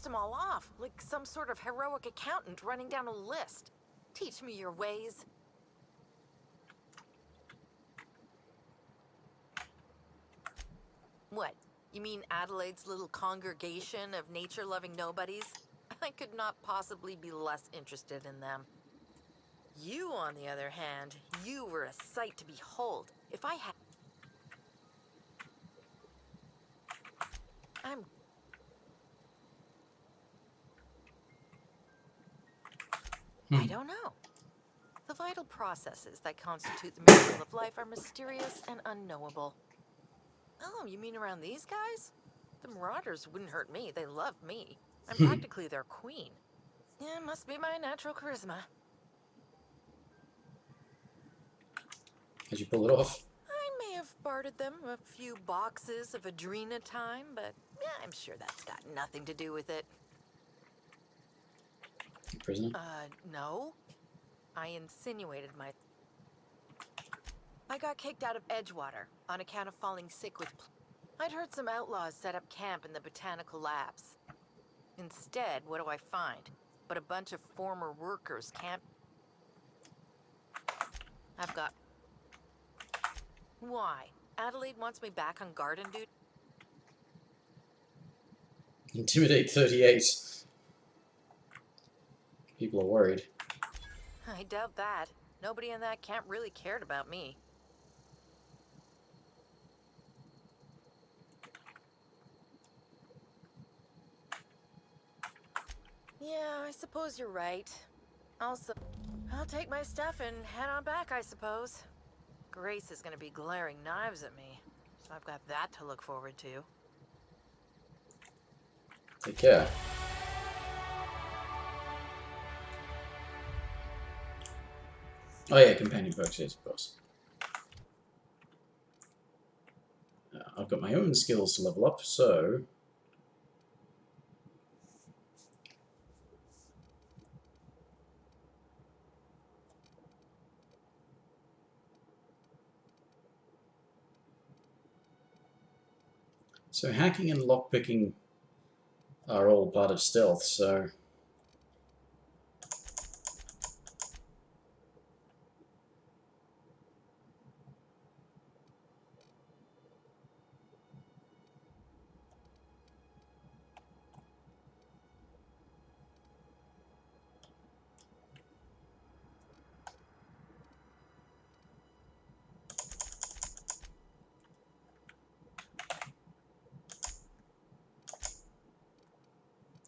them all off, like some sort of heroic accountant running down a list. Teach me your ways. What? You mean Adelaide's little congregation of nature-loving nobodies? I could not possibly be less interested in them. You, on the other hand, you were a sight to behold. If I had... I don't know. The vital processes that constitute the miracle of life are mysterious and unknowable. Oh, you mean around these guys? The Marauders wouldn't hurt me. They love me. I'm practically their queen. Yeah, must be my natural charisma. How'd you pull it off? I may have bartered them a few boxes of Adrena time, but yeah, I'm sure that's got nothing to do with it. Prisoner? No. I insinuated my... I got kicked out of Edgewater on account of falling sick with... I'd heard some outlaws set up camp in the botanical labs. Instead, what do I find? But a bunch of former workers camp... I've got... Why? Adelaide wants me back on garden duty? Intimidate 38. People are worried. I doubt that. Nobody in that camp really cared about me. Yeah, I suppose you're right. I'll take my stuff and head on back, I suppose. Grace is gonna be glaring knives at me, so I've got that to look forward to. Take care. Oh yeah, companion perks, yes, of course. I've got my own skills to level up, so... So hacking and lockpicking are all part of stealth, so...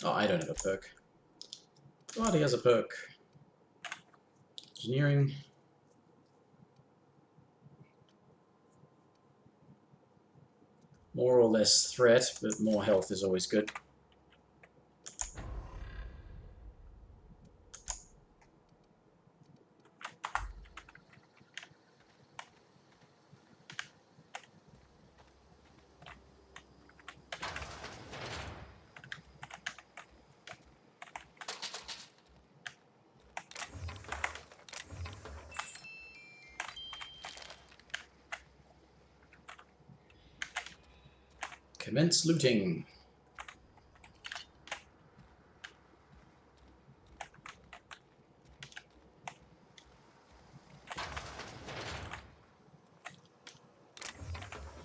Oh, I don't have a perk. God, he has a perk. Engineering. More or less threat, but more health is always good. Commence looting.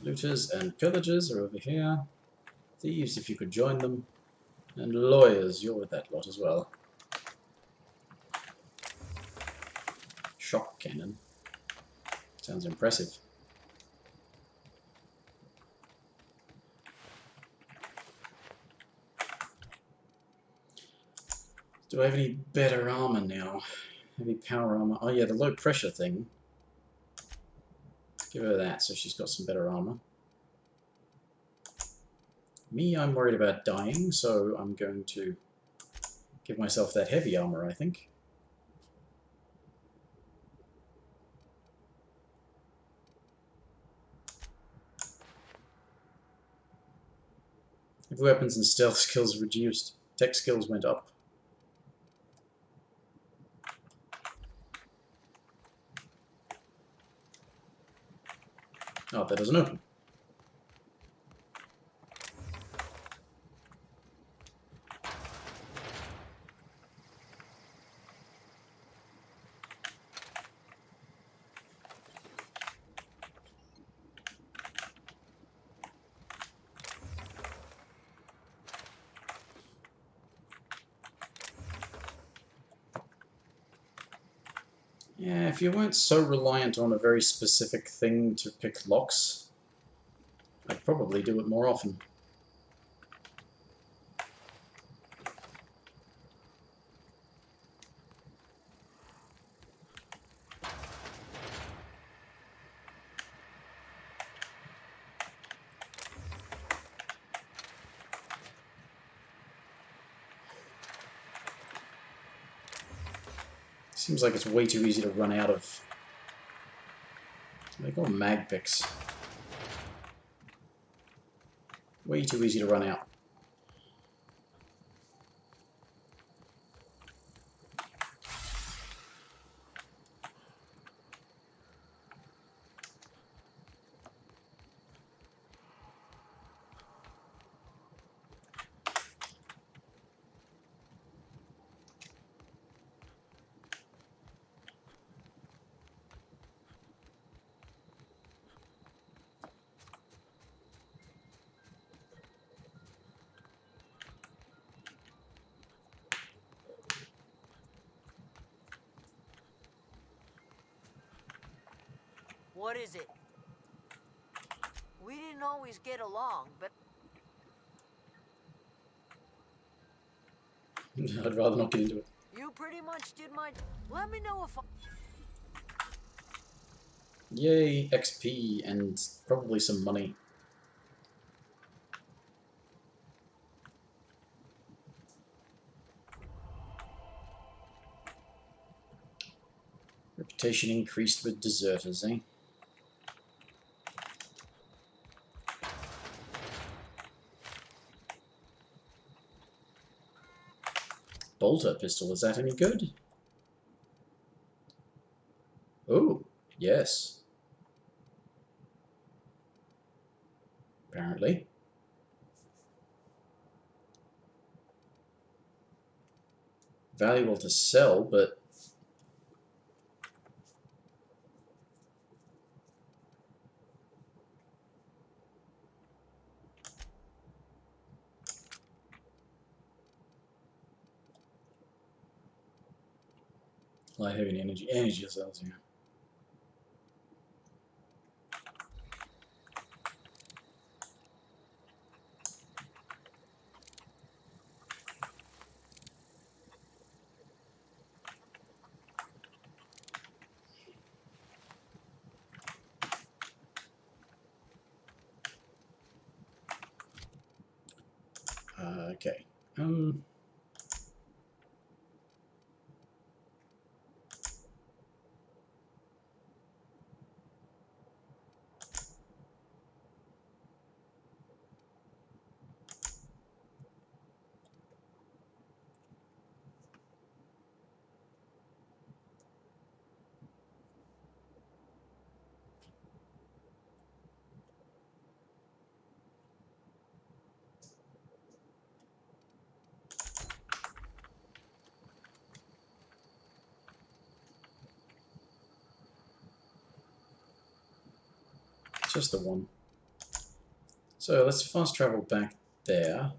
Looters and pillagers are over here. Thieves, if you could join them. And lawyers, you're with that lot as well. Shock cannon. Sounds impressive. Do I have any better armor now? Heavy power armor. Oh yeah, the low pressure thing. Give her that, so she's got some better armor. Me, I'm worried about dying, so I'm going to give myself that heavy armor, I think. If weapons and stealth skills reduced, tech skills went up. Oh, that doesn't open. Yeah, if you weren't so reliant on a very specific thing to pick locks, I'd probably do it more often. Seems like it's way too easy to run out of... They call them mag picks. Way too easy to run out. What is it? We didn't always get along, but... I'd rather not get into it. You pretty much did my... Let me know if I... Yay, XP and probably some money. Reputation increased with deserters, eh? Bolter pistol, is that any good? Oh, yes. Apparently. Valuable to sell, but... Light heavy energy cells, yeah. Okay. Just the one. So let's fast travel back there.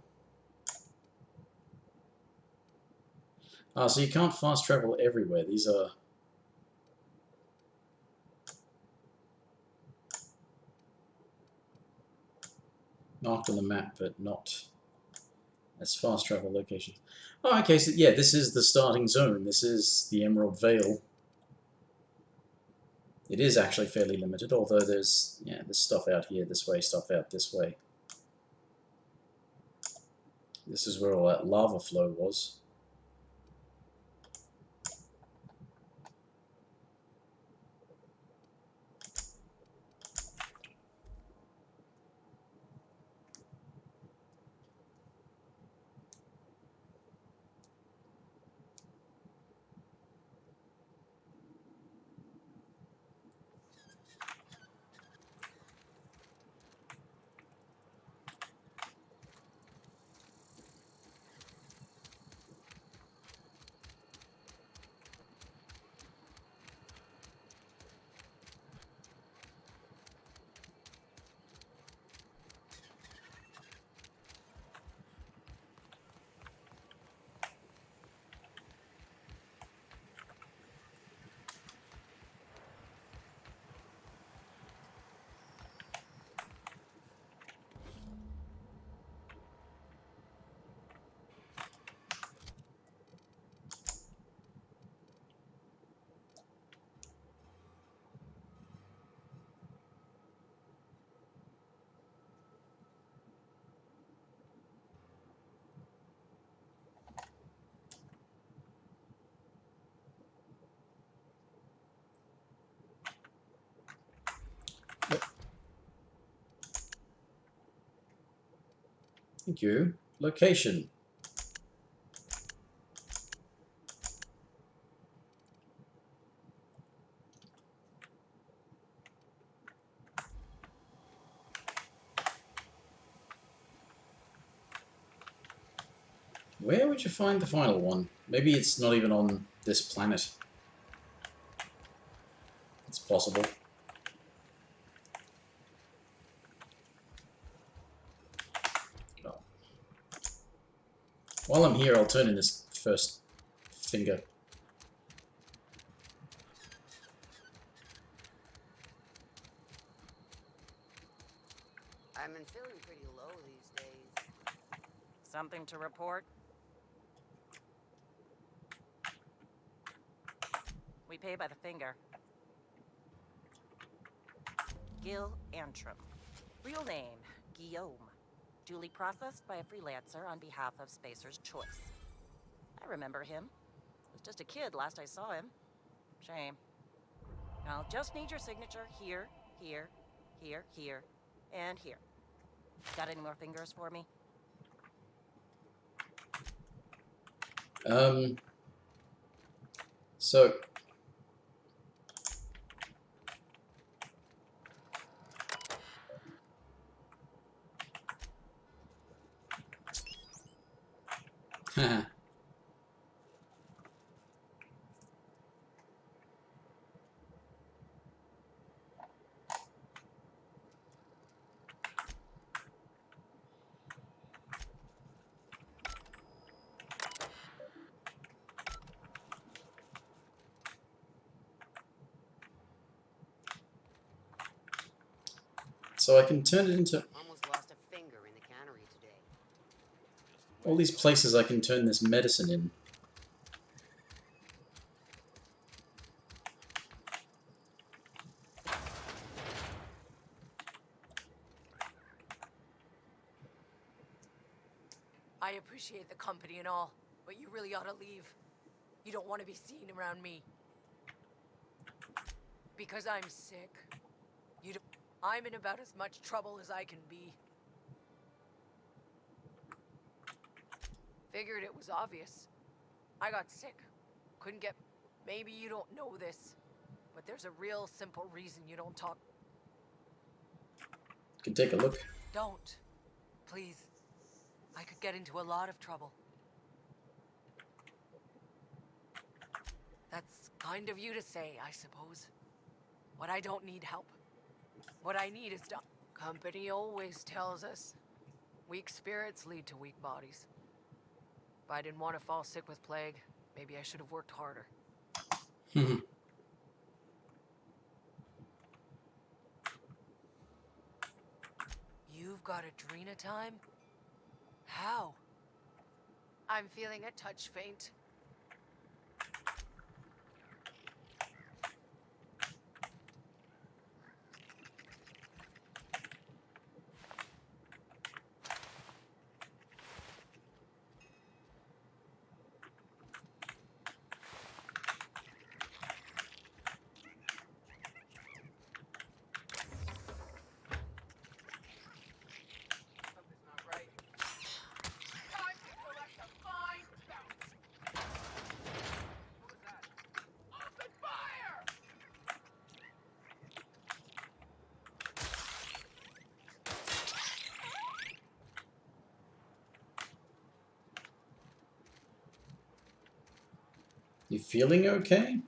Ah, so you can't fast travel everywhere. These are... marked on the map, but not as fast travel locations. Oh, okay, so yeah, this is the starting zone. This is the Emerald Vale. It is actually fairly limited, although there's stuff out here this way, stuff out this way. This is where all that lava flow was. Thank you. Location. Where would you find the final one? Maybe it's not even on this planet. It's possible. Oh. While I'm here, I'll turn in this first finger. I've been feeling pretty low these days. Something to report? We pay by the finger. Gil Antrim. Real name, Guillaume. Duly processed by a freelancer on behalf of Spacer's Choice. I remember him. Was just a kid last I saw him. Shame. I'll just need your signature here, here, here, here, and here. Got any more fingers for me? So... So I can turn it into... Almost lost a finger in the cannery today. all these places I can turn this medicine in. I appreciate the company and all, but you really ought to leave. You don't want to be seen around me. Because I'm sick. I'm in about as much trouble as I can be. Figured it was obvious. I got sick. Couldn't get... Maybe you don't know this, but there's a real simple reason you don't talk. Can take a look. Don't. Please. I could get into a lot of trouble. That's kind of you to say, I suppose. But I don't need help. What I need is company always tells us weak spirits lead to weak bodies. If I didn't want to fall sick with plague, maybe I should have worked harder. You've got adrena time? How? I'm feeling a touch faint. Something's not right. Time to collect a fine bounce. What was that? Open fire! You feeling okay?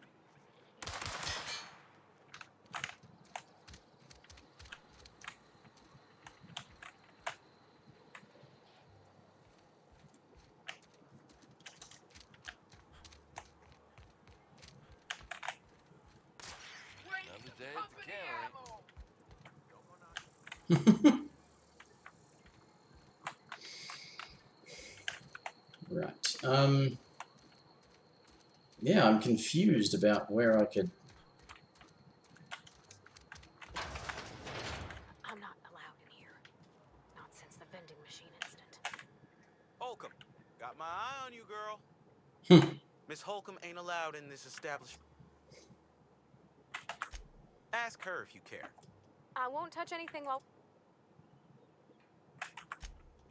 Another day at the cannery. Right. Yeah, I'm confused about where I could... I'm not allowed in here. Not since the vending machine incident. Holcomb, got my eye on you, girl. Miss Holcomb ain't allowed in this establishment. Ask her if you care. I won't touch anything while...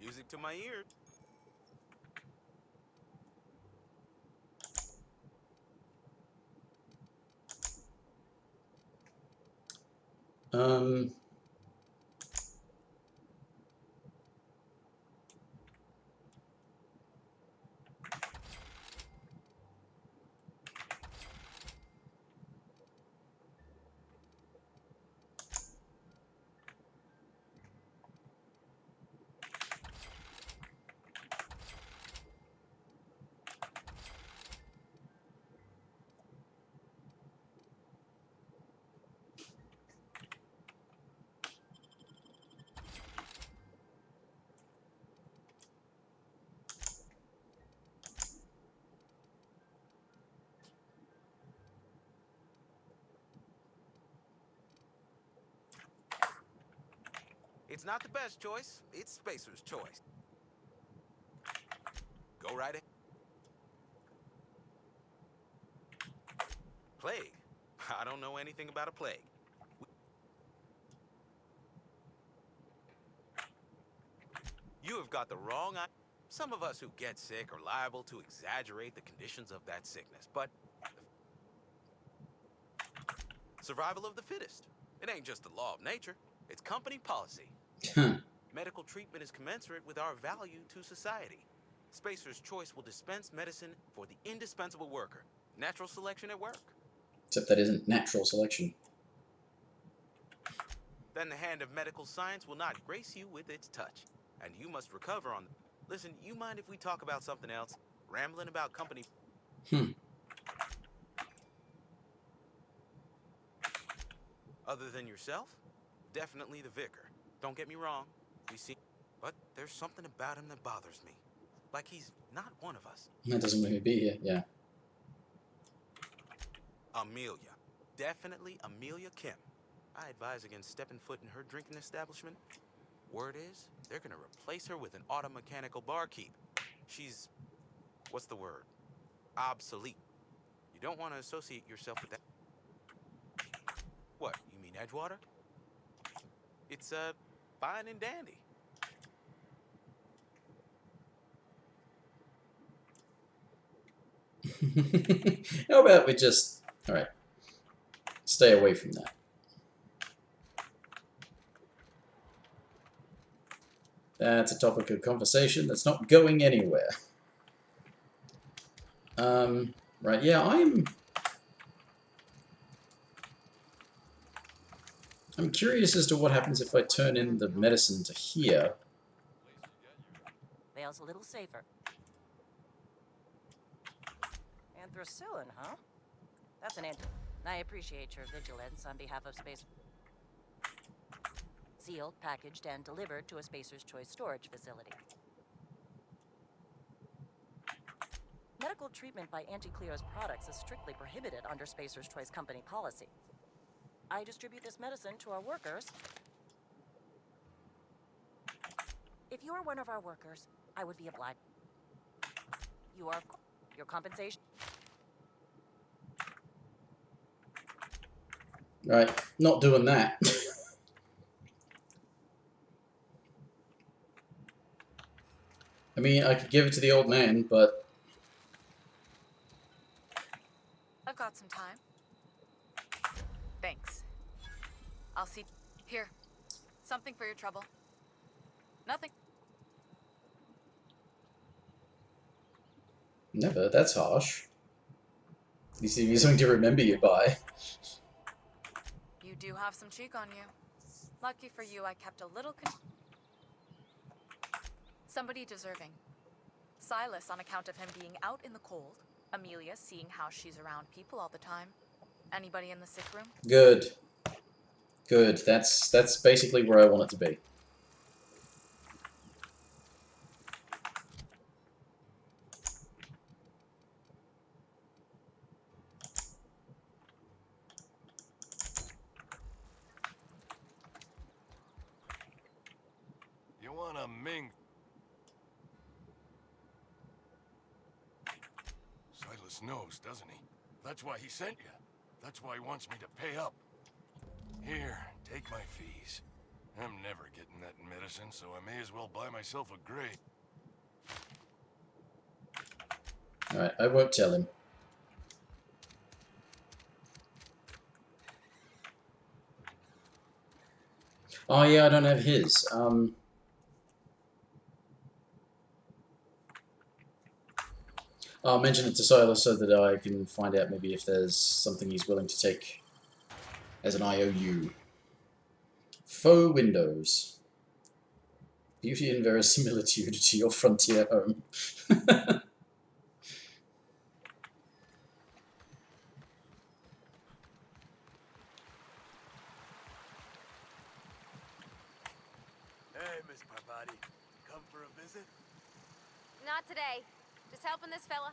Music to my ears. Um, It's not the best choice. It's Spacer's choice. Go right ahead. Plague? I don't know anything about a plague. You have got the wrong idea. Some of us who get sick are liable to exaggerate the conditions of that sickness, but survival of the fittest. It ain't just the law of nature, it's company policy. Medical treatment is commensurate with our value to society. Spacer's Choice will dispense medicine for the indispensable worker. Natural selection at work. Except that isn't natural selection. Then the hand of medical science will not grace you with its touch, and you must recover on... Listen, you mind if we talk about something else? Rambling about company... Other than yourself? Definitely the vicar. Don't get me wrong, we see... But there's something about him that bothers me. Like he's not one of us. That doesn't make me be here, yeah. Amelia. Definitely Amelia Kim. I advise against stepping foot in her drinking establishment. Word is, they're gonna replace her with an automechanical barkeep. She's... what's the word? Obsolete. You don't want to associate yourself with that. What, you mean Edgewater? It's, fine and dandy. How about we just... Alright. Stay away from that. That's a topic of conversation that's not going anywhere. Right, yeah, I'm curious as to what happens if I turn in the medicine to here. Vale's a little safer. Anthracillin, huh? That's an I appreciate your vigilance on behalf of Space. Sealed, packaged, and delivered to a Spacer's Choice storage facility. Medical treatment by Anti-Cleo's products is strictly prohibited under Spacer's Choice company policy. I distribute this medicine to our workers. If you are one of our workers, I would be obliged. You are your compensation. Right, not doing that. I mean, I could give it to the old man, but... I've got some time. Thanks. I'll see... Here. Something for your trouble. Nothing. Never, that's harsh. At least give you something to remember you by. You do have some cheek on you. Lucky for you, I kept a little... Somebody deserving. Silas on account of him being out in the cold. Amelia seeing how she's around people all the time. Anybody in the sick room? Good. Good. That's basically where I want it to be. You want a Ming? Silas knows, doesn't he? That's why he sent you. That's why he wants me to pay up. Here, take my fees. I'm never getting that medicine, so I may as well buy myself a grave. Alright, I won't tell him. Oh yeah, I don't have his. I'll mention it to Silas so that I can find out maybe if there's something he's willing to take as an IOU. Faux windows. Beauty and verisimilitude to your frontier home. Hey, Miss Parvati. Come for a visit? Not today. Just helping this fella.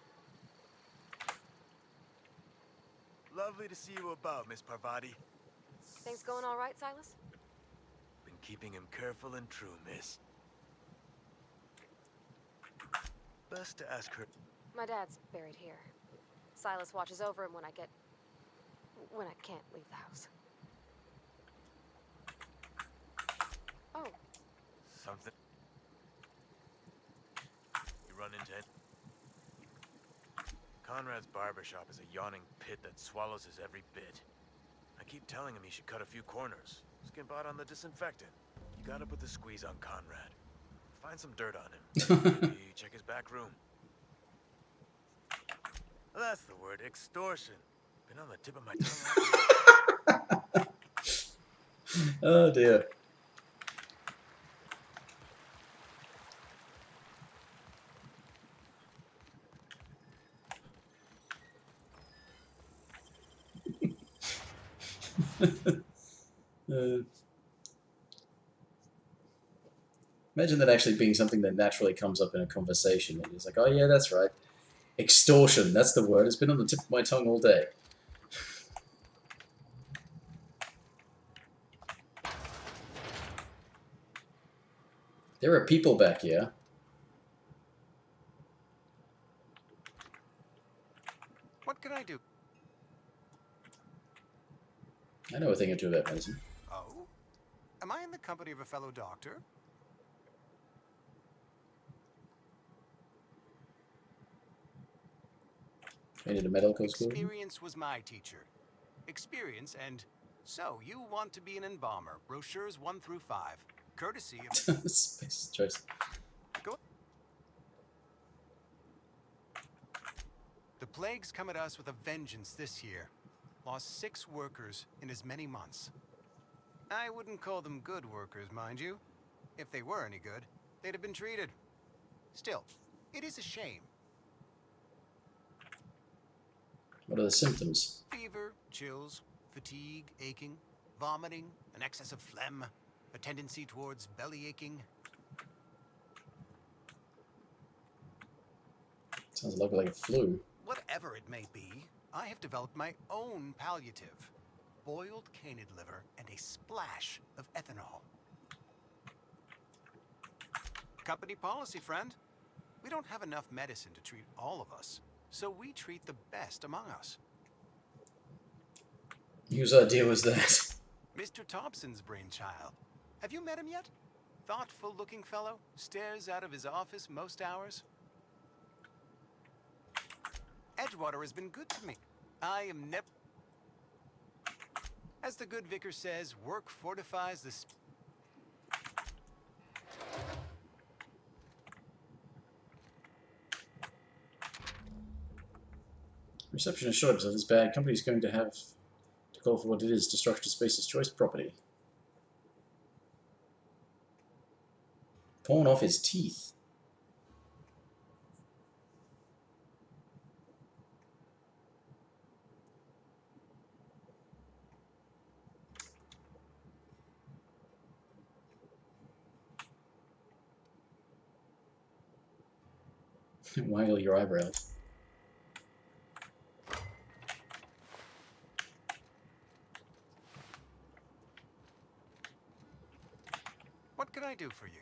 Lovely to see you about, Miss Parvati. Things going all right, Silas? Been keeping him careful and true, miss. Best to ask her. My dad's buried here. Silas watches over him when I can't leave the house. Oh. Something? You run into it? Conrad's barbershop is a yawning pit that swallows his every bit. I keep telling him he should cut a few corners. Skimp out on the disinfectant. You gotta put the squeeze on Conrad. Find some dirt on him. Maybe check his back room. That's the word, extortion. Been on the tip of my tongue. Oh dear. Imagine that actually being something that naturally comes up in a conversation. And it's like, oh yeah, that's right. Extortion, that's the word. It's been on the tip of my tongue all day. There are people back here. What can I do? I know a thing or two about medicine. Oh? Am I in the company of a fellow doctor? I need a medical school. Experience was my teacher. Experience and... So, you want to be an embalmer. Brochures 1 through 5. Courtesy of... Space choice. Go. The plague's come at us with a vengeance this year. Lost 6 workers in as many months. I wouldn't call them good workers, mind you. If they were any good, they'd have been treated. Still, it is a shame. What are the symptoms? Fever, chills, fatigue, aching, vomiting, an excess of phlegm, a tendency towards belly aching. Sounds like a flu. Whatever it may be, I have developed my own palliative. Boiled canid liver and a splash of ethanol. Company policy, friend. We don't have enough medicine to treat all of us, so we treat the best among us. Whose idea was that? Mr. Thompson's brainchild. Have you met him yet? Thoughtful-looking fellow, stares out of his office most hours. Edgewater has been good to me. I am never... As the good vicar says, work fortifies the... Reception assured us that this bad company is going to have to call for what it is, destruction of Space's choice property. Pawn off his teeth. Waggle your eyebrows. What can I do for you?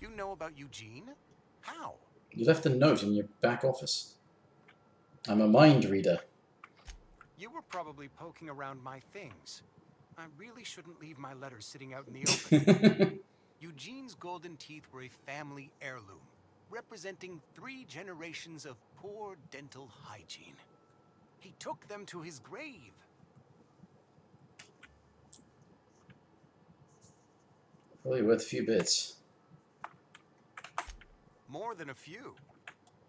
You know about Eugene? How? You left a note in your back office. I'm a mind reader. You were probably poking around my things. I really shouldn't leave my letters sitting out in the open. Eugene's golden teeth were a family heirloom, representing 3 generations of poor dental hygiene. He took them to his grave. Probably worth a few bits. More than a few.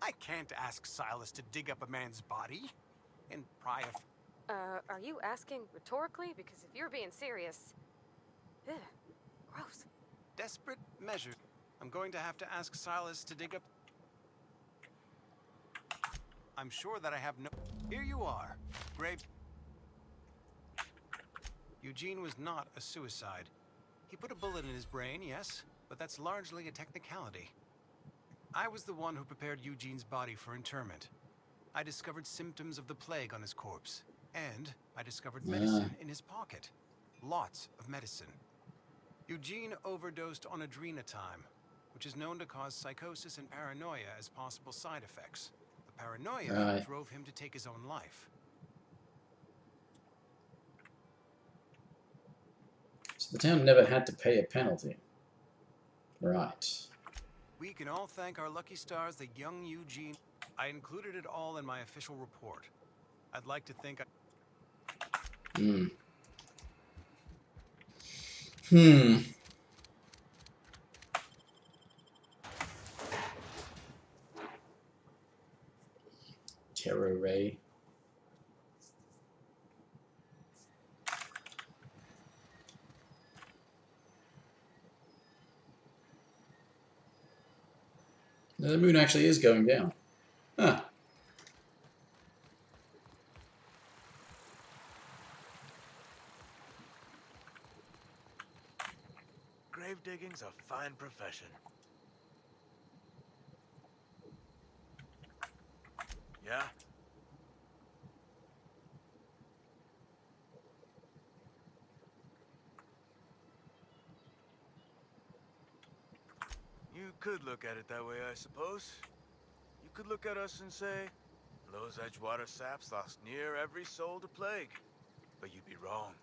I can't ask Silas to dig up a man's body and pry a... Are you asking rhetorically? Because if you're being serious... Ugh, gross. Desperate measure. I'm going to have to ask Silas to dig up... I'm sure that I have no... Here you are. Grave... Eugene was not a suicide. He put a bullet in his brain, yes, but that's largely a technicality. I was the one who prepared Eugene's body for interment. I discovered symptoms of the plague on his corpse, and I discovered medicine in his pocket. Lots of medicine. Eugene overdosed on adrenatime, which is known to cause psychosis and paranoia as possible side effects. The paranoia drove him to take his own life. So the town never had to pay a penalty. Right. We can all thank our lucky stars that young Eugene... I included it all in my official report. I'd like to think Terror Ray. The moon actually is going down. Huh. Grave digging's a fine profession. Yeah? You could look at it that way, I suppose. You could look at us and say, those Edgewater saps lost near every soul to plague. But you'd be wrong.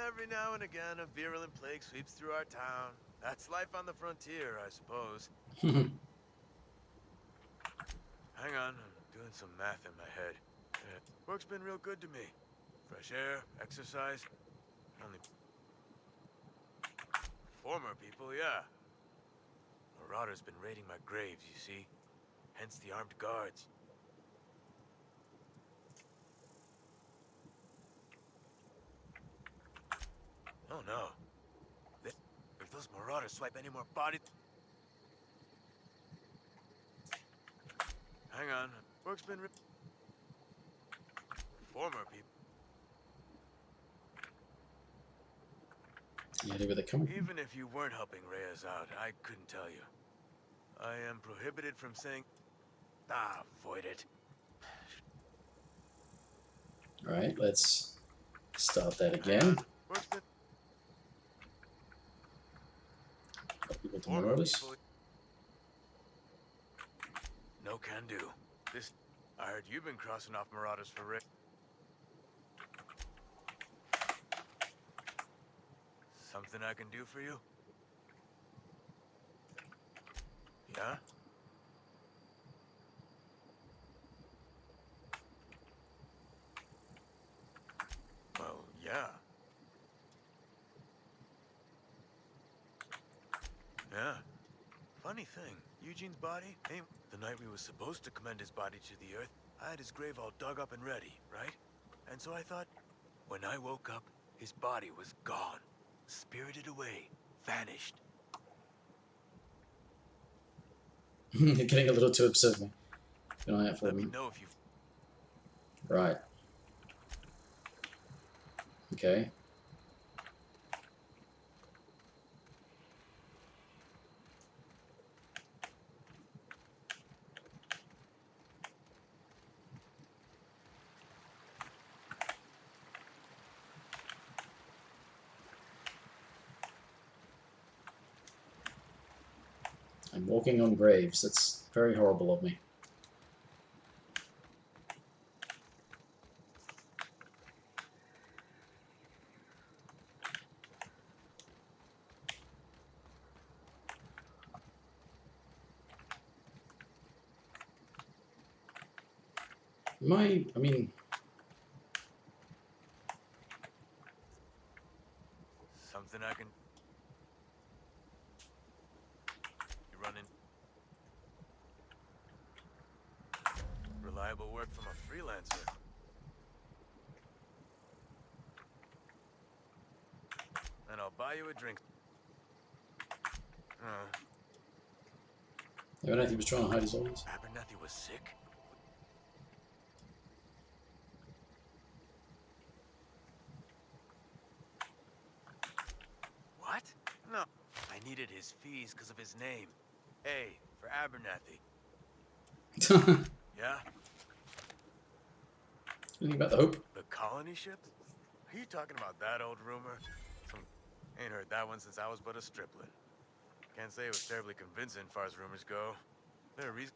Every now and again, a virulent plague sweeps through our town. That's life on the frontier, I suppose. Hang on, I'm doing some math in my head. Work's been real good to me. Fresh air, exercise. Only... Former people, yeah. Marauders been raiding my graves, you see. Hence the armed guards. Oh no. If those marauders swipe any more bodies... Hang on. Work's been... Former people... Any idea where they're coming from? Even if you weren't helping Reyes out, I couldn't tell you. I am prohibited from saying... Ah, avoid it. Alright, let's start that again. Work's been... Got people to notice. No can do. This... I heard you've been crossing off marauders for Rick. Something I can do for you? Yeah? Well, yeah. Yeah. Funny thing, Eugene's body ain't... The night we was supposed to commend his body to the earth, I had his grave all dug up and ready, right? And so I thought, when I woke up, his body was gone. Spirited away. Vanished. You're getting a little too obsessive. Keep an eye out for Let me them. know if you... Right. Okay. I'm walking on graves. That's very horrible of me. I mean, Something I can... You running... Reliable work from a freelancer. And I'll buy you a drink. I don't think he was trying to hide his eyes. Abernathy was sick? What? No. I needed his fees because of his name. A for Abernathy. Yeah? Anything about the Hope? The colony ship? Are you talking about that old rumor? Ain't heard that one since I was but a stripling. Can't say it was terribly convincing far as rumors go. There are reasons.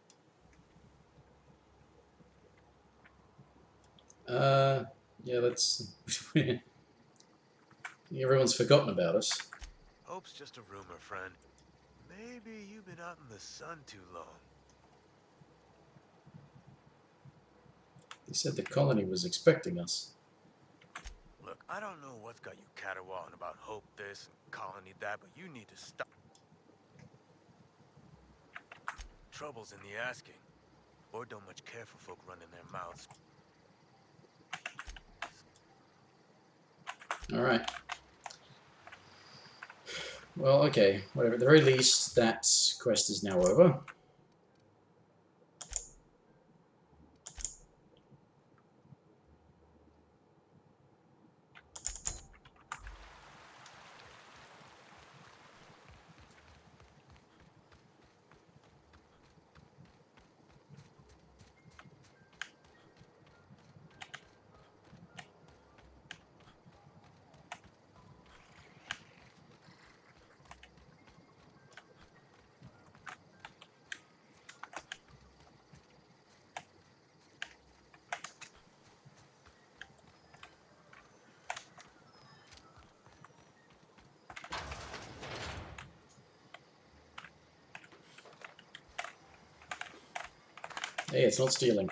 Yeah, that's... Everyone's forgotten about us. Hope's just a rumor, friend. Maybe you've been out in the sun too long. He said the colony was expecting us. Look, I don't know what's got you caterwauling about Hope this and colony that, but you need to stop. Trouble's in the asking. Or don't much care for folk running their mouths. Alright. Well, okay. Whatever. At the very least, that quest is now over. Hey, it's not stealing.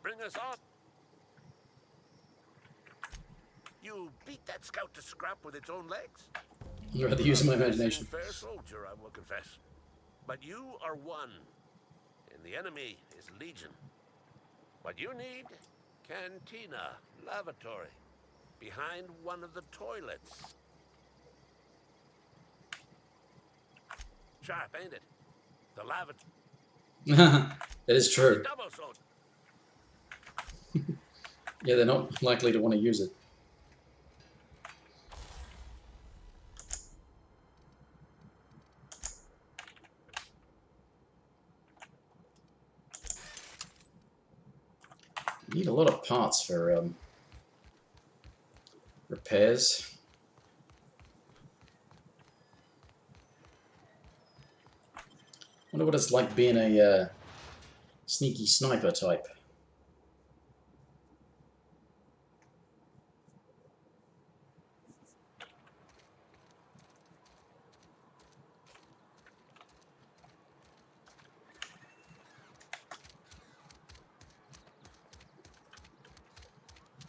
Bring us on. You beat that scout to scrap with its own legs? I'd rather use my imagination. Fair soldier, I will confess. But you are one, and the enemy is legion. What you need? Cantina, lavatory, behind one of the toilets. Sharp, ain't it? The lavatory. That is true. Double so. Yeah, they're not likely to want to use it. Need a lot of parts for repairs. Wonder what it's like being a sneaky sniper type.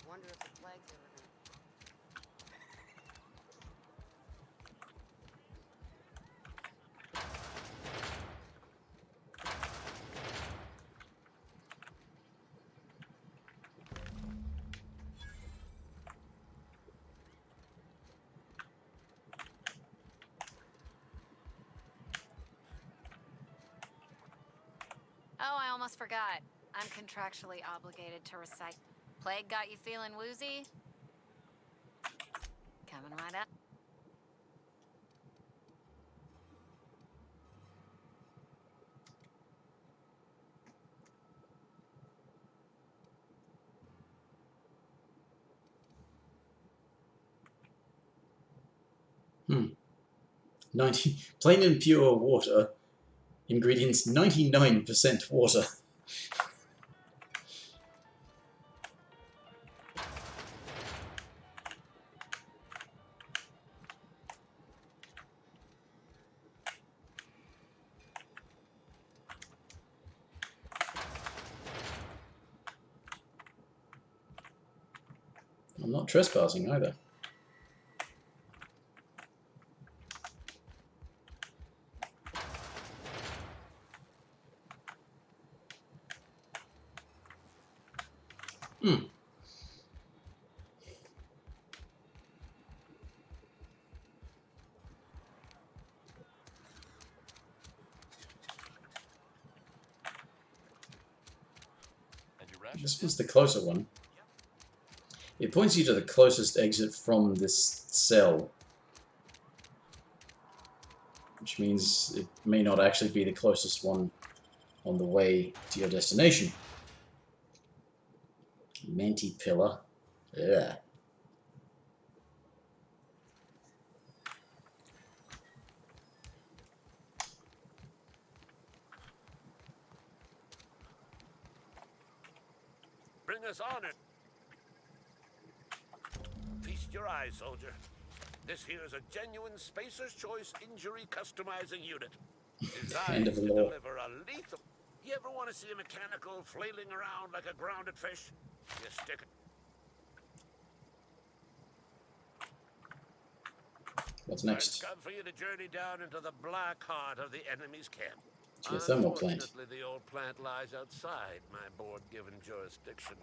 Wonder if the flag's ever gonna... Oh, I almost forgot. I'm contractually obligated to recite. Plague got you feeling woozy? Coming right up. 90 plain and pure water. Ingredients 99% water. I'm not trespassing either. Hmm. This was the closer one. It points you to the closest exit from this cell, which means it may not actually be the closest one on the way to your destination. Mantipillar. Yeah. Bring us on it. Feast your eyes, soldier. This here is a genuine Spacer's Choice injury customizing unit. End Designed of the to law. deliver a lethal... You ever want to see a mechanical flailing around like a grounded fish? You stick it. What's next? It's time for you to journey down into the black heart of the enemy's camp. Geothermal plant. Unfortunately, the old plant lies outside my board-given jurisdiction.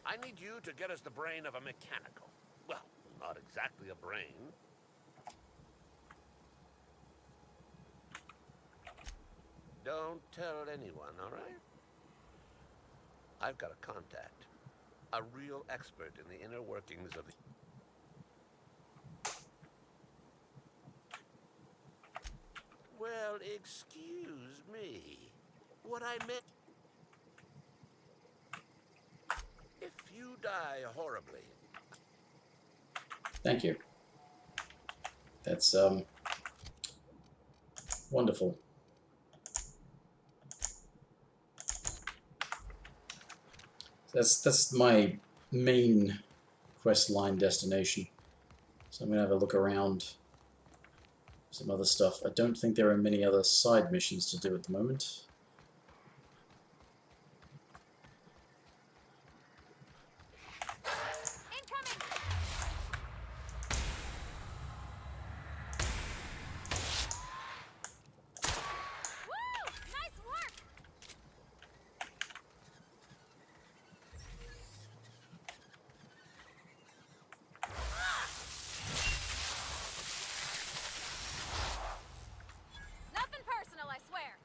I need you to get us the brain of a mechanical. Well, not exactly a brain. Don't tell anyone, all right? I've got a contact. A real expert in the inner workings of the... Well, excuse me. What I meant... If you die horribly... Thank you. That's, wonderful. That's my main quest line destination. So I'm gonna have a look around some other stuff. I don't think there are many other side missions to do at the moment. Nothing personal, I swear.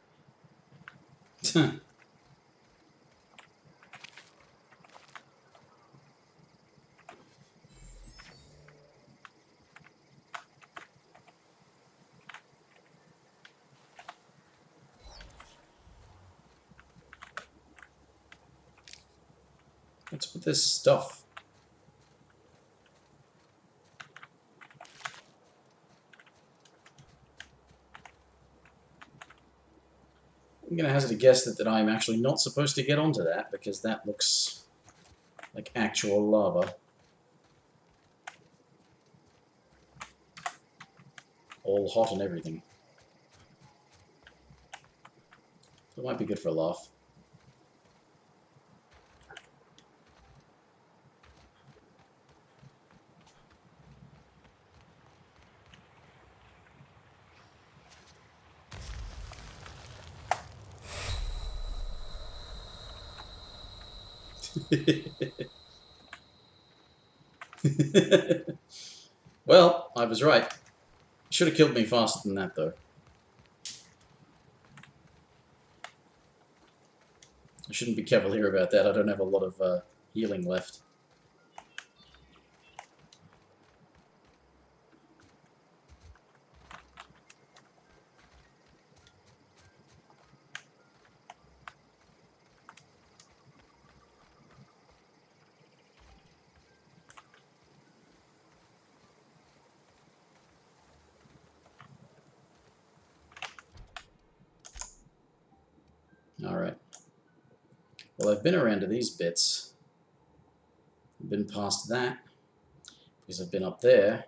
What's with this stuff? I'm going to hazard a guess that I'm actually not supposed to get onto that, because that looks like actual lava. All hot and everything. So it might be good for a laugh. Well, I was right. Should have killed me faster than that, though. I shouldn't be cavalier about that. I don't have a lot of healing left. Alright. Well, I've been around to these bits. I've been past that. Because I've been up there.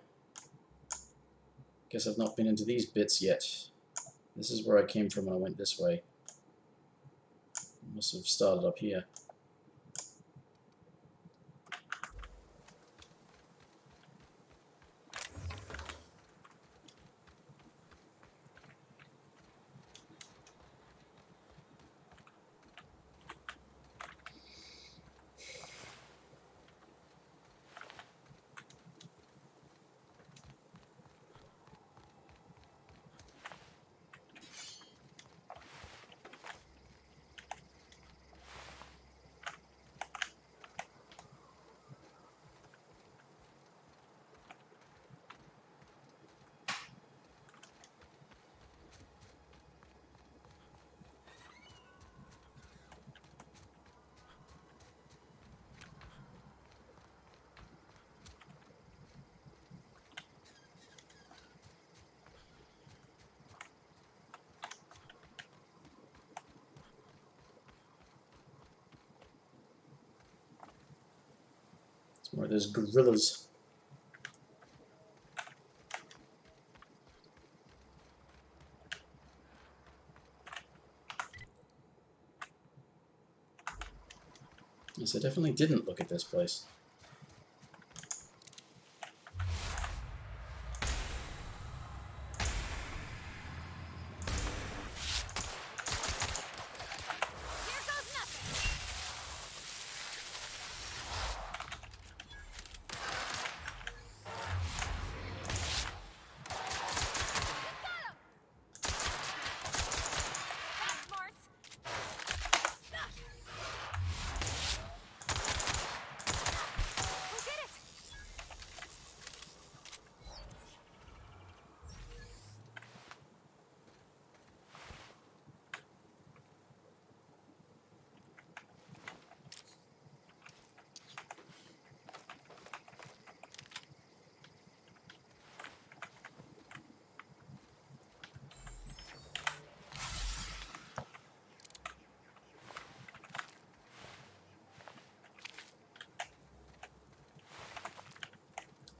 Guess I've not been into these bits yet. This is where I came from when I went this way. Must have started up here. It's more of those gorillas. Yes, I definitely didn't look at this place.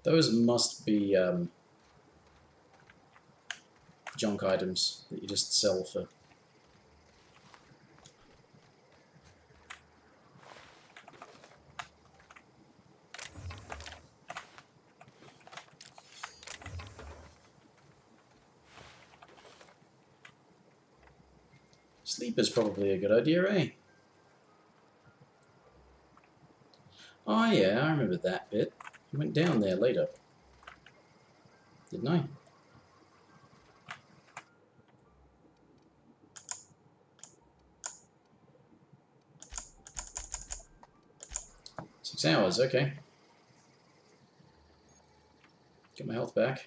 Those must be junk items that you just sell for. Sleep is probably a good idea, eh? Oh yeah, I remember that bit. I went down there later. Didn't I? Six hours, okay. Get my health back.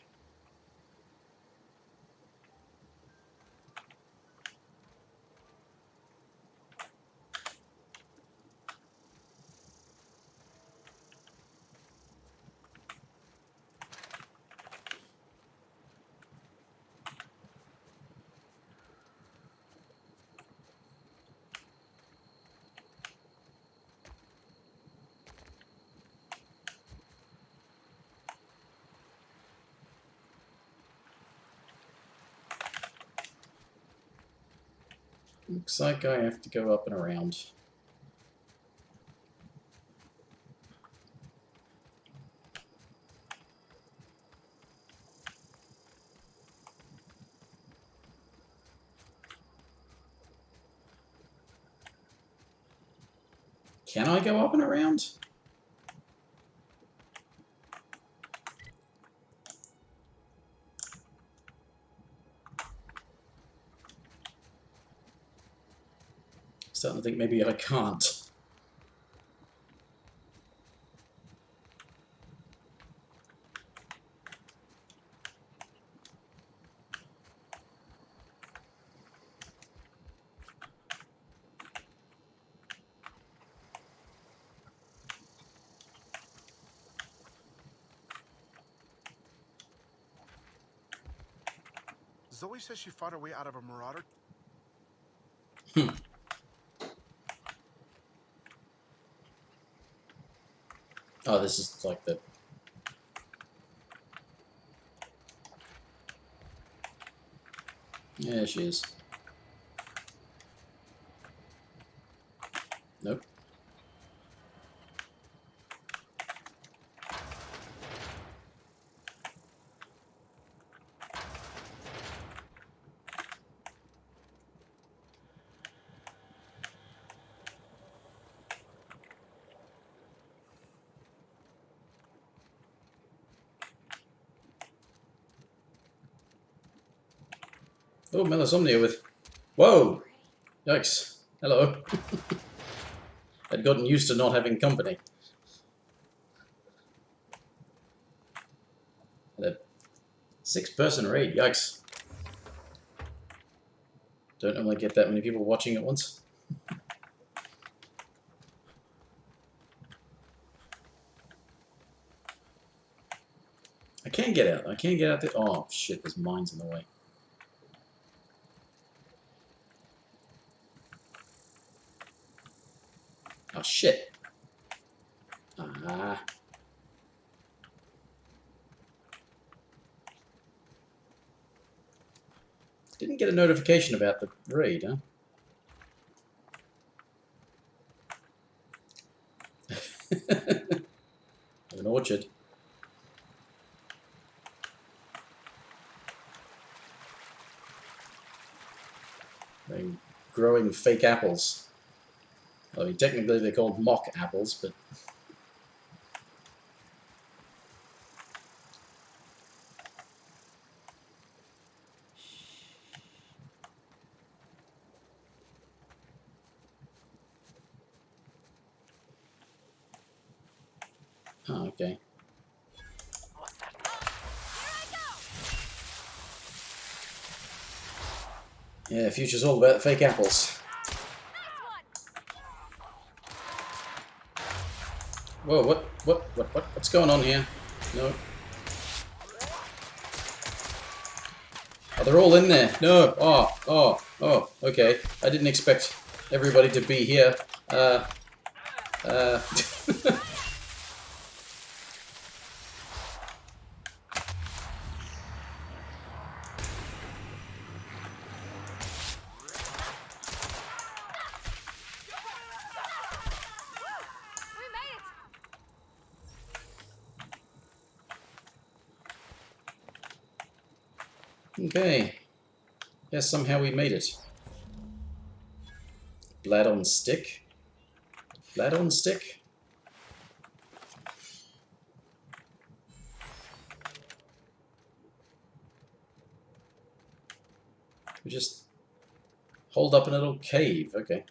Looks like I have to go up and around. Can I go up and around? Starting to think maybe I can't. Zoe says she fought her way out of a marauder. Hmm. Oh, this is like the... Yeah, she is. Nope. Oh, Melisomnia with... Whoa! Yikes. Hello. I'd gotten used to not having company. And a 6-person raid, yikes. Don't normally get that many people watching at once. I can't get out. I can't get out there. Oh, shit, there's mines in the way. Oh, shit. Ah. Didn't get a notification about the raid, huh? An orchard. They're growing fake apples. I mean, technically they're called mock apples, but... Oh, okay. Yeah, the future's all about fake apples. Whoa, what's going on here? No. Oh, they're all in there. No. Oh, okay. I didn't expect everybody to be here. Okay. Yes, somehow we made it. Blood on stick? Blood on stick? We just hold up in a little cave. Okay.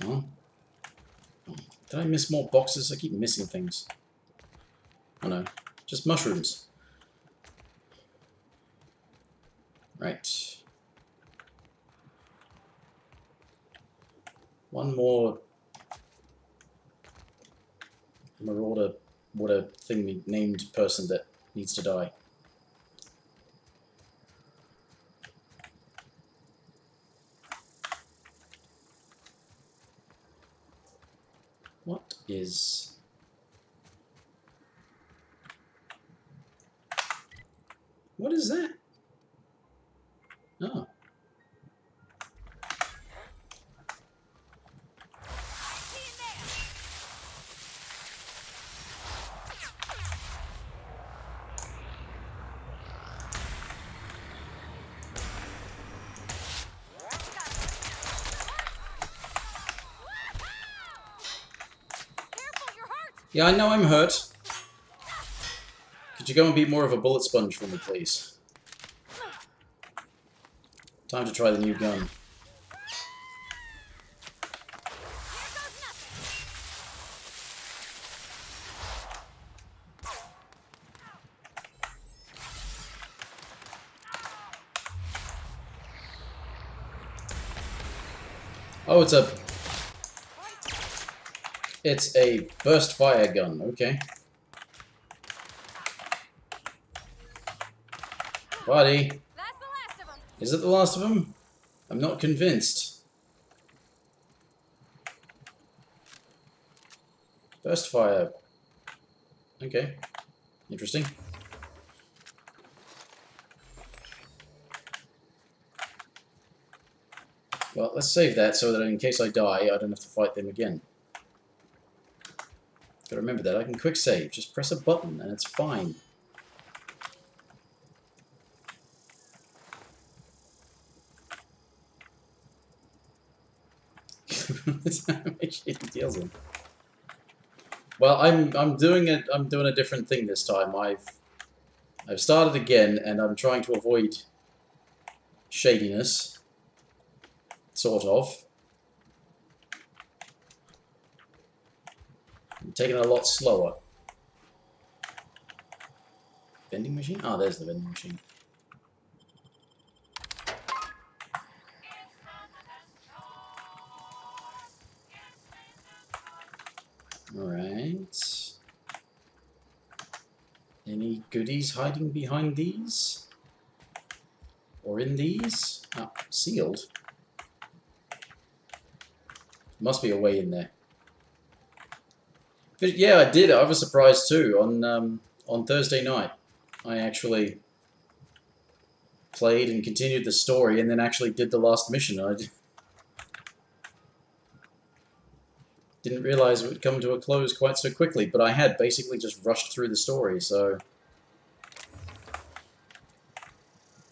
No? Did I miss more boxes? I keep missing things. Oh no. Just mushrooms. Right. One more marauder, whatever thing named person that needs to die. What is... What is that? Oh. Yeah, I know I'm hurt. Could you go and be more of a bullet sponge for me, please? Time to try the new gun. Oh, it's a burst fire gun. Okay. Buddy. That's the last of them. Is it the last of them? I'm not convinced. Burst fire. Okay. Interesting. Well, let's save that so that in case I die, I don't have to fight them again. Gotta remember that. I can quick save. Just press a button and it's fine. Deals in. Well, I'm doing a different thing this time. I've started again and I'm trying to avoid shadiness. Sort of. I'm taking it a lot slower. Vending machine? Ah, there's the vending machine. Alright. Any goodies hiding behind these? Or in these? Ah, sealed. Must be a way in there. But yeah, I did. I was surprised too. On Thursday night, I actually played and continued the story, and then actually did the last mission. I didn't realize it would come to a close quite so quickly, but I had basically just rushed through the story. So,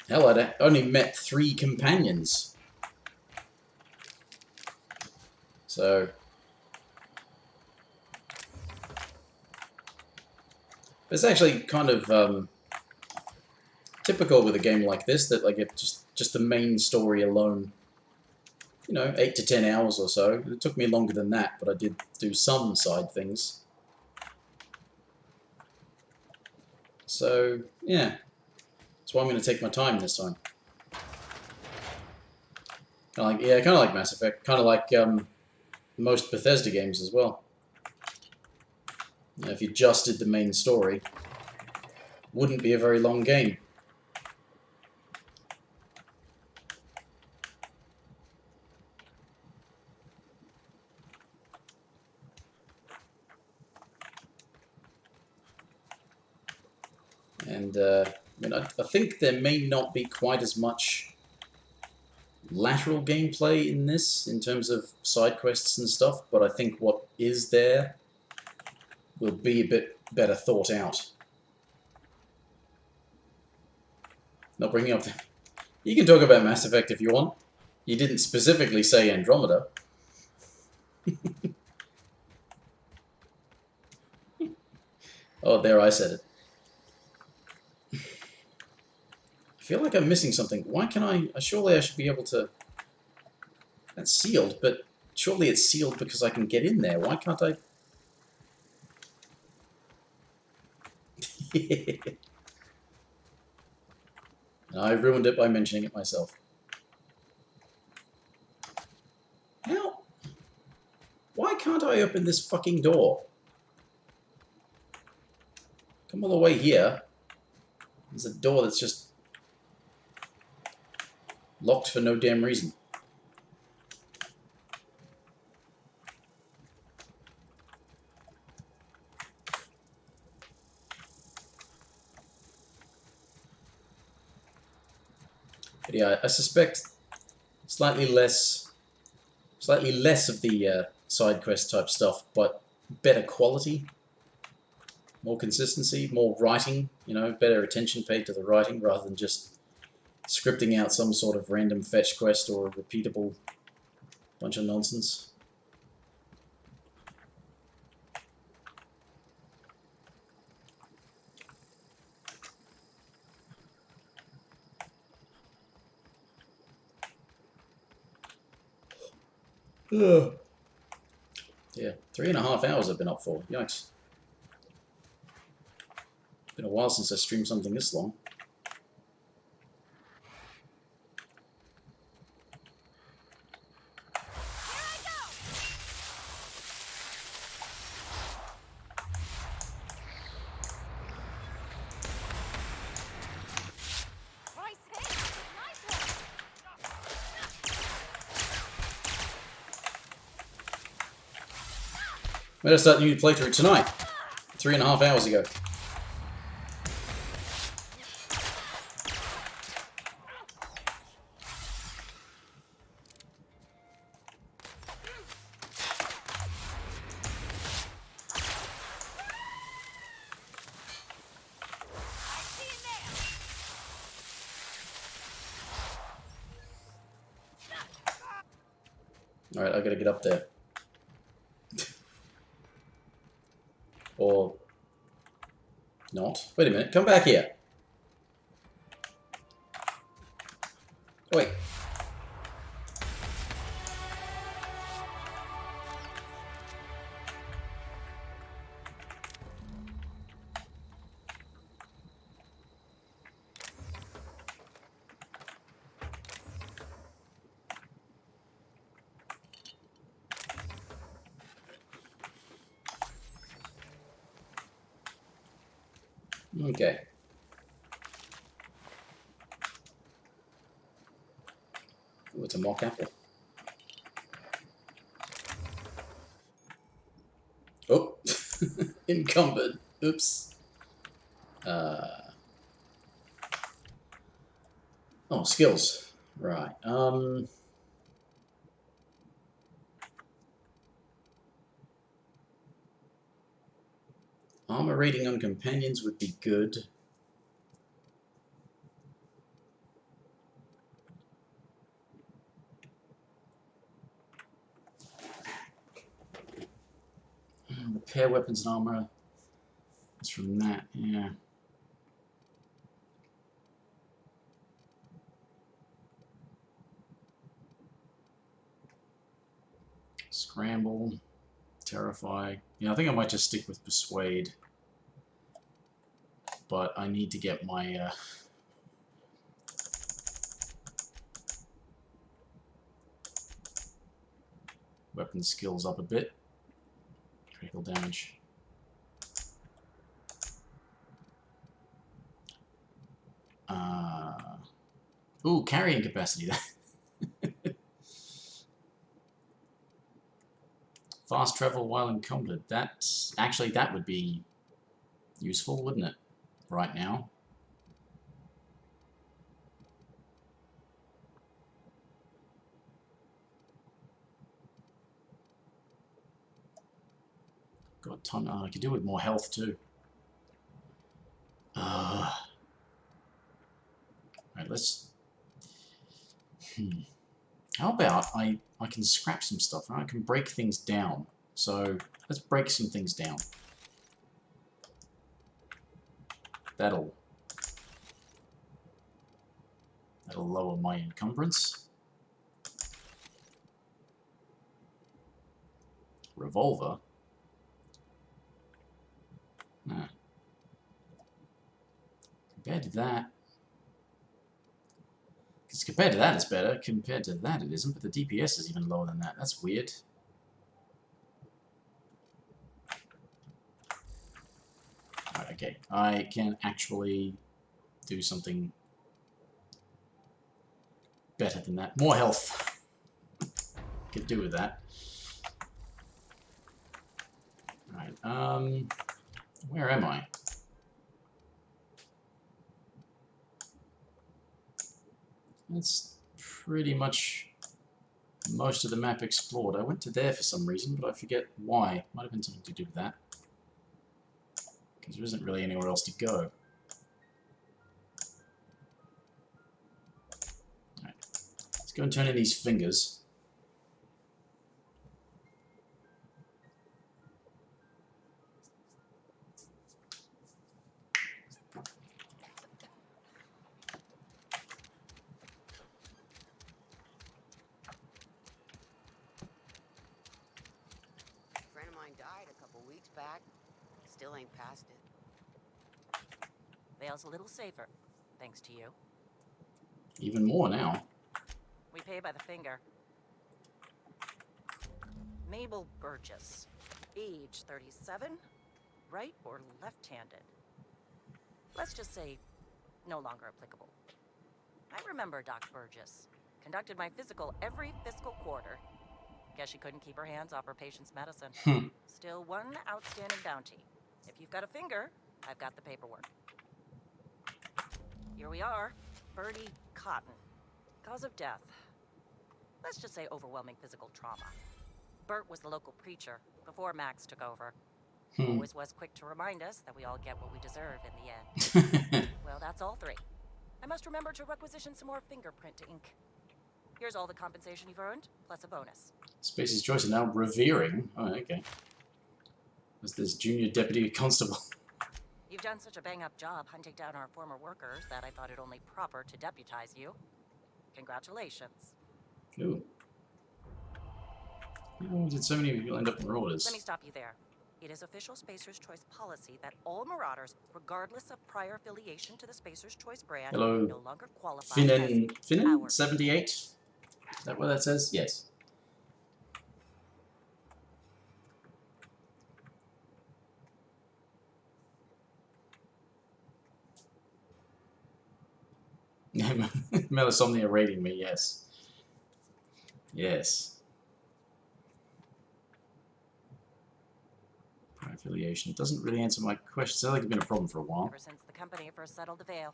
hell, I'd only met 3 companions. So. It's actually kind of typical with a game like this that like it just the main story alone, you know, 8 to 10 hours or so. It took me longer than that, but I did do some side things. So yeah, that's why I'm going to take my time this time. Kind of like Mass Effect, kind of like most Bethesda games as well. You know, if you just did the main story, wouldn't be a very long game. And I mean, I think there may not be quite as much lateral gameplay in this, in terms of side quests and stuff, but I think what is there will be a bit better thought out. Not bringing up... You can talk about Mass Effect if you want. You didn't specifically say Andromeda. Oh, there, I said it. I feel like I'm missing something. Why can I... Surely I should be able to... That's sealed, but surely it's sealed because I can get in there. Why can't I... I ruined it by mentioning it myself. How? Why can't I open this fucking door? Come all the way here. There's a door that's just locked for no damn reason. But yeah, I suspect slightly less of the side quest type stuff, but better quality, more consistency, more writing, you know, better attention paid to the writing rather than just scripting out some sort of random fetch quest or a repeatable bunch of nonsense. Ugh. Yeah, 3.5 hours I've been up for. Yikes. Been a while since I streamed something this long. I'm gonna start a new playthrough tonight. 3.5 hours ago. Alright, I gotta get up there. Or not. Wait a minute, come back here. Wait. Okay. Ooh, it's a mock apple. Oh, encumbered. Oops. Oh, skills. Right. Armor rating on companions would be good. Repair weapons and armor. It's from that, yeah. Scramble. Terrify. Yeah, I think I might just stick with Persuade. But I need to get my weapon skills up a bit. Critical damage. Ooh, carrying capacity. Fast travel while encumbered. That's actually, that would be useful, wouldn't it? Right now. Got a ton. I could do with more health too. Right, let's. How about I can scrap some stuff, right? I can break things down. So let's break some things down. That'll lower my encumbrance. Revolver. Nah. Compared to that, because compared to that it's better. Compared to that it isn't, but the DPS is even lower than that. That's weird. Right, okay, I can actually do something better than that. More health. Could do with that. Right, where am I? That's pretty much most of the map explored. I went to there for some reason, but I forget why. Might have been something to do with that. Because there isn't really anywhere else to go. Alright. Let's go and turn in these fingers. A friend of mine died a couple weeks back. Still ain't past it. Vale's a little safer, thanks to you. Even more now. We pay by the finger. Mabel Burgess. Age 37. Right or left-handed? Let's just say no longer applicable. I remember Doc Burgess. Conducted my physical every fiscal quarter. Guess she couldn't keep her hands off her patient's medicine. Hmm. Still one outstanding bounty. If you've got a finger, I've got the paperwork. Here we are. Bertie Cotton. Cause of death. Let's just say overwhelming physical trauma. Bert was the local preacher before Max took over. Always was quick to remind us that we all get what we deserve in the end. Well, that's all three. I must remember to requisition some more fingerprint ink. Here's all the compensation you've earned, plus a bonus. Space's choice are now revering. Oh, okay. As this junior deputy constable. You've done such a bang-up job hunting down our former workers that I thought it only proper to deputize you. Congratulations. Ooh. Oh, did so many people end up in orders? Let me stop you there. It is official Spacer's Choice policy that all Marauders, regardless of prior affiliation to the Spacer's Choice brand, Hello. no longer qualify Finnan? 78? Is that what that says? Yes. Melisomnia rating me, yes. Yes. Prior affiliation. It doesn't really answer my question. Sounds like it's been a problem for a while. Ever since the company first settled the Vale.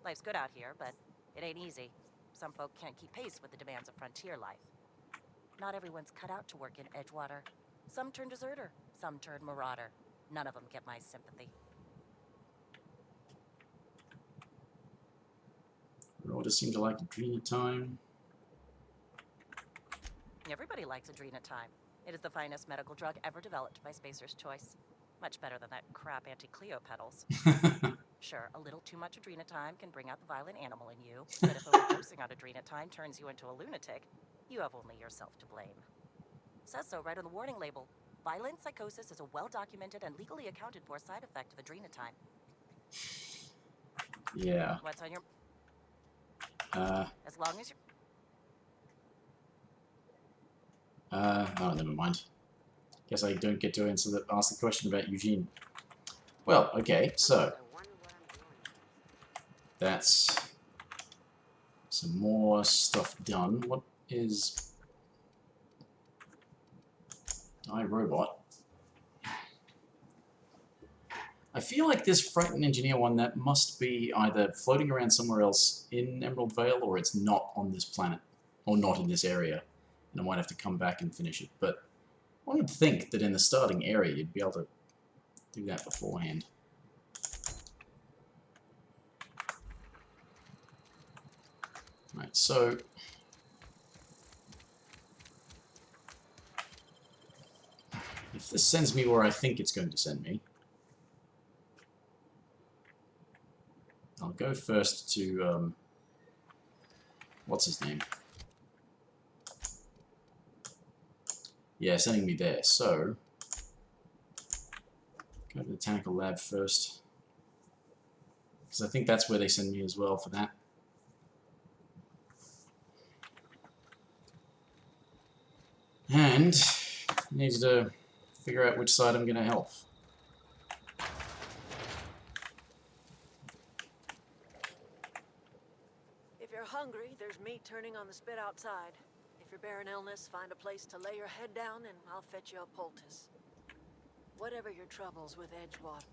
Life's good out here, but it ain't easy. Some folk can't keep pace with the demands of frontier life. Not everyone's cut out to work in Edgewater. Some turn deserter, some turn marauder. None of them get my sympathy. Marauders seem to like Adrena time. Everybody likes Adrenatime. It is the finest medical drug ever developed by Spacer's Choice. Much better than that crap anti-Cleo pedals. Sure, a little too much Adrenatime can bring out the violent animal in you, but if overdosing on Adrenatime turns you into a lunatic, you have only yourself to blame. Says so right on the warning label. Violent psychosis is a well-documented and legally accounted for side effect of Adrenatime. Yeah. What's on your... As long as you're... Oh, never mind. Guess I don't get to ask the question about Eugene. Well, okay, so that's some more stuff done. What is iRobot? I feel like this Frightened Engineer one, that must be either floating around somewhere else in Emerald Vale, or it's not on this planet, or not in this area, and I might have to come back and finish it. But I would think that in the starting area you'd be able to do that beforehand. Right, so if this sends me where I think it's going to send me, I'll go first to, what's his name? Yeah, sending me there. So, go to the Botanical Lab first, because I think that's where they send me as well for that. And I need to figure out which side I'm going to help. If you're hungry, there's meat turning on the spit outside. If you're bearing illness, find a place to lay your head down and I'll fetch you a poultice. Whatever your troubles with Edgewater.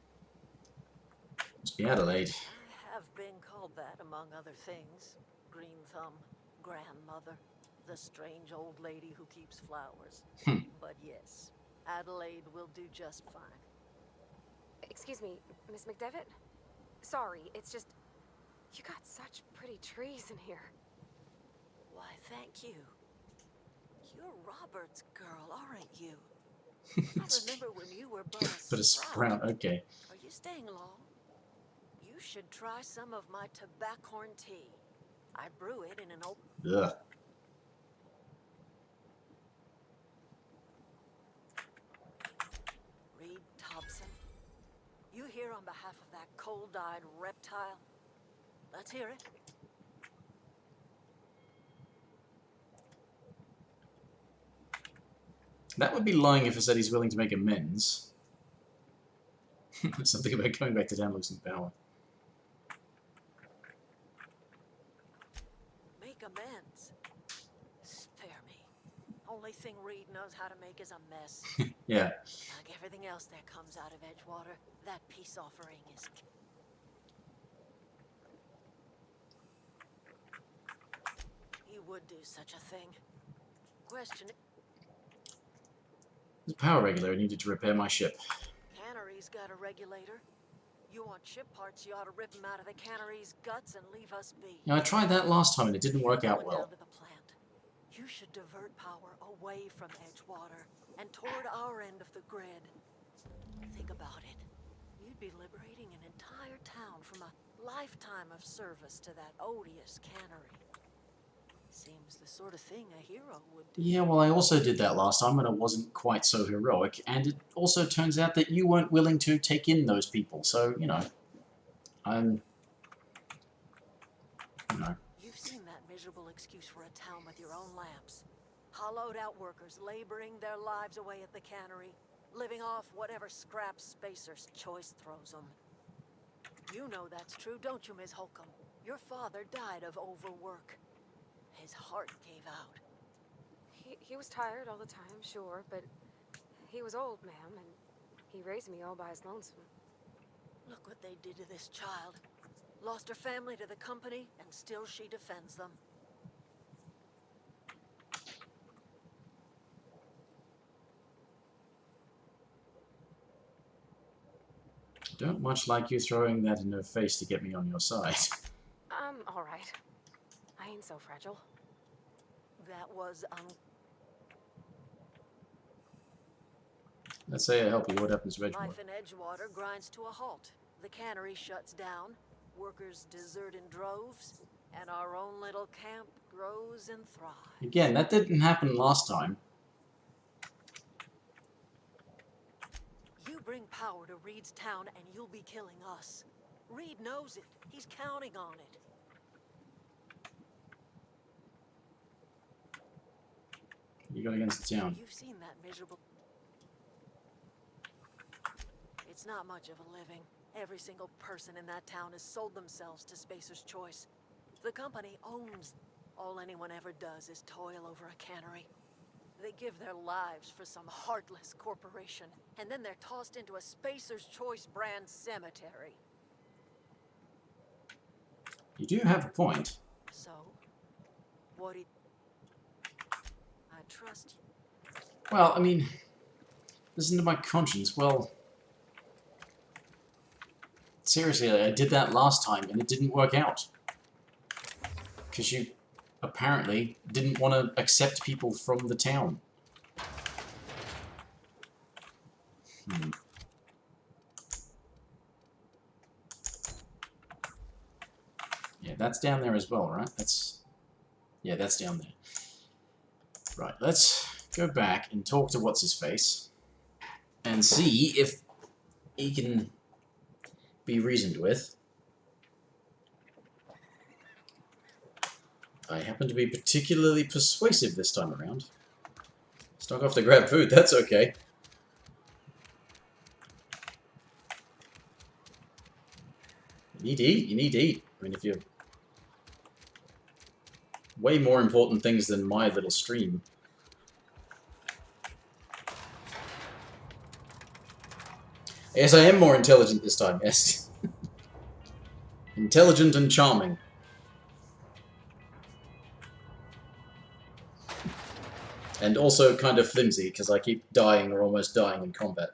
Must be Adelaide. I have been called that, among other things. Green Thumb, grandmother, the strange old lady who keeps flowers. But yes, Adelaide will do just fine. Excuse me, Miss McDevitt? Sorry, it's just... You got such pretty trees in here. Why, thank you. You're Robert's girl, aren't you? I remember when you were but a sprout, okay. Are you staying long? You should try some of my tobaccorn tea. I brew it in an old... Ugh. Reed Thompson. You here on behalf of that cold-eyed reptile? Let's hear it. That would be lying if I said he's willing to make amends. Something about going back to down losing power. Make amends. Spare me. only thing Reed knows how to make is a mess. Yeah. Like everything else that comes out of Edgewater, that peace offering is... He would do such a thing. Question... The power regulator needed to repair my ship. Cannery's got a regulator. You want ship parts, you ought to rip them out of the cannery's guts and leave us be. Now, I tried that last time and it didn't work out well. Down to the plant. You should divert power away from Edgewater and toward our end of the grid. Think about it. You'd be liberating an entire town from a lifetime of service to that odious cannery. Seems the sort of thing a hero would do. Yeah, well, I also did that last time and it wasn't quite so heroic, and it also turns out that you weren't willing to take in those people, so, you know, You've seen that miserable excuse for a town with your own lamps. Hollowed out workers laboring their lives away at the cannery, living off whatever scraps Spacer's Choice throws them. You know that's true, don't you, Ms. Holcomb? Your father died of overwork. His heart gave out. He was tired all the time, sure, but he was old, ma'am, and he raised me all by his lonesome. Look what they did to this child. Lost her family to the company, and still she defends them. don't much like you throwing that in her face to get me on your side. I'm all right. I ain't so fragile. That was, Let's say I help you, what happens to Edgewater? Life in Edgewater grinds to a halt. The cannery shuts down, workers desert in droves, and our own little camp grows and thrives. Again, that didn't happen last time. You bring power to Reed's town and you'll be killing us. Reed knows it. He's counting on it. You got against the town. You've seen that miserable... It's not much of a living. Every single person in that town has sold themselves to Spacer's Choice. The company owns... All anyone ever does is toil over a cannery. They give their lives for some heartless corporation, and then they're tossed into a Spacer's Choice brand cemetery. You do have a point. So, what do you... I trust you. Well, I mean, listen to my conscience. Well, seriously, I did that last time and it didn't work out. Because you apparently didn't want to accept people from the town. Yeah, that's down there as well, right? Yeah, that's down there. Right, let's go back and talk to What's-His-Face and see if he can be reasoned with. I happen to be particularly persuasive this time around. Stuck off to grab food, that's okay. You need to eat, you need to eat. I mean, if you're... way more important things than my little stream. Yes, I am more intelligent this time, yes. Intelligent and charming. And also kind of flimsy, because I keep dying or almost dying in combat.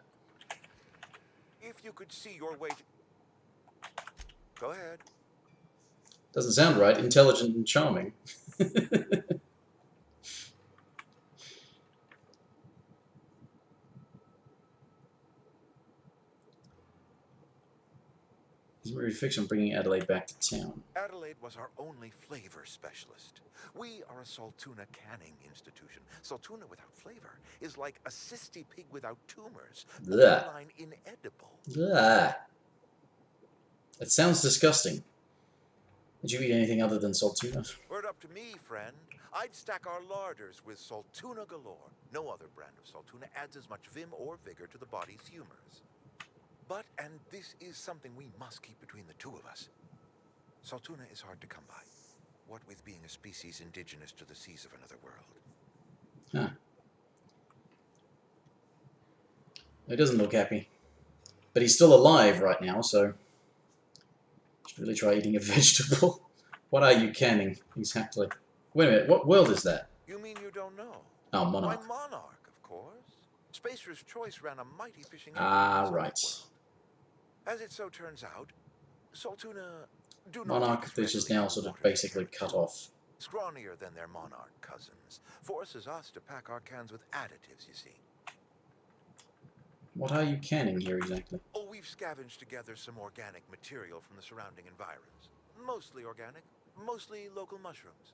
If you could see your way to... Go ahead. Doesn't sound right. Intelligent and charming. Isn't really fiction bringing Adelaide back to town? Adelaide was our only flavor specialist. We are a Saltuna canning institution. Saltuna without flavor is like a cysty pig without tumors. Borderline inedible. Blah. That sounds disgusting. Did you eat anything other than Saltuna? Word up to me, friend. I'd stack our larders with Saltuna galore. No other brand of Saltuna adds as much vim or vigor to the body's humors. But, and this is something we must keep between the two of us, Saltuna is hard to come by. What with being a species indigenous to the seas of another world. Huh. He doesn't look happy. But he's still alive right now, so... should really try eating a vegetable. What are you canning, exactly? Wait a minute, what world is that? You mean you don't know? Oh, Monarch. Why, Monarch, of course. Spacer's Choice ran a mighty fishing Ah, enterprise on right. that world. As it so turns out, Saltuna do not take Monarch, us which is readily now to the sort of waters basically they cut carry. off. Scrawnier than their Monarch cousins. Forces us to pack our cans with additives, you see. What are you canning here, exactly? Oh, we've scavenged together some organic material from the surrounding environs. Mostly organic, mostly local mushrooms.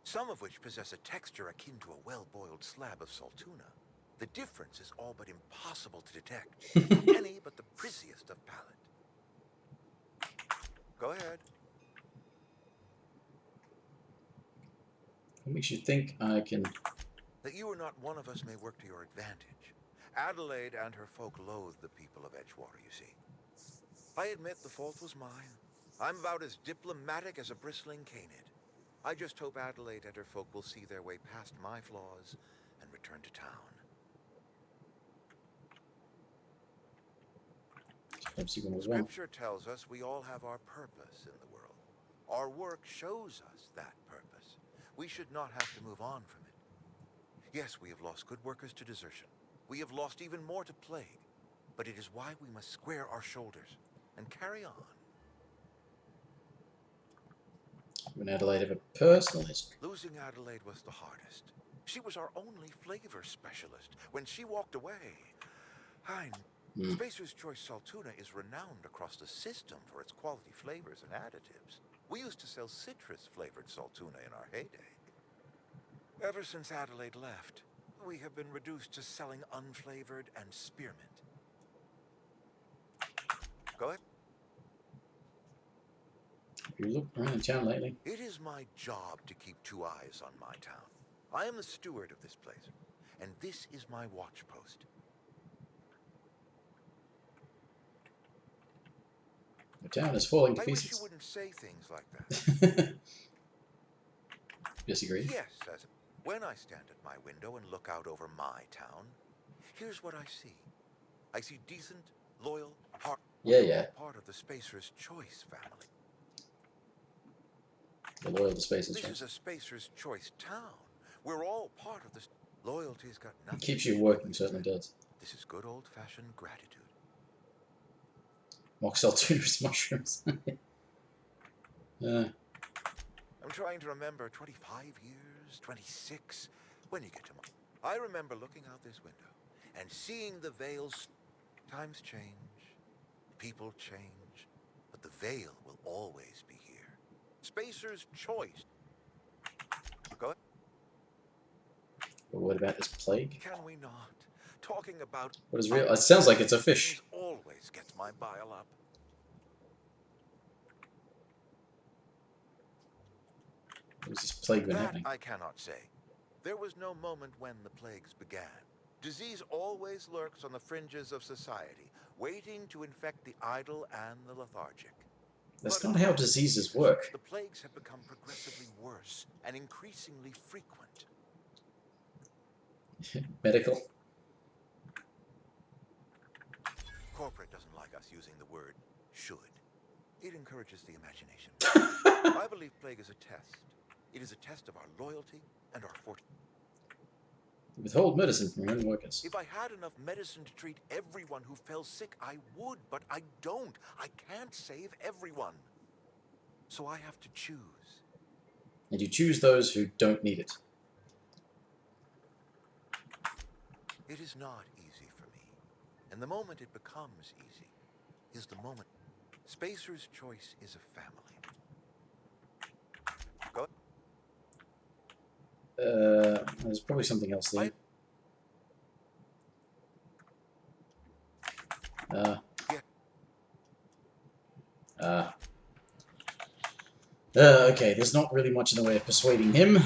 Some of which possess a texture akin to a well-boiled slab of saltuna. The difference is all but impossible to detect to any but the prissiest of palate. Go ahead. What makes you think I can... That you are not one of us may work to your advantage. Adelaide and her folk loathe the people of Edgewater, you see. I admit the fault was mine. I'm about as diplomatic as a bristling canid. I just hope Adelaide and her folk will see their way past my flaws and return to town. Scripture tells us we all have our purpose in the world. Our work shows us that purpose. We should not have to move on from it. Yes, we have lost good workers to desertion. We have lost even more to plague. But it is why we must square our shoulders and carry on. When Adelaide have a personal history. Losing Adelaide was the hardest. She was our only flavor specialist. When she walked away, Spacer's Choice Saltuna is renowned across the system for its quality flavors and additives. We used to sell citrus-flavored Saltuna in our heyday. Ever since Adelaide left, we have been reduced to selling unflavored and spearmint. Go ahead. You look around town lately? It is my job to keep two eyes on my town. I am the steward of this place, and this is my watch post. The town is falling to I pieces. wish you wouldn't say things like that. Disagree? Yes, as when I stand at my window and look out over my town, here's what I see. I see decent, loyal, heart. Yeah. Part of the Spacer's Choice family. The loyal to Spacer's This Choice. is a Spacer's Choice town. We're all part of this. Loyalty's got nothing. It keeps you working, certainly does. This is good old-fashioned gratitude. Mock Saltuna's mushrooms. I'm trying to remember 25 years, 26, when you get to my... I remember looking out this window and seeing the Vale's... Times change, people change, but the Vale will always be here. Spacer's Choice. Go ahead. But what about this plague? Can we not? Talking about... What is real? It sounds like it's a fish. Always gets my bile up. What is this plague been That happening? I cannot say. There was no moment when the plagues began. Disease always lurks on the fringes of society, waiting to infect the idle and the lethargic. That's not how diseases work. The plagues have become progressively worse and increasingly frequent. Medical? Corporate doesn't like us using the word should. It encourages the imagination. I believe plague is a test. It is a test of our loyalty and our fortitude. Withhold medicine from your own workers. If I had enough medicine to treat everyone who fell sick, I would, but I don't. I can't save everyone. So I have to choose. And you choose those who don't need it. It is not easy for me. And the moment it becomes easy is the moment. Spacer's Choice is a family. Go. There's probably something else there. Okay, there's not really much in the way of persuading him.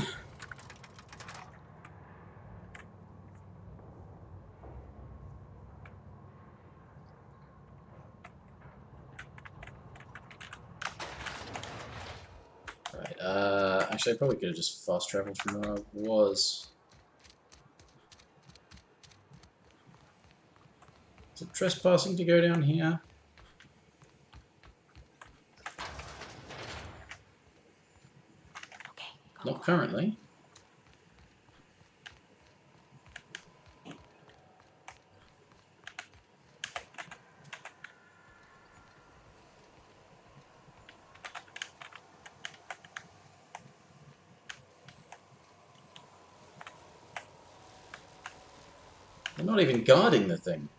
Right, actually I probably could have just fast traveled from where I was. trespassing to go down here? Not currently. They're not even guarding the thing.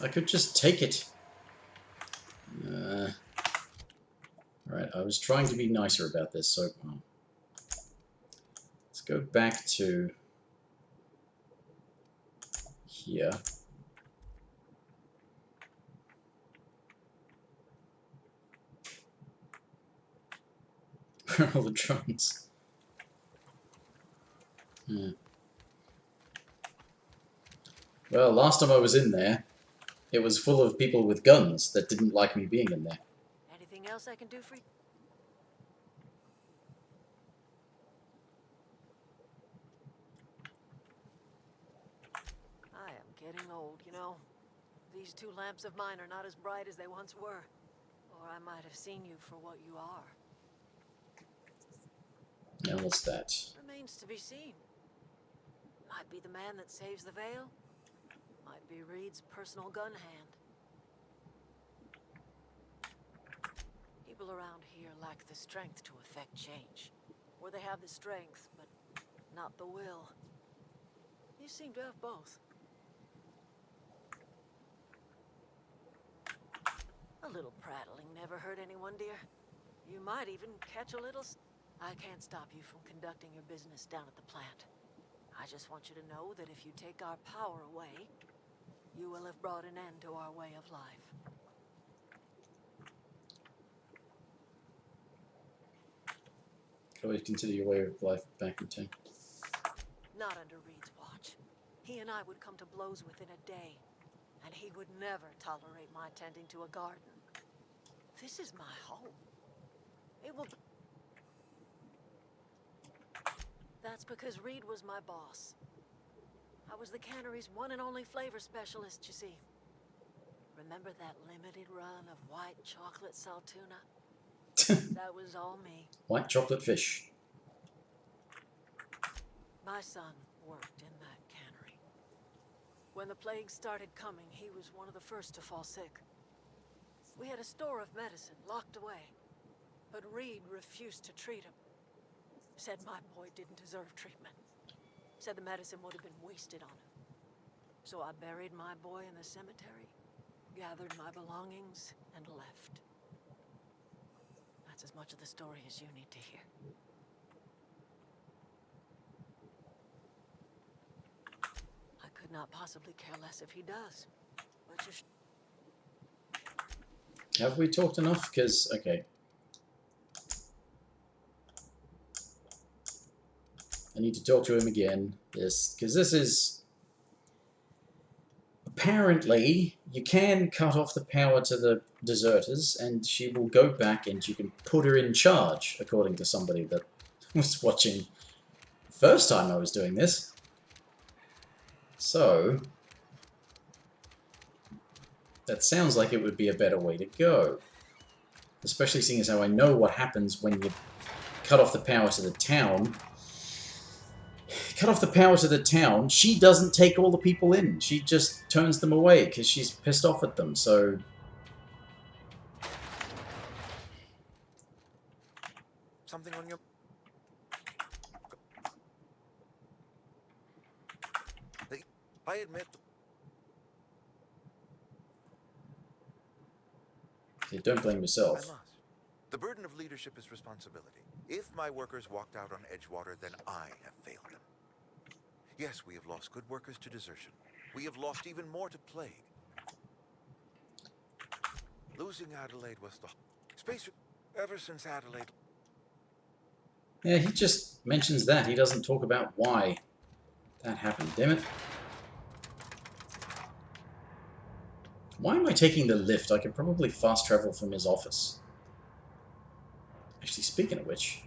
I could just take it. Right, I was trying to be nicer about this, so let's go back to here. Where are all the drones? Well, last time I was in there, it was full of people with guns that didn't like me being in there. Anything else I can do for you? I am getting old, you know. These two lamps of mine are not as bright as they once were. Or I might have seen you for what you are. Now what's that? Remains to be seen. Might be the man that saves the Vale. Might be Reed's personal gun hand. People around here lack the strength to effect change. Or they have the strength, but not the will. You seem to have both. A little prattling never hurt anyone, dear. You might even catch a little... I can't stop you from conducting your business down at the plant. I just want you to know that if you take our power away, you will have brought an end to our way of life. Can always consider your way of life back in time. Not under Reed's watch. He and I would come to blows within a day, and he would never tolerate my tending to a garden. This is my home. It will... That's because Reed was my boss. I was the cannery's one and only flavor specialist, you see. Remember that limited run of white chocolate saltuna? That was all me. White chocolate fish. My son worked in that cannery. When the plague started coming, he was one of the first to fall sick. We had a store of medicine locked away, but Reed refused to treat him. Said my boy didn't deserve treatment. Said the medicine would have been wasted on him. So I buried my boy in the cemetery, gathered my belongings, and left. That's as much of the story as you need to hear. I could not possibly care less if he does. But you Have we talked enough? Because, okay. I need to talk to him again. Yes, because this is... Apparently, you can cut off the power to the deserters, and she will go back and you can put her in charge, according to somebody that was watching the first time I was doing this. So, that sounds like it would be a better way to go. Especially seeing as how I know what happens when you cut off the power to the town. Cut off the power to the town, she doesn't take all the people in. She just turns them away because she's pissed off at them, so... Something on your... I admit... You don't blame yourself. I must. The burden of leadership is responsibility. If my workers walked out on Edgewater, then I have failed them. Yes, we have lost good workers to desertion. We have lost even more to plague. Losing Adelaide was the... Space... Ever since Adelaide... Yeah, he just mentions that. He doesn't talk about why that happened. Damn it. Why am I taking the lift? I could probably fast travel from his office. Actually, speaking of which...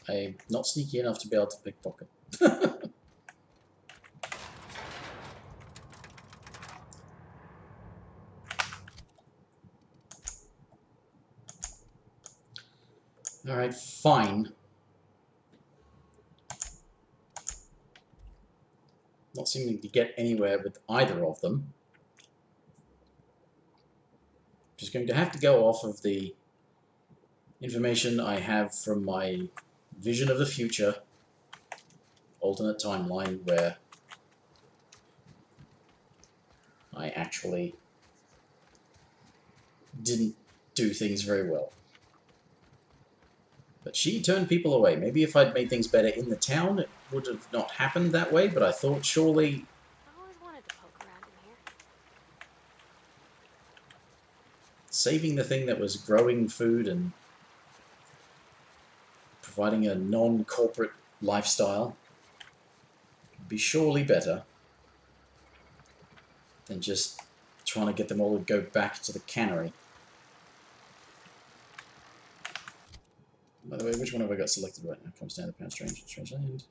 I'm not sneaky enough to be able to pickpocket. Alright, fine. Not seeming to get anywhere with either of them. Just going to have to go off of the information I have from my vision of the future, alternate timeline, where I actually didn't do things very well. But she turned people away. Maybe if I'd made things better in the town, it would have not happened that way, but I thought surely... I always wanted to poke around in here. saving the thing that was growing food and providing a non-corporate lifestyle would be surely better than just trying to get them all to go back to the cannery. By the way, which one have I got selected right now? Comes down the pound strange land.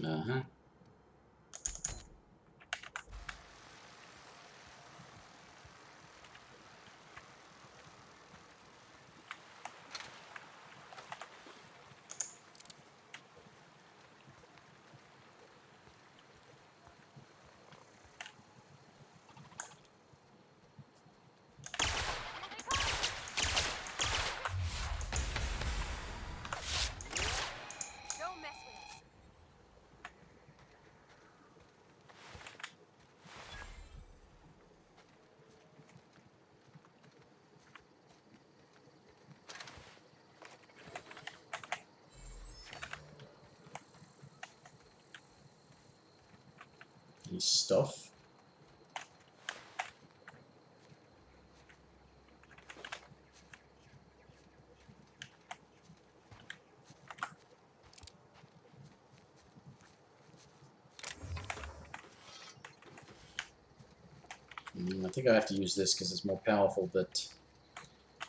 Uh-huh. Don't mess with us. Any stuff? I think I have to use this because it's more powerful, but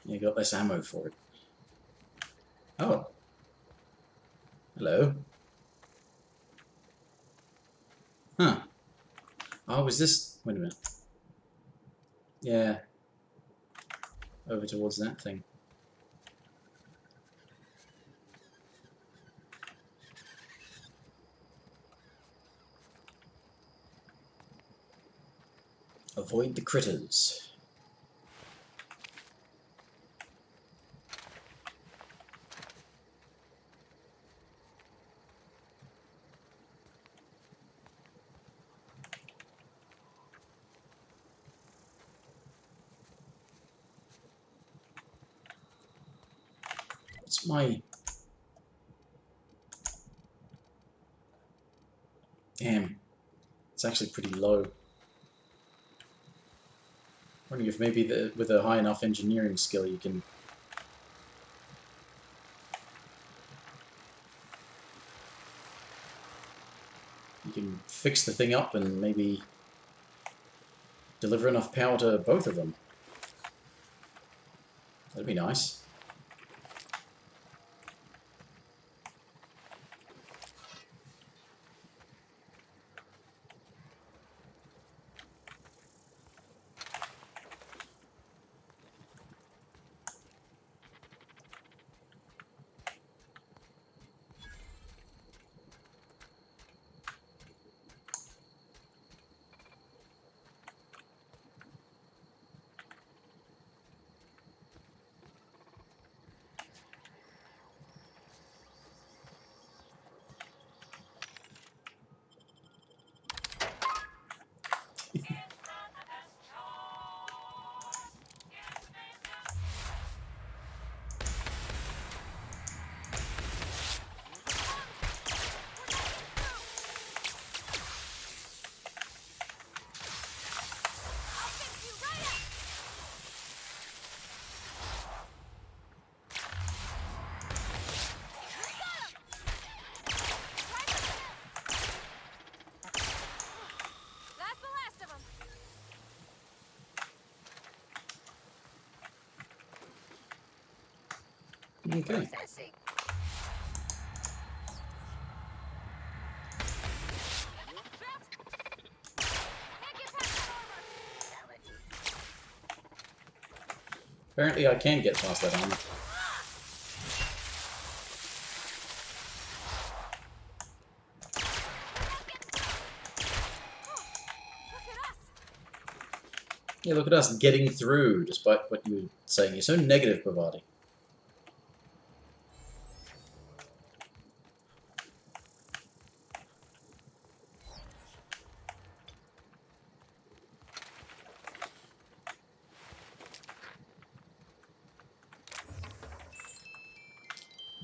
you got less ammo for it. Oh. Hello. Huh. Oh, is this... Wait a minute. Yeah. Over towards that thing. Avoid the critters. What's my... Damn. It's actually pretty low. Wondering if maybe with a high enough engineering skill you can... You can fix the thing up and maybe deliver enough power to both of them. That'd be nice. Okay. Processing. Apparently I can get past that armor. Yeah, look at us getting through, despite what you were saying. You're so negative, Bavati.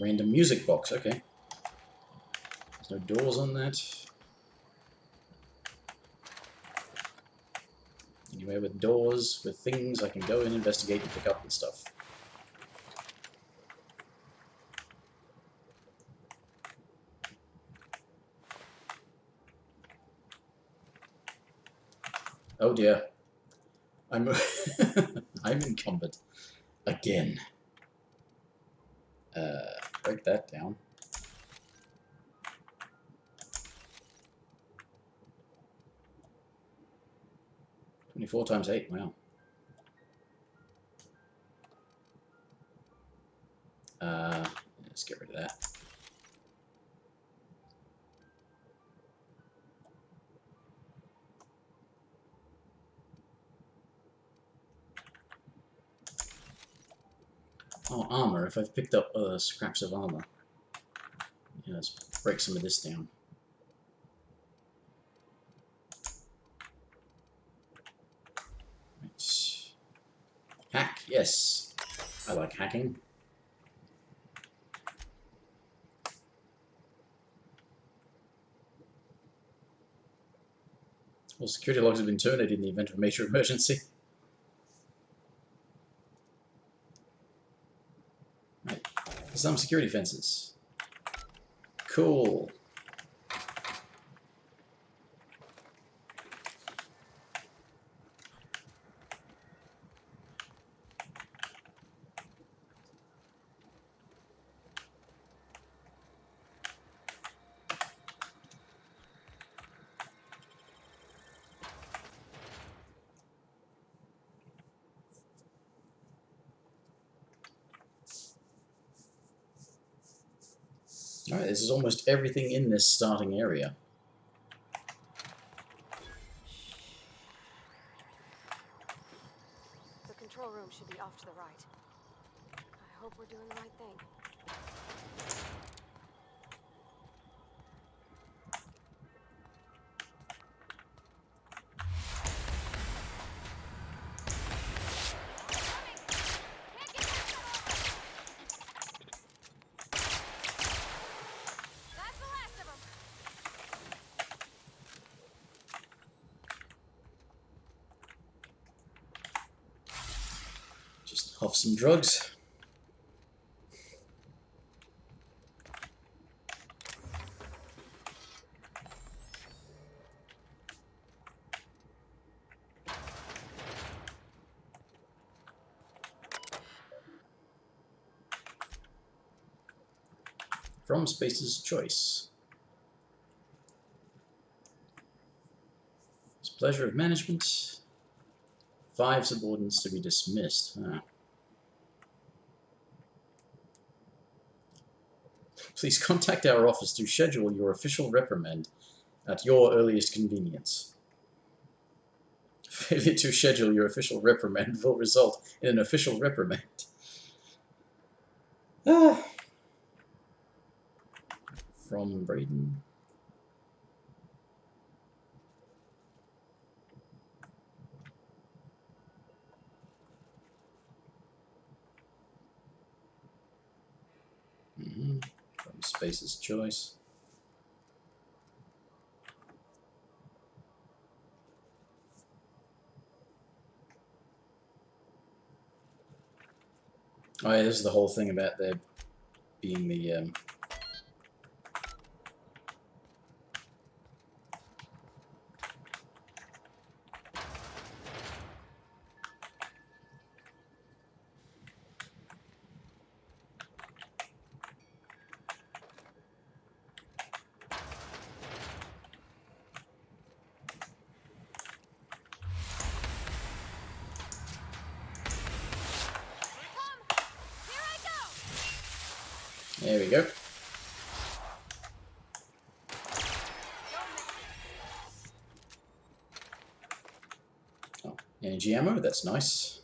Random music box, okay. There's no doors on that. Anywhere with doors, with things, I can go and investigate and pick up the stuff. Oh dear. I'm I'm encumbered. Again. Break that down. $24 times 8, wow. Let's get rid of that. Oh, armor. If I've picked up scraps of armor. Yeah, let's break some of this down. Right. Hack, yes. I like hacking. All security logs have been terminated in the event of a major emergency. Right. Some security fences. Cool. Alright, this is almost everything in this starting area. The control room should be off to the right. I hope we're doing the right thing. That's the last of them. Just huff some drugs. From Space's Choice. Pleasure of management. 5 subordinates to be dismissed. Huh. Please contact our office to schedule your official reprimand at your earliest convenience. Failure to schedule your official reprimand will result in an official reprimand. Ah. From Braden. From Space's Choice. Oh yeah, this is the whole thing about there being the There we go. Oh, energy ammo, that's nice.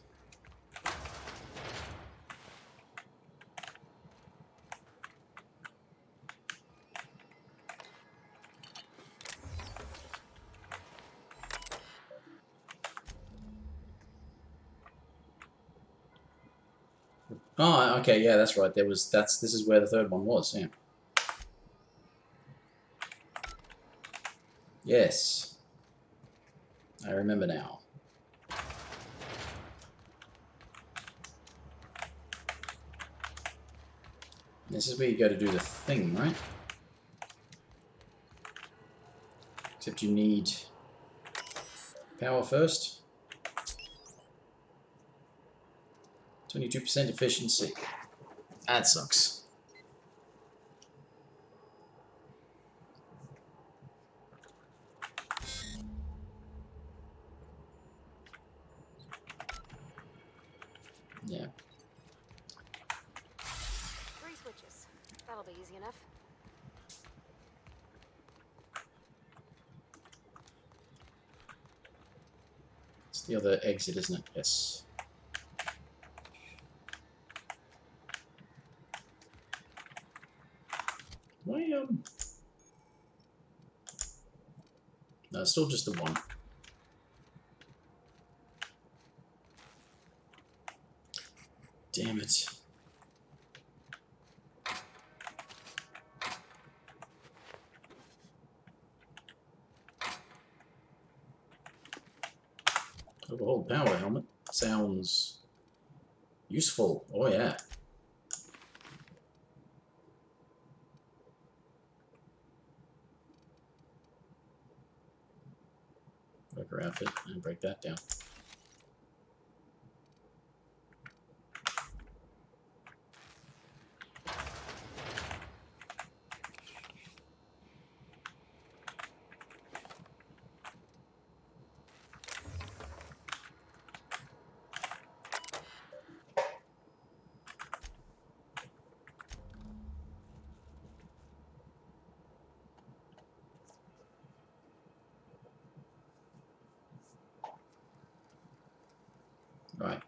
Oh, okay, yeah, that's right. This is where the third one was, yeah. Yes. I remember now. This is where you go to do the thing, right? Except you need power first. 22% efficiency. That sucks. Yeah. 3 switches. That'll be easy enough. It's the other exit, isn't it? Yes. Why, no, it's still just the one. Damn it. Overhaul power helmet. Sounds useful. Oh, yeah. Worker outfit and break that down. Right.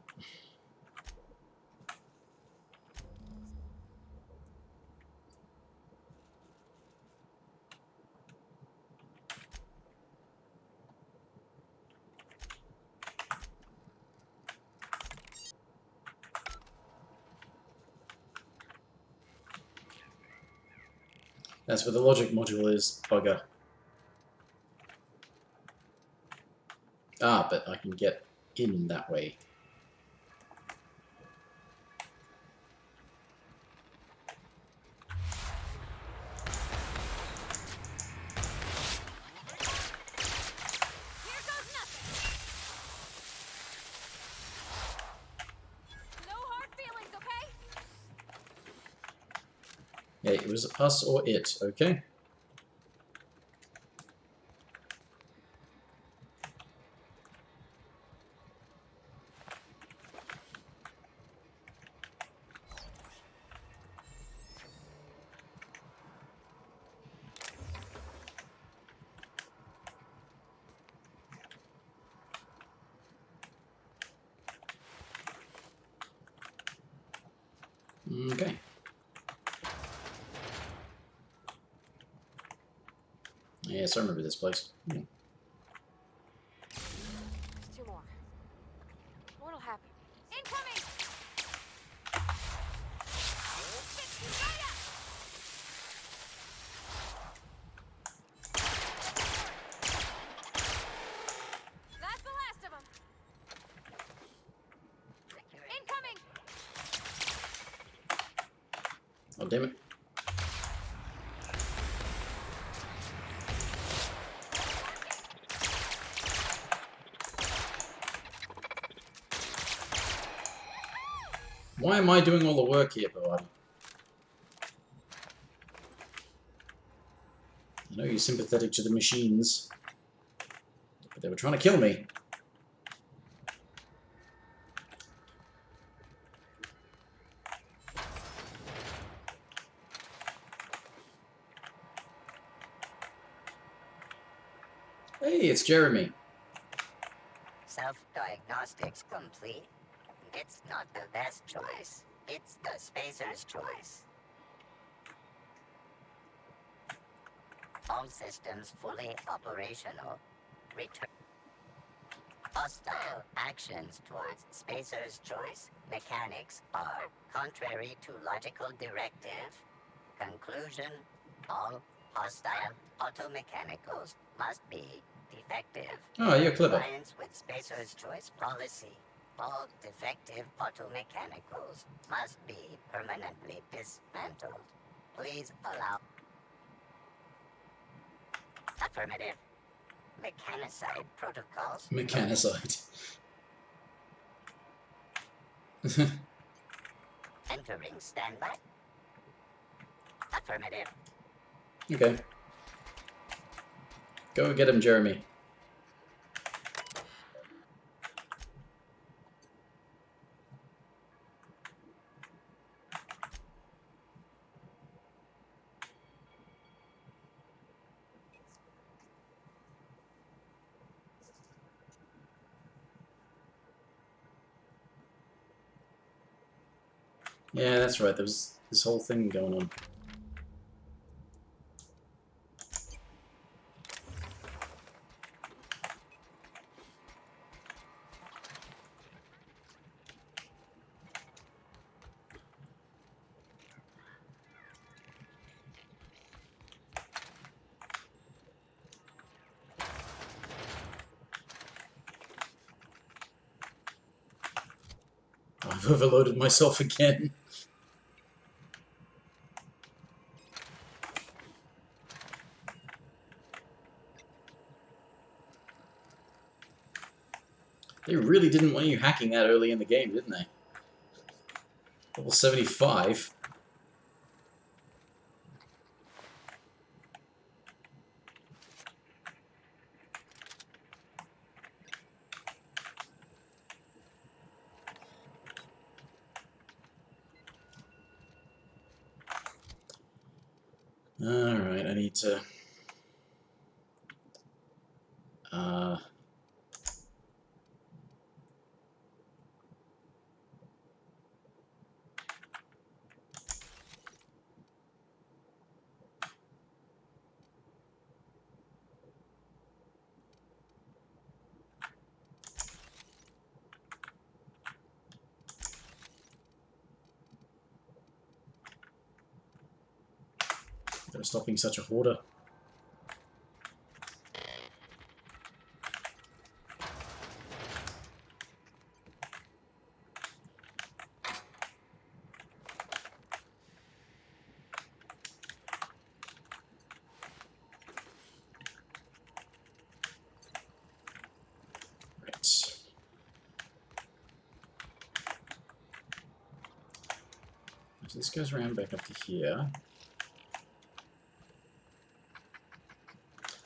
That's where the logic module is, bugger. Ah, but I can get in that way. Yeah, it was us or it, okay? Okay. Yes, I remember this place. Yeah. There's 2 more. What'll happen? Incoming! That's the last of them. Incoming! Oh, damn it. Why am I doing all the work here, Bawadi? I know you're sympathetic to the machines, but they were trying to kill me. Hey, it's Jeremy. Self-diagnostics complete. It's not the best choice. It's the spacer's choice. All systems fully operational. Return. Hostile actions towards spacer's choice mechanics are contrary to logical directive. Conclusion: all hostile automechanicals must be defective. Oh, you're clever. Compliance with spacer's choice policy. All defective automechanicals must be permanently dismantled. Please allow. Affirmative. Mechanicide protocols. Mechanicide. Entering standby. Affirmative. Okay. Go get him, Jeremy. Yeah, that's right. There was this whole thing going on. I've overloaded myself again. They really didn't want you hacking that early in the game, didn't they? Level 75. Alright, I need to... Gotta stop being such a hoarder. Right. So this goes around back up to here.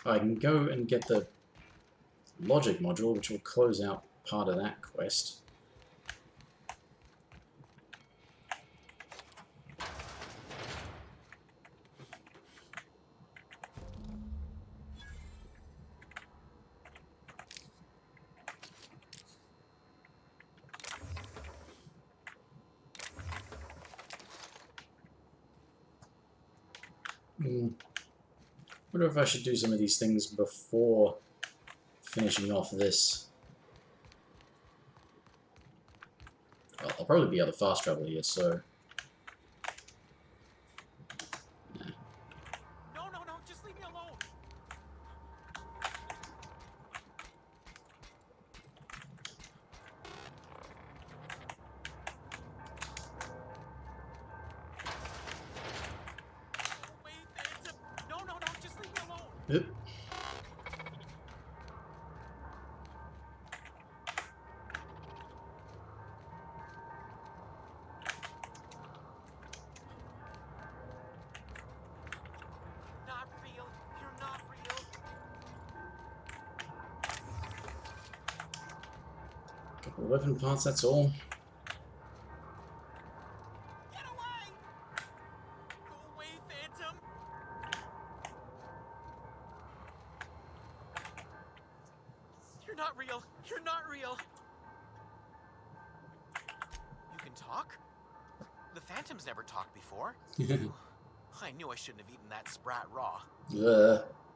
I can go and get the logic module, which will close out part of that quest. Wonder if I should do some of these things before finishing off this. Well, I'll probably be able to fast travel here, so... No, just leave me alone. Wait, no, just leave me alone. Yep. Not real. You're not real. Couple of weapon parts, that's all. Get away! Go away, Phantom! You're not real. You're not real. You can talk? The Phantoms never talked before. I knew I shouldn't have eaten that sprat raw.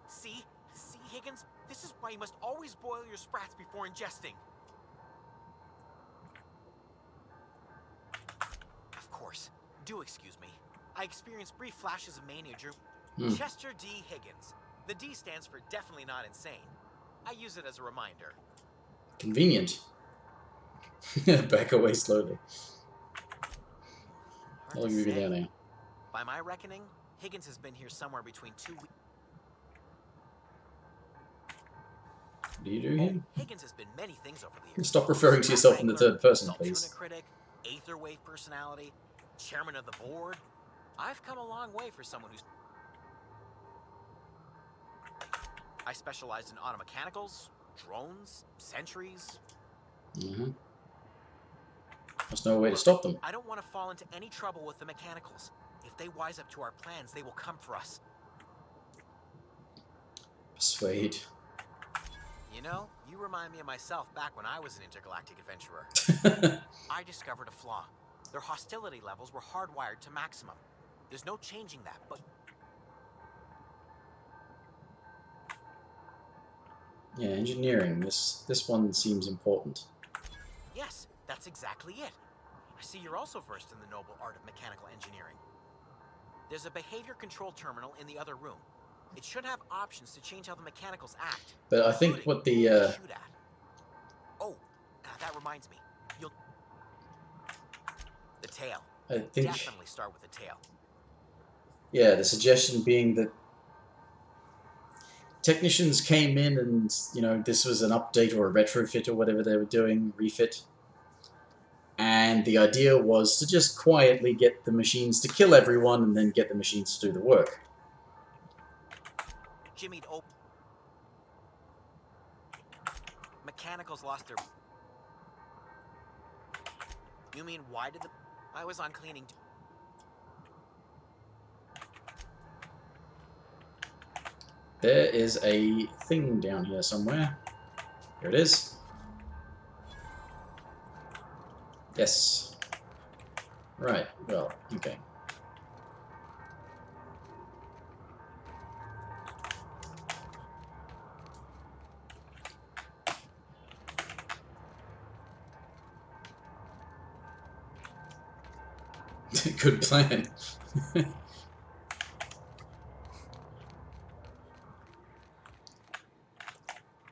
See? See, Higgins? This is why you must always boil your sprats before ingesting. Of course. Do excuse me. I experienced brief flashes of mania during... Chester D. Higgins. The D stands for definitely not insane. I use it as a reminder. Convenient. Back away slowly. How long have you been down there? By my reckoning, Higgins has been here somewhere between 2 weeks. What do you do here? Higgins has been many things over the years. Stop referring to yourself in the third person, please. Critic, Aetherwave personality, chairman of the board. I've come a long way for someone who's... I specialized in automechanicals, drones, sentries. There's no way to stop them. I don't want to fall into any trouble with the mechanicals. If they wise up to our plans, they will come for us. Persuade. You know, you remind me of myself back when I was an intergalactic adventurer. I discovered a flaw. Their hostility levels were hardwired to maximum. There's no changing that, but... Yeah, engineering. This one seems important. Yes, that's exactly it. I see you're also versed in the noble art of mechanical engineering. There's a behavior control terminal in the other room. It should have options to change how the mechanicals act. But I think what the... Shoot at. Oh, that reminds me. You'll... The tail. I think... Definitely start with the tail. Yeah, the suggestion being that technicians came in and, you know, this was an update or a retrofit or whatever they were doing, refit. And the idea was to just quietly get the machines to kill everyone and then get the machines to do the work. Jimmy'd open... Mechanicals lost their... You mean why did the... I was on cleaning... There is a thing down here somewhere. Here it is. Yes. Right, well, okay. Good plan.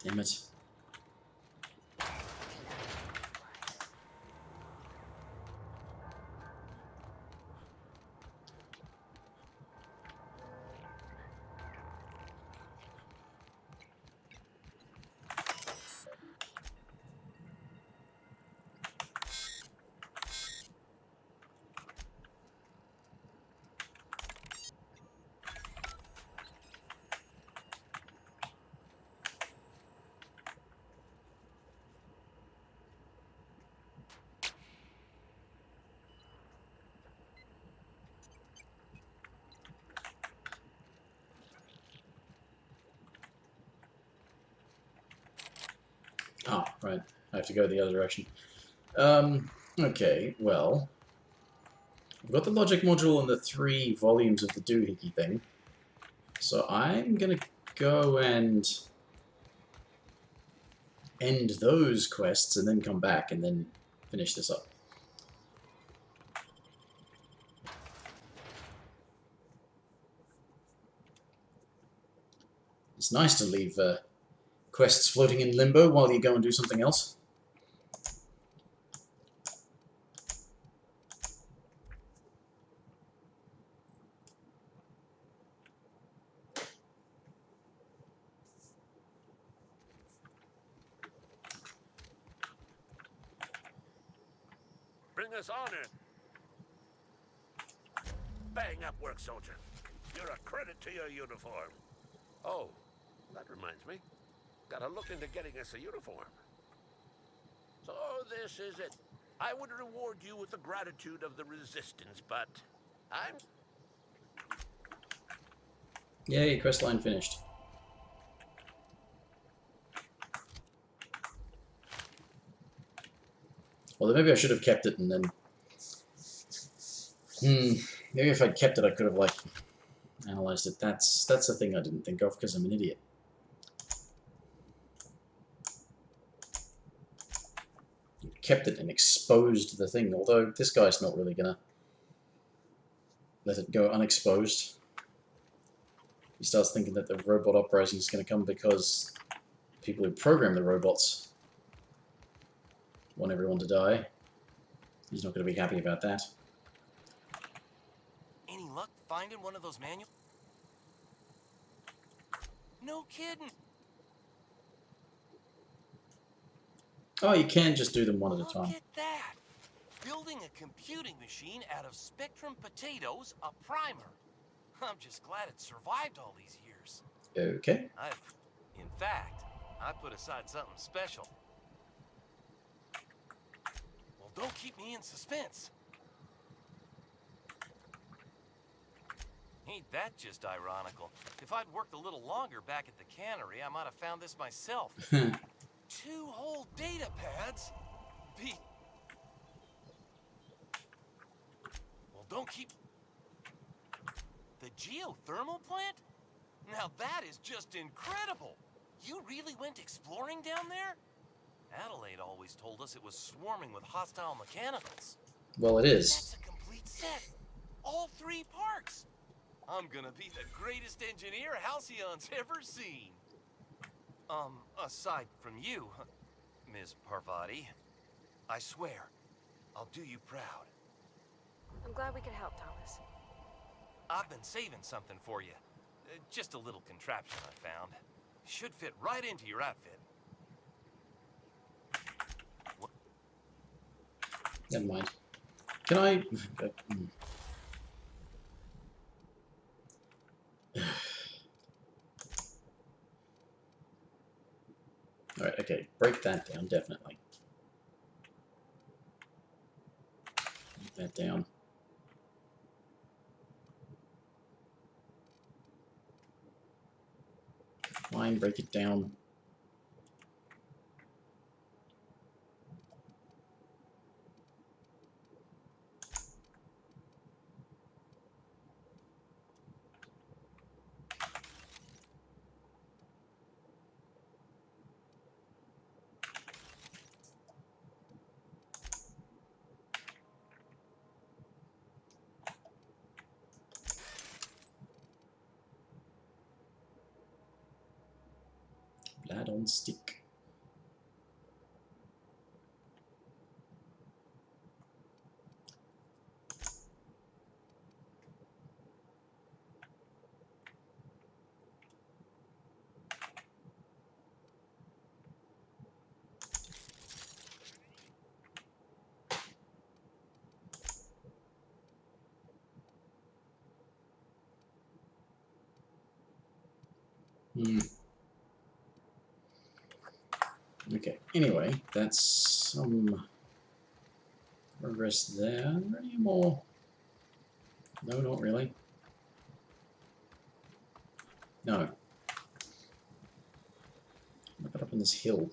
Damn it. Oh, right. I have to go the other direction. Okay, well... I've got the logic module and the 3 volumes of the doohickey thing. So I'm gonna go and end those quests and then come back and then finish this up. It's nice to leave quests floating in limbo while you go and do something else. Bring us on in. Bang up work, soldier. You're a credit to your uniform. Oh, that reminds me. Gotta look into getting us a uniform. So this is it. I would reward you with the gratitude of the Resistance, but I'm... Yay, quest line finished. Although maybe I should have kept it and then... maybe if I'd kept it I could have, like, analyzed it. That's the thing I didn't think of because I'm an idiot. Kept it and exposed the thing, although this guy's not really gonna let it go unexposed. He starts thinking that the robot uprising is going to come because people who program the robots want everyone to die. He's not going to be happy about that. Any luck finding one of those manuals? No kidding. Oh, you can just do them one at a time. Look at that. Building a computing machine out of Spectrum potatoes, a primer. I'm just glad it survived all these years. Okay. In fact, I put aside something special. Well, don't keep me in suspense. Ain't that just ironical? If I'd worked a little longer back at the cannery, I might have found this myself. 2 whole data pads? Well, don't keep... The geothermal plant? Now that is just incredible! You really went exploring down there? Adelaide always told us it was swarming with hostile mechanicals. Well, it is. That's a complete set. All 3 parts. I'm gonna be the greatest engineer Halcyon's ever seen. Aside from you, Ms. Parvati, I swear, I'll do you proud. I'm glad we could help, Thomas. I've been saving something for you. Just a little contraption I found. Should fit right into your outfit. Never mind. Can I... Alright, okay. Break that down, definitely. Break that down. Fine, break it down. Blood on stick. Okay, anyway, that's some progress there. Any more? No, not really. No. Look up on this hill.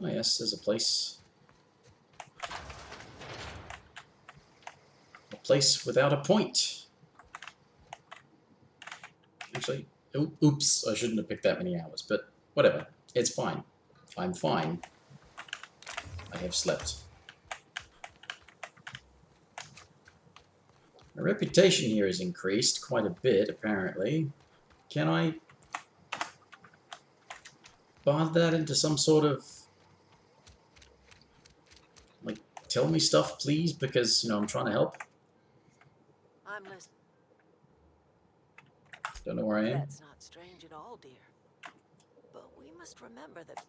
Oh yes, there's a place. A place without a point. Actually, oops, I shouldn't have picked that many hours, but whatever. It's fine. I'm fine. I have slept. My reputation here has increased quite a bit, apparently. Can I bond that into some sort of... like, tell me stuff, please, because, you know, I'm trying to help. I'm listening. Don't know where I am. That's not strange at all, dear. But we must remember that...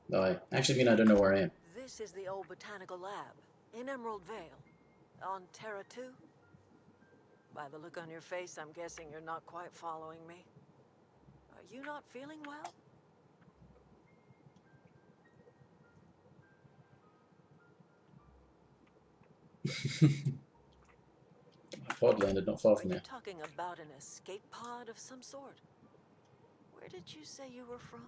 No, I actually mean I don't know where I am. This is the old botanical lab in Emerald Vale, on Terra 2. By the look on your face, I'm guessing you're not quite following me. Are you not feeling well? pod landed not far Are from you here. talking about an escape pod of some sort? Where did you say you were from?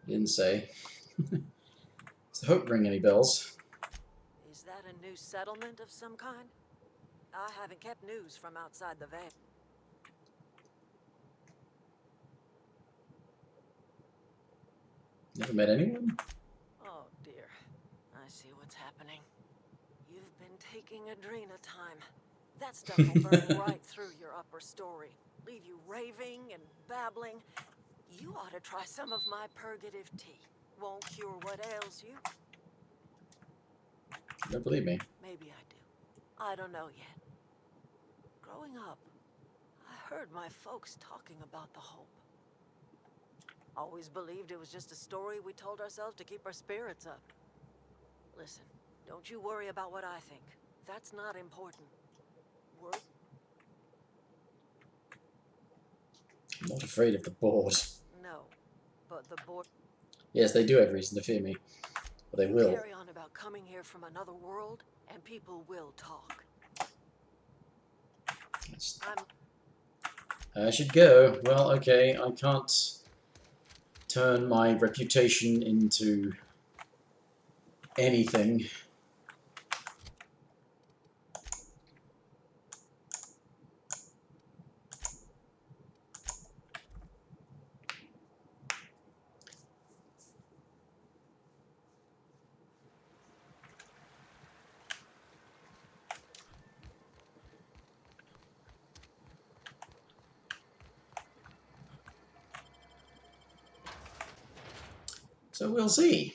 Didn't say. Does the hope ring any bells? Is that a new settlement of some kind? I haven't kept news from outside the Vale. Never met anyone? Oh dear. I see what's happening. You've been taking Adrena time. That stuff will burn right through your upper story. Leave you raving and babbling. You ought to try some of my purgative tea. Won't cure what ails you. Don't believe me. Maybe I do. I don't know yet. Growing up, I heard my folks talking about the hope. Always believed it was just a story we told ourselves to keep our spirits up. Listen, don't you worry about what I think. That's not important. I'm not afraid of the board. No, but the board... Yes, they do have reason to fear me. But they will. Carry on about coming here from another world, and people will talk. I should go. Well, okay, I can't turn my reputation into anything. So we'll see.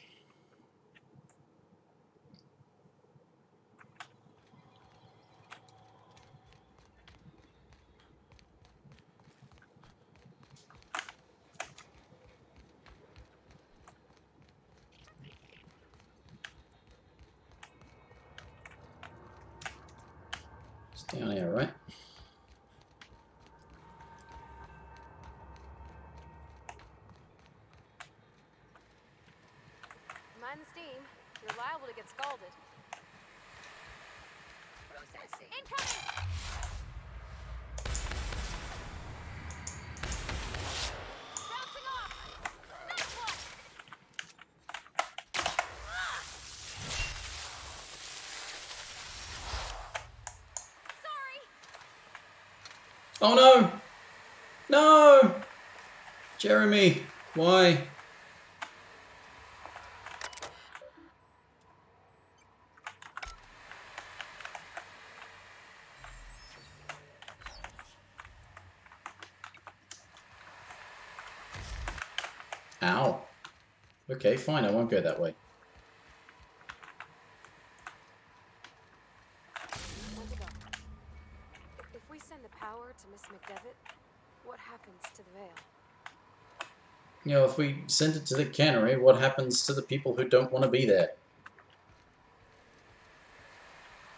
It's down here, right? Mind the steam. You're liable to get scalded. Processing. Incoming! Bouncing off! Nice one! Sorry! Oh no! No! Jeremy, why? Ow. Okay, fine, I won't go that way. When to go? If we send the power to Miss McDevitt, what happens to the Vale? You know, if we send it to the cannery, what happens to the people who don't want to be there?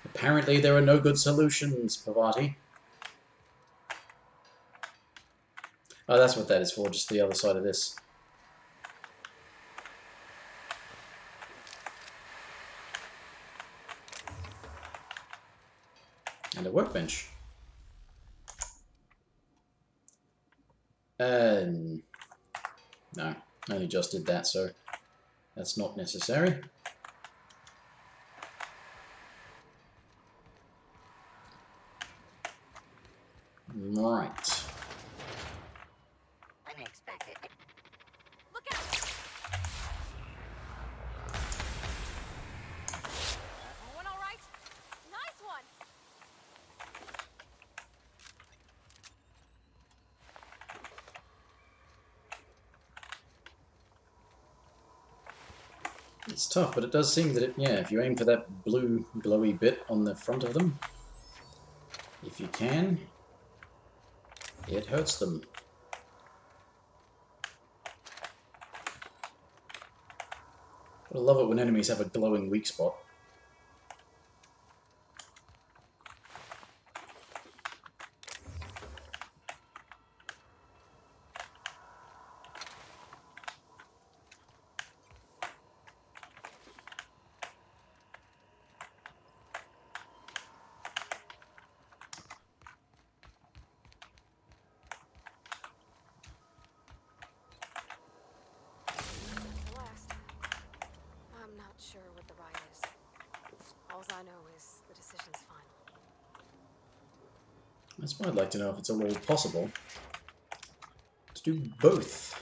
Apparently there are no good solutions, Pavati. Oh, that's what that is for, just the other side of this. And a workbench. No, I only just did that, so that's not necessary. Right. Unexpected. Look out! Everyone all right? Nice one! It's tough, but it does seem that, if you aim for that blue glowy bit on the front of them, if you can, it hurts them. I love it when enemies have a glowing weak spot. All I know is the decision's final. That's why I'd like to know if it's at all possible to do both.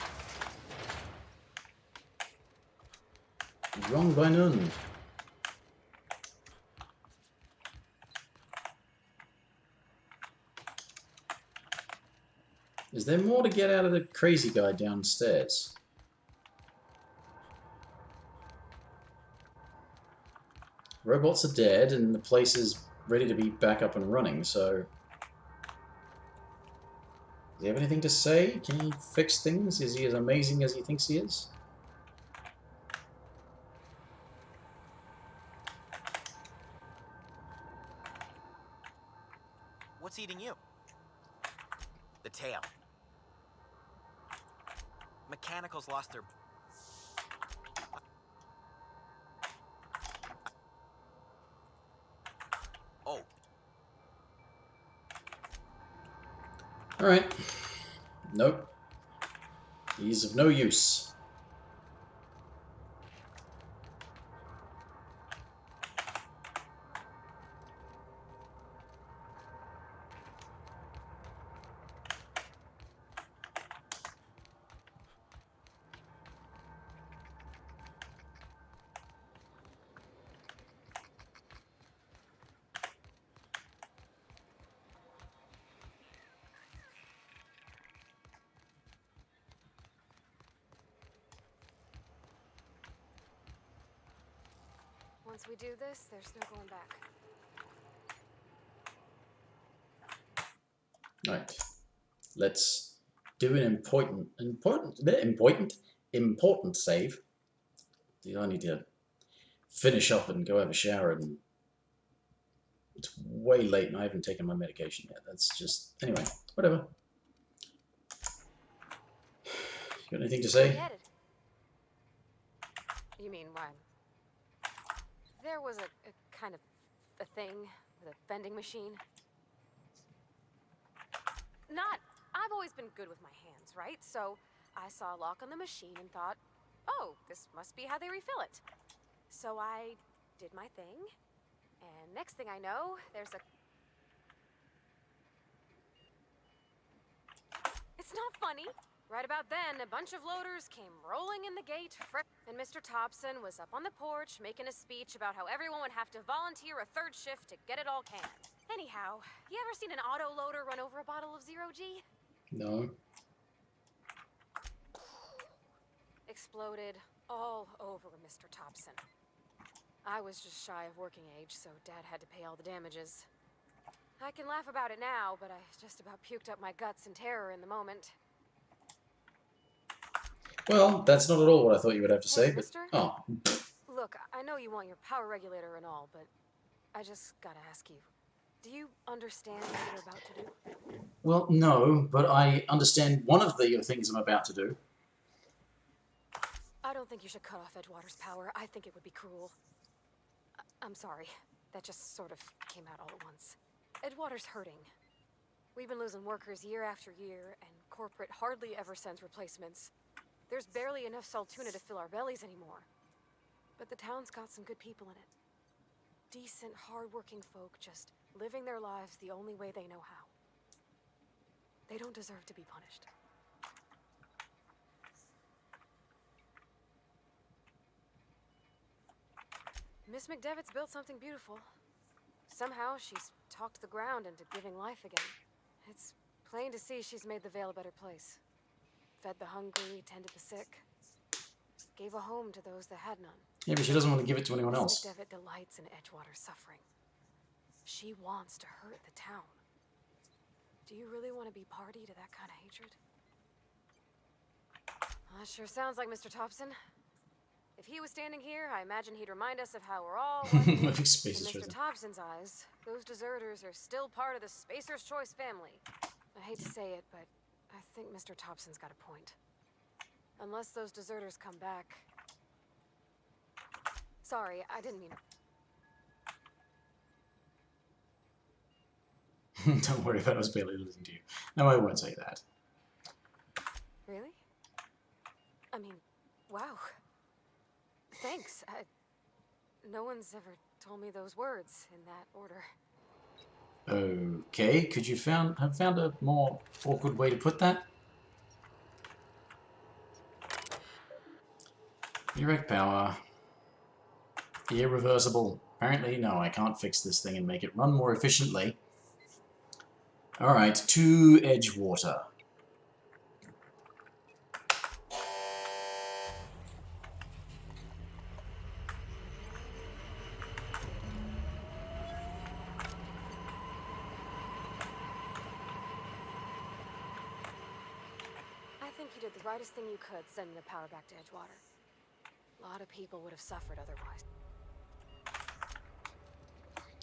Wrong by none. Is there more to get out of the crazy guy downstairs? Robots are dead and the place is ready to be back up and running, so... Does he have anything to say? Can he fix things? Is he as amazing as he thinks he is? What's eating you? The tail. Mechanicals lost their... Oh. Alright. Nope. He's of no use. Once we do this, there's no going back. Right. Let's do an important save. I need to finish up and go have a shower, and it's way late and I haven't taken my medication yet. That's just... Anyway, whatever. Got anything to say? You mean why? There was a kind of a thing with a vending machine. I've always been good with my hands, right? So I saw a lock on the machine and thought, oh, this must be how they refill it. So I did my thing, and next thing I know, there's a... It's not funny. Right about then, a bunch of loaders came rolling in the gate, and Mr. Thompson was up on the porch making a speech about how everyone would have to volunteer a third shift to get it all canned. Anyhow, you ever seen an auto loader run over a bottle of Zero-G? No. Exploded all over Mr. Thompson. I was just shy of working age, so Dad had to pay all the damages. I can laugh about it now, but I just about puked up my guts in terror in the moment. Well, that's not at all what I thought you would have to say, but... Mister? Oh. Look, I know you want your power regulator and all, but I just gotta ask you. Do you understand what you're about to do? Well, no, but I understand one of the things I'm about to do. I don't think you should cut off Edgewater's power. I think it would be cruel. I'm sorry. That just sort of came out all at once. Edgewater's hurting. We've been losing workers year after year, and corporate hardly ever sends replacements. There's barely enough Saltuna to fill our bellies anymore. But the town's got some good people in it. Decent, hard-working folk just living their lives the only way they know how. They don't deserve to be punished. Miss McDevitt's built something beautiful. Somehow she's talked the ground into giving life again. It's plain to see she's made the Vale a better place. Fed the hungry, tended the sick. Gave a home to those that had none. Yeah, but she doesn't want to give it to anyone else. Miss McDevitt delights in Edgewater's suffering. She wants to hurt the town. Do you really want to be party to that kind of hatred? That sure sounds like Mr. Thompson. If he was standing here, I imagine he'd remind us of how we're all one. In Mr. Thompson's eyes, those deserters are still part of the Spacer's Choice family. I hate to say it, but I think Mr. Thompson's got a point. Unless those deserters come back... Sorry, I didn't mean... Don't worry if I was barely listening to you. No, I won't say that. Really? I mean, wow. Thanks. No one's ever told me those words in that order. Okay, could you have found a more awkward way to put that? Direct power. Irreversible. Apparently, no, I can't fix this thing and make it run more efficiently. Alright, to Edgewater. I think you did the rightest thing you could sending the power back to Edgewater. A lot of people would have suffered otherwise.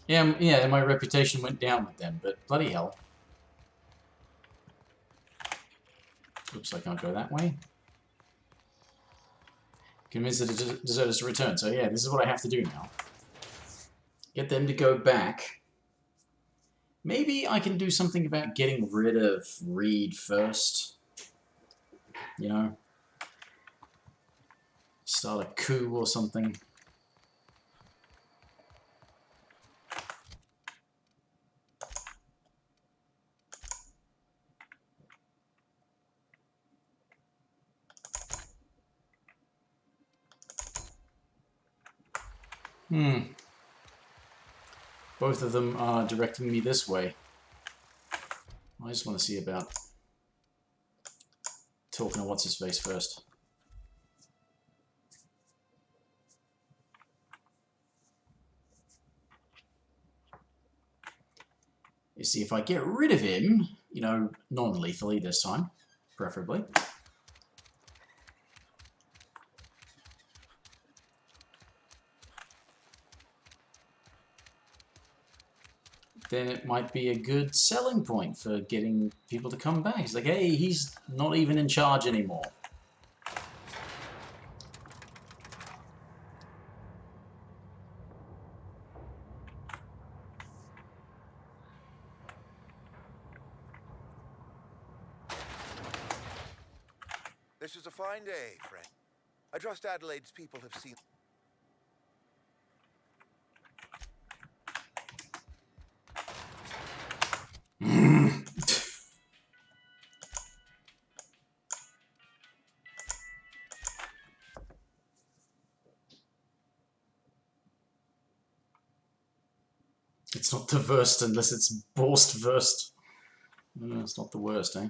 Yeah, my reputation went down with them, but bloody hell. Oops, I can't go that way. Convince the deserters to return. So yeah, this is what I have to do now. Get them to go back. Maybe I can do something about getting rid of Reed first. You know? Start a coup or something. Both of them are directing me this way. I just want to see about talking to what's-his-face first. You see, if I get rid of him, you know, non-lethally this time, preferably. Then it might be a good selling point for getting people to come back. It's like, hey, he's not even in charge anymore. This is a fine day, friend. I trust Adelaide's people have seen... It's not the worst unless it's Borst versed. No, it's not the worst, eh?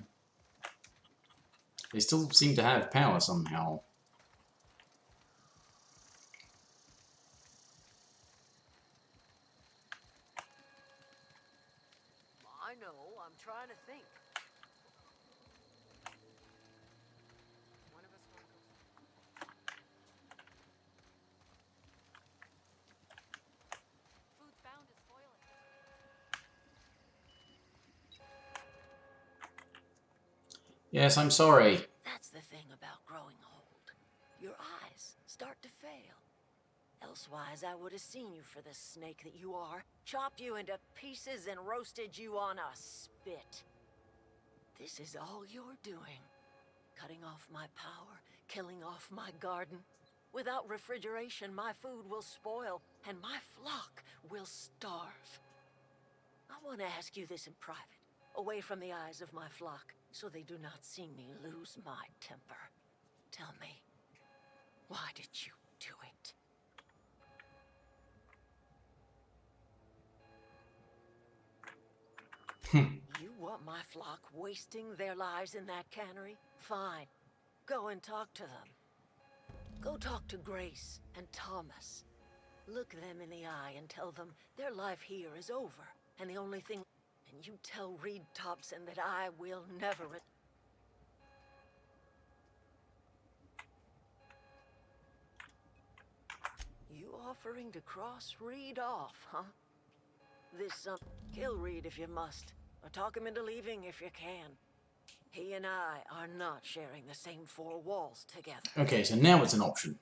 They still seem to have power somehow. I know, I'm trying to think. One of us want to go. Food's bound to spoil it. Yes, I'm sorry. That's the thing about growing old. Your eyes start to fail. Elsewise, I would have seen you for the snake that you are, chopped you into pieces and roasted you on a spit. This is all you're doing. Cutting off my power, killing off my garden. Without refrigeration, my food will spoil, and my flock will starve. I want to ask you this in private, away from the eyes of my flock, so they do not see me lose my temper. Tell me, why did you do it? You want my flock wasting their lives in that cannery? Fine. Go and talk to them. Go talk to Grace and Thomas. Look them in the eye and tell them their life here is over, and the only thing... And you tell Reed Thompson that I will never... You offering to cross Reed off, huh? This, kill Reed if you must, or talk him into leaving if you can. He and I are not sharing the same four walls together. Okay, so now it's an option.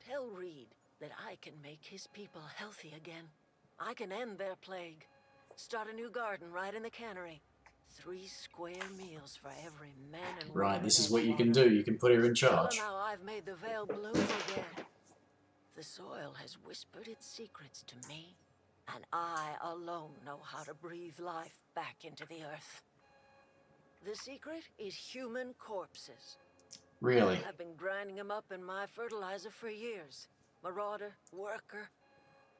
Tell Reed that I can make his people healthy again. I can end their plague. Start a new garden right in the cannery. 3 square meals for every man and woman Right, in this is what you can Edgewater. do. You can put her in Tell 'em charge. how I've made the Vale bloom again. The soil has whispered its secrets to me, and I alone know how to breathe life back into the earth. The secret is human corpses. Really? I've been grinding them up in my fertilizer for years. Marauder, worker,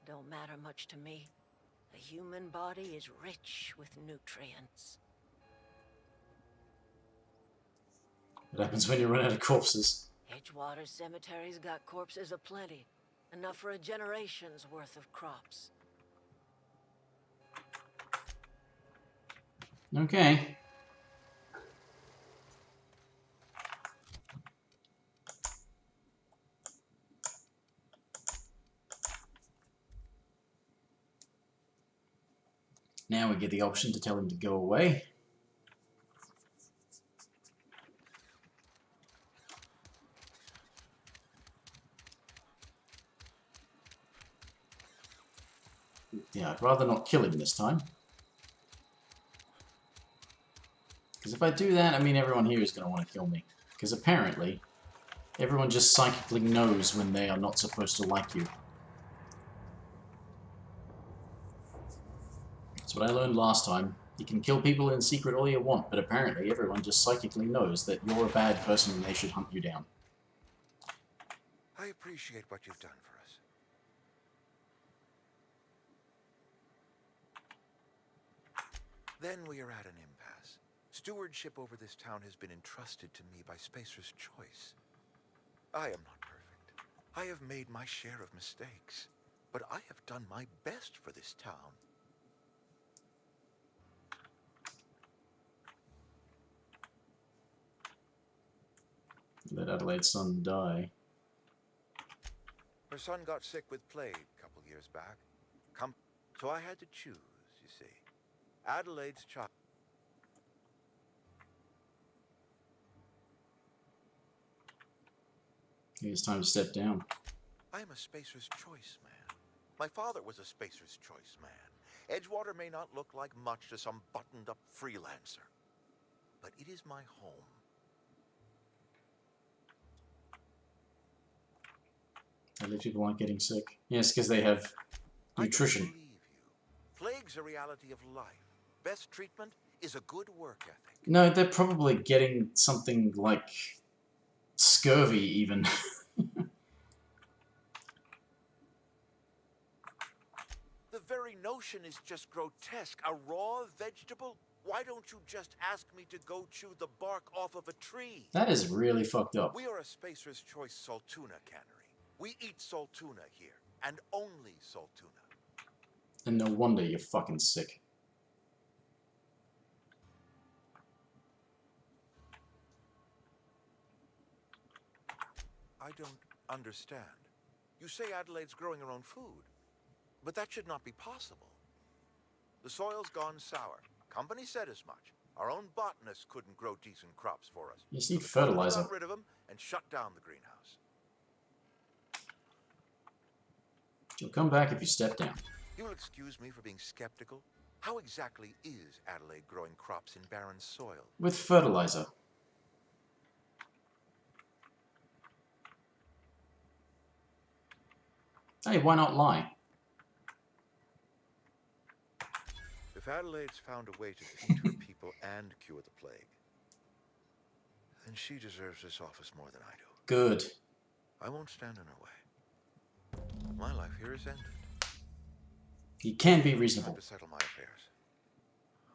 don't matter much to me. The human body is rich with nutrients. What happens when you run out of corpses? Edgewater Cemetery's got corpses aplenty. Enough for a generation's worth of crops. Okay. Now we get the option to tell him to go away. Yeah, I'd rather not kill him this time. Because if I do that, I mean everyone here is going to want to kill me. Because apparently, everyone just psychically knows when they are not supposed to like you. That's what I learned last time. You can kill people in secret all you want, but apparently everyone just psychically knows that you're a bad person and they should hunt you down. I appreciate what you've done for us. Then we are at an impasse. Stewardship over this town has been entrusted to me by Spacer's Choice. I am not perfect. I have made my share of mistakes, but I have done my best for this town. Let Adelaide's son die. Her son got sick with plague a couple years back. So I had to choose, you see. Adelaide's child. It's time to step down. I am a Spacer's Choice man. My father was a Spacer's Choice man. Edgewater may not look like much to some buttoned-up freelancer, but it is my home. At least people aren't getting sick. Yes, because they have nutrition. Plague's a reality of life. Best treatment is a good work ethic. No, they're probably getting something like scurvy, even. The very notion is just grotesque. A raw vegetable? Why don't you just ask me to go chew the bark off of a tree? That is really fucked up. We are a Spacer's Choice Saltuna cannery. We eat Saltuna here, and only Saltuna. And no wonder you're fucking sick. I don't understand. You say Adelaide's growing her own food, but that should not be possible. The soil's gone sour. Company said as much. Our own botanists couldn't grow decent crops for us. You need the fertilizer. got rid of them and shut down the greenhouse. She'll come back if you step down. You'll excuse me for being skeptical. How exactly is Adelaide growing crops in barren soil? With fertilizer. Hey, why not lie? If Adelaide's found a way to feed her people and cure the plague, then she deserves this office more than I do. Good. I won't stand in her way. My life here is ended. You can be reasonable. Time to settle my affairs.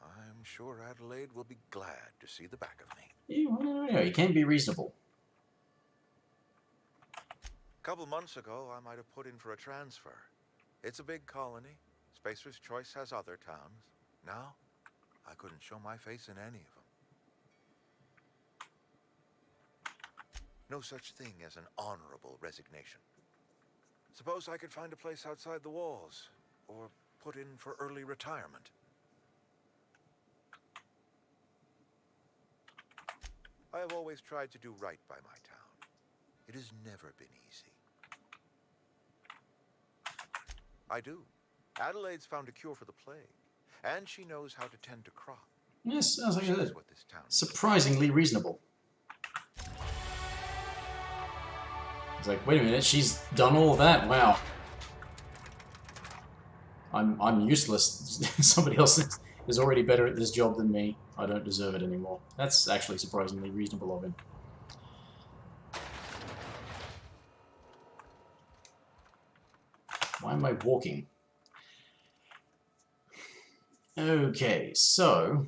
I'm sure Adelaide will be glad to see the back of me. Yeah, you can be reasonable. A couple months ago, I might have put in for a transfer. It's a big colony. Spacer's Choice has other towns. Now, I couldn't show my face in any of them. No such thing as an honorable resignation. Suppose I could find a place outside the walls, or put in for early retirement. I have always tried to do right by my town. It has never been easy. I do. Adelaide's found a cure for the plague, and she knows how to tend to crop. Yes, as I She's said, what this town needs. surprisingly reasonable. It's like, wait a minute, she's done all that? Wow. I'm useless. Somebody else is already better at this job than me. I don't deserve it anymore. That's actually surprisingly reasonable of him. Why am I walking? Okay, so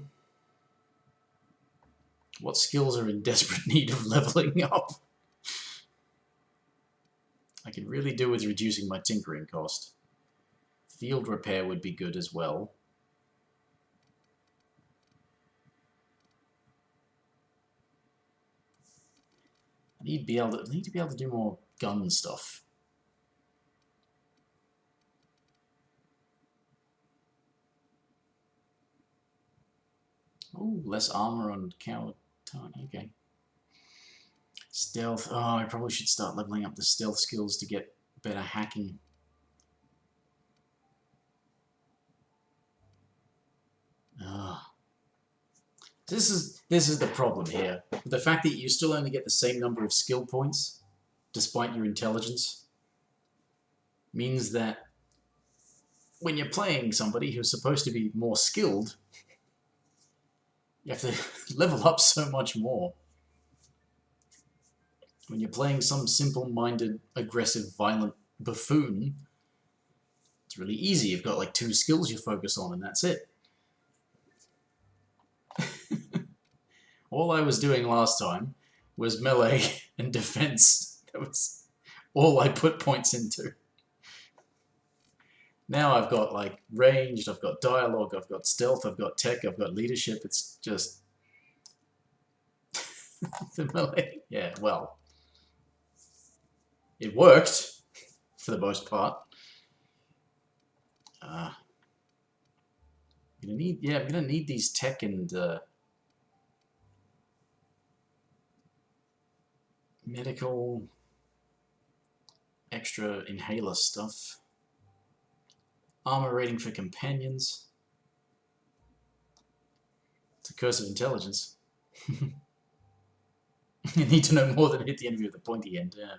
what skills are in desperate need of leveling up? I could really do with reducing my tinkering cost. Field repair would be good as well. I need to be able to do more gun stuff. Oh, less armor on counter. Okay. Stealth. Oh, I probably should start leveling up the stealth skills to get better hacking. This is the problem here. The fact that you still only get the same number of skill points, despite your intelligence, means that when you're playing somebody who's supposed to be more skilled, you have to level up so much more. When you're playing some simple-minded, aggressive, violent buffoon, it's really easy. You've got like 2 skills you focus on and that's it. All I was doing last time was melee and defense. That was all I put points into. Now I've got like ranged, I've got dialogue, I've got stealth, I've got tech, I've got leadership. It's just the melee. Yeah, well, it worked for the most part. I'm gonna need these tech and medical extra inhaler stuff. Armor rating for companions. It's a curse of intelligence. You need to know more than hit the enemy with the pointy end. Yeah.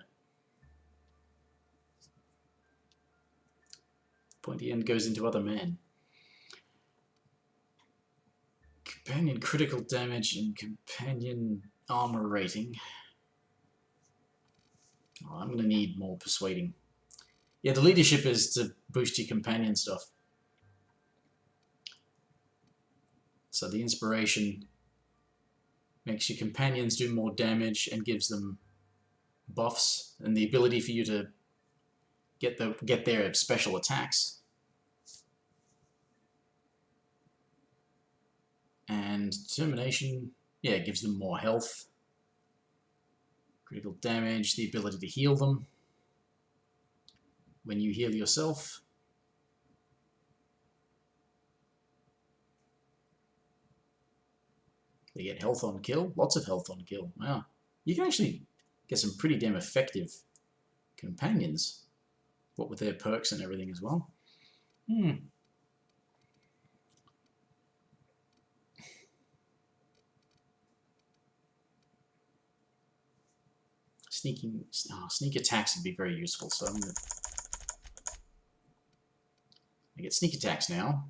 Pointy end goes into other men. Companion critical damage and companion armor rating. Oh, I'm gonna need more persuading. Yeah, the leadership is to boost your companion stuff. So the inspiration makes your companions do more damage and gives them buffs and the ability for you to get their special attacks. And determination, yeah, it gives them more health. Critical damage, the ability to heal them when you heal yourself. They get health on kill, lots of health on kill. Wow. You can actually get some pretty damn effective companions, what with their perks and everything as well. Sneak attacks would be very useful, so I'm gonna get sneak attacks now.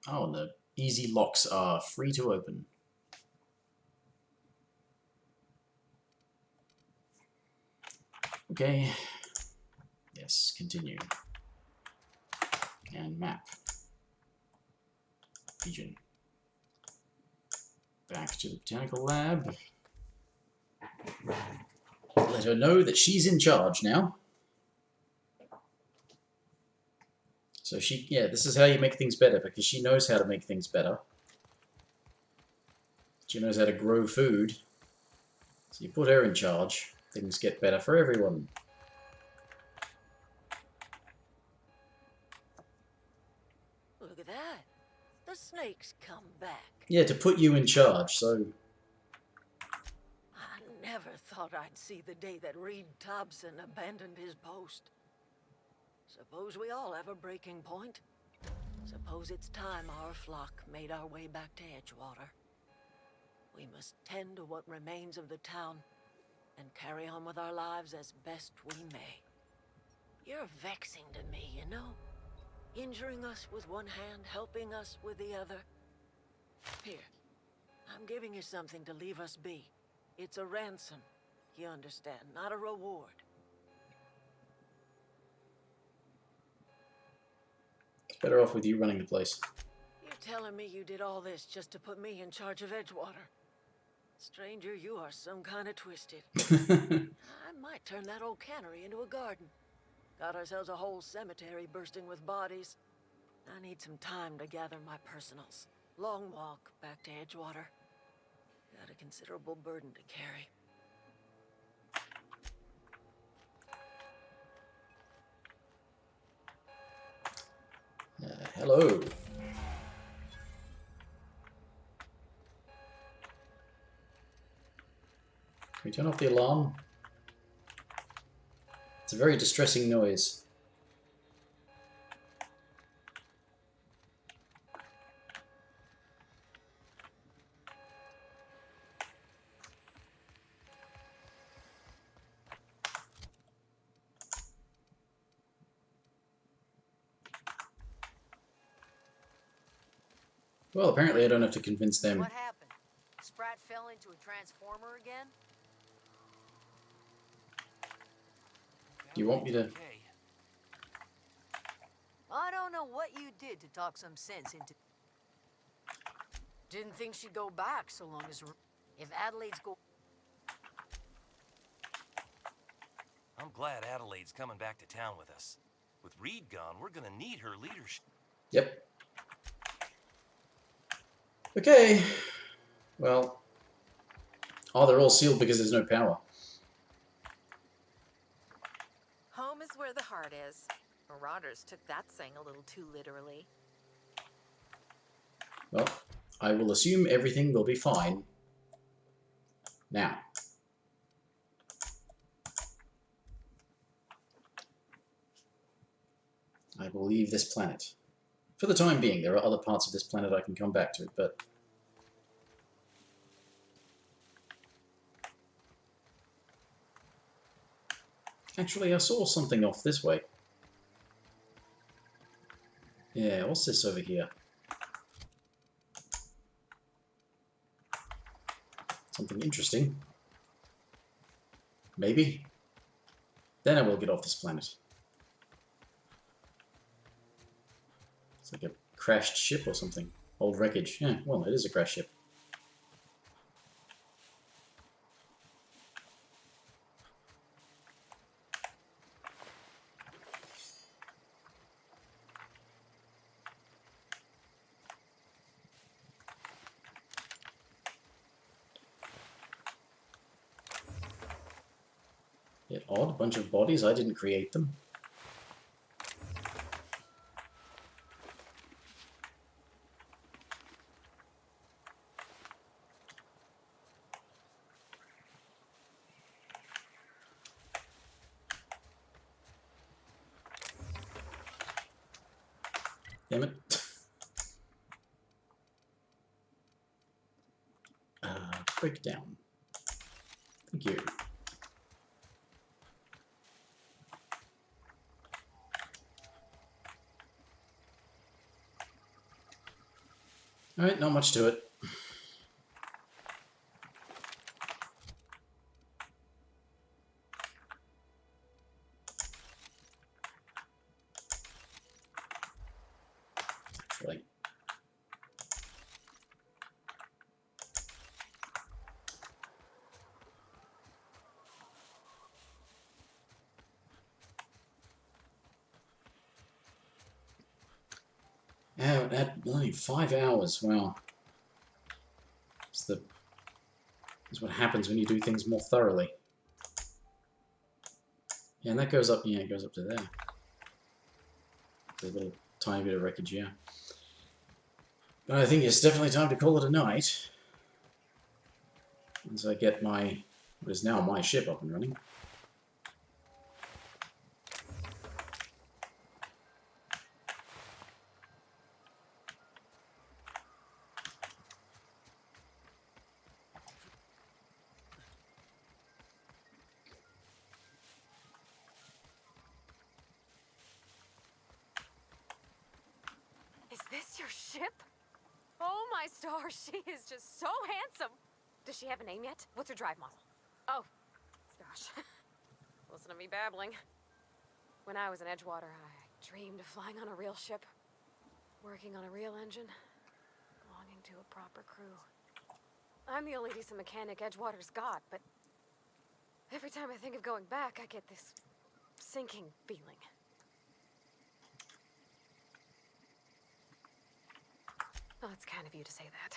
Oh, and the easy locks are free to open. Okay. Yes, continue. And map. Region. Back to the botanical lab. Let her know that she's in charge now. So yeah, this is how you make things better, because she knows how to make things better. She knows how to grow food. So you put her in charge, things get better for everyone. Look at that. The snake's come back. Yeah, to put you in charge, so... I never thought I'd see the day that Reed Thompson abandoned his post. Suppose we all have a breaking point. Suppose it's time our flock made our way back to Edgewater. We must tend to what remains of the town and carry on with our lives as best we may. You're vexing to me, you know? Injuring us with one hand, helping us with the other. Here, I'm giving you something to leave us be. It's a ransom, you understand, not a reward. It's better off with you running the place. You're telling me you did all this just to put me in charge of Edgewater? Stranger, you are some kind of twisted. I might turn that old cannery into a garden. Got ourselves a whole cemetery bursting with bodies. I need some time to gather my personals. Long walk back to Edgewater. Got a considerable burden to carry. Hello. Can we turn off the alarm? It's a very distressing noise. Well, apparently I don't have to convince them. What happened? Sprat fell into a transformer again? Do you want me to... I don't know what you did to talk some sense into... Didn't think she'd go back so long as... If Adelaide's go... I'm glad Adelaide's coming back to town with us. With Reed gone, we're gonna need her leadership. Yep. Okay. Well. Oh, they're all sealed because there's no power. Home is where the heart is. Marauders took that saying a little too literally. Well, I will assume everything will be fine. Now. I will leave this planet. For the time being, there are other parts of this planet I can come back to, but... Actually, I saw something off this way. Yeah, what's this over here? Something interesting. Maybe. Then I will get off this planet. It's like a crashed ship or something. Old wreckage. Yeah, well, it is a crashed ship. Yet odd, bunch of bodies. I didn't create them. Damn it. Breakdown. Thank you. Alright, not much to it. Right. Yeah, that only 5 hours. Wow. That's what happens when you do things more thoroughly. Yeah, and that goes up. Yeah, it goes up to there. There's a little tiny bit of wreckage, yeah. But I think it's definitely time to call it a night. Once I get my, what is now my ship up and running. ship? Oh my stars, she is just so handsome. Does she have a name yet? What's her drive model? Oh, gosh. Listen to me babbling. When I was in Edgewater, I dreamed of flying on a real ship, working on a real engine, belonging to a proper crew. I'm the only decent mechanic Edgewater's got, but every time I think of going back, I get this sinking feeling. Well, it's kind of you to say that.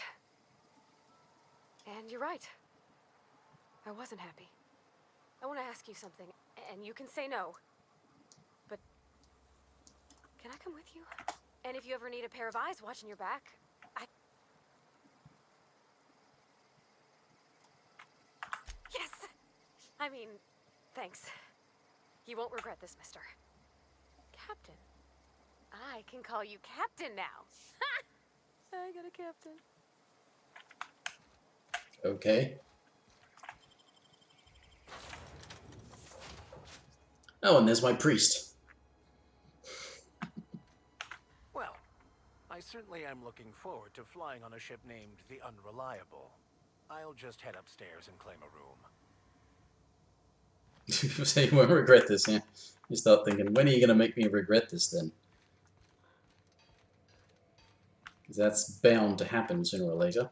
And you're right. I wasn't happy. I want to ask you something, and you can say no. But can I come with you? And if you ever need a pair of eyes watching your back, Yes! I mean, thanks. You won't regret this, mister. Captain. I can call you Captain now. Ha! I got a captain. Okay. Oh, and there's my priest. Well, I certainly am looking forward to flying on a ship named the Unreliable. I'll just head upstairs and claim a room. So you won't regret this, yeah? You start thinking, when are you going to make me regret this then? Because that's bound to happen sooner or later.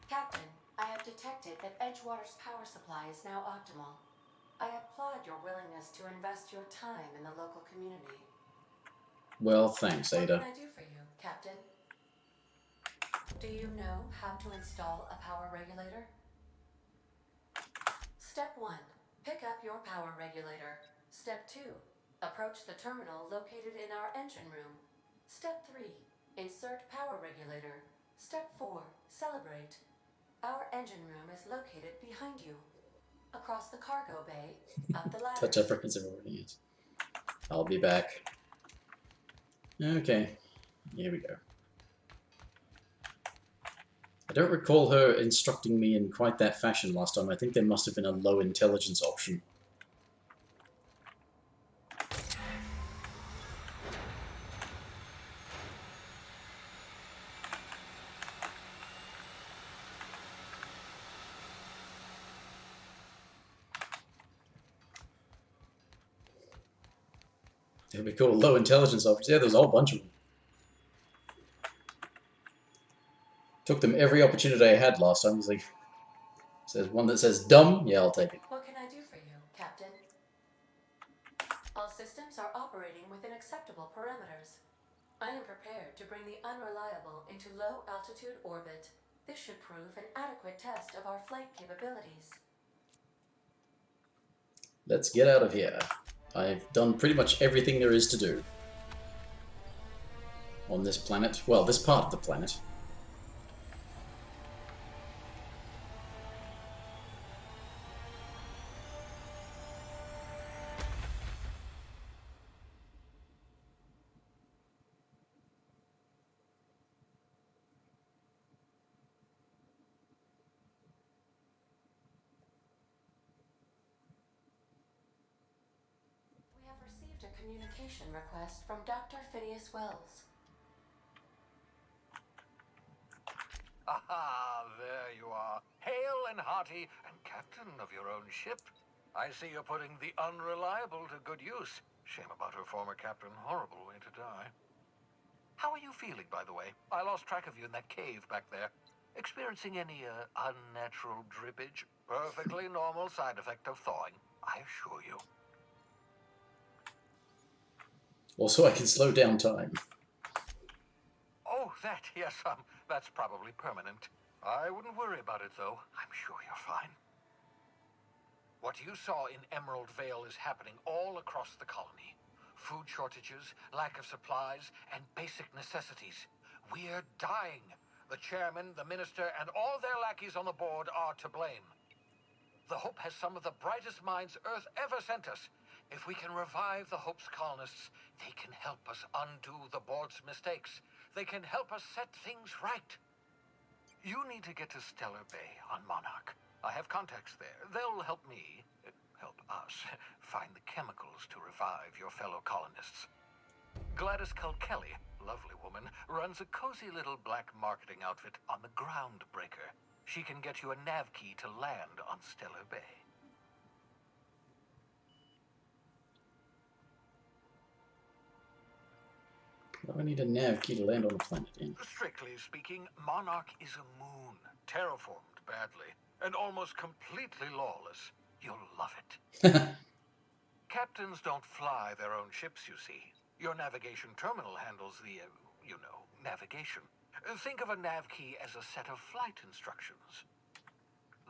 Captain, I have detected that Edgewater's power supply is now optimal. I applaud your willingness to invest your time in the local community. Well, thanks, Ada. What can I do for you, Captain? Do you know how to install a power regulator? Step 1. Pick up your power regulator. Step 2. Approach the terminal located in our engine room. Step 3. Insert power regulator. Step 4. Celebrate. Our engine room is located behind you. Across the cargo bay, up the ladder. Touch up records everybody is. I'll be back. Okay, here we go. I don't recall her instructing me in quite that fashion last time. I think there must have been a low intelligence option. There we go, low intelligence options. Yeah, there's a whole bunch of them. Took them every opportunity I had last time. It's like, there's one that says dumb, yeah, I'll take it. What can I do for you, Captain? All systems are operating within acceptable parameters. I am prepared to bring the Unreliable into low-altitude orbit. This should prove an adequate test of our flight capabilities. Let's get out of here. I've done pretty much everything there is to do on this planet. Well, this part of the planet. We have received a communication request from Dr. Phineas Wells. Aha, there you are. Hale and hearty, and captain of your own ship. I see you're putting the Unreliable to good use. Shame about her former captain. Horrible way to die. How are you feeling, by the way? I lost track of you in that cave back there. Experiencing any, unnatural drippage? Perfectly normal side effect of thawing, I assure you. Also, I can slow down time. Oh, that, yes, that's probably permanent. I wouldn't worry about it, though. I'm sure you're fine. What you saw in Emerald Vale is happening all across the colony. Food shortages, lack of supplies, and basic necessities. We're dying. The chairman, the minister, and all their lackeys on the board are to blame. The Hope has some of the brightest minds Earth ever sent us. If we can revive the Hope's colonists, they can help us undo the board's mistakes. They can help us set things right. You need to get to Stellar Bay on Monarch. I have contacts there. They'll help me. help us find the chemicals to revive your fellow colonists. Gladys Kelly, lovely woman, runs a cozy little black marketing outfit on the Groundbreaker. She can get you a nav key to land on Stellar Bay. I need a nav key to land on a planet in. Strictly speaking, Monarch is a moon, terraformed badly, and almost completely lawless. You'll love it. Captains don't fly their own ships, you see. Your navigation terminal handles the, navigation. Think of a nav key as a set of flight instructions.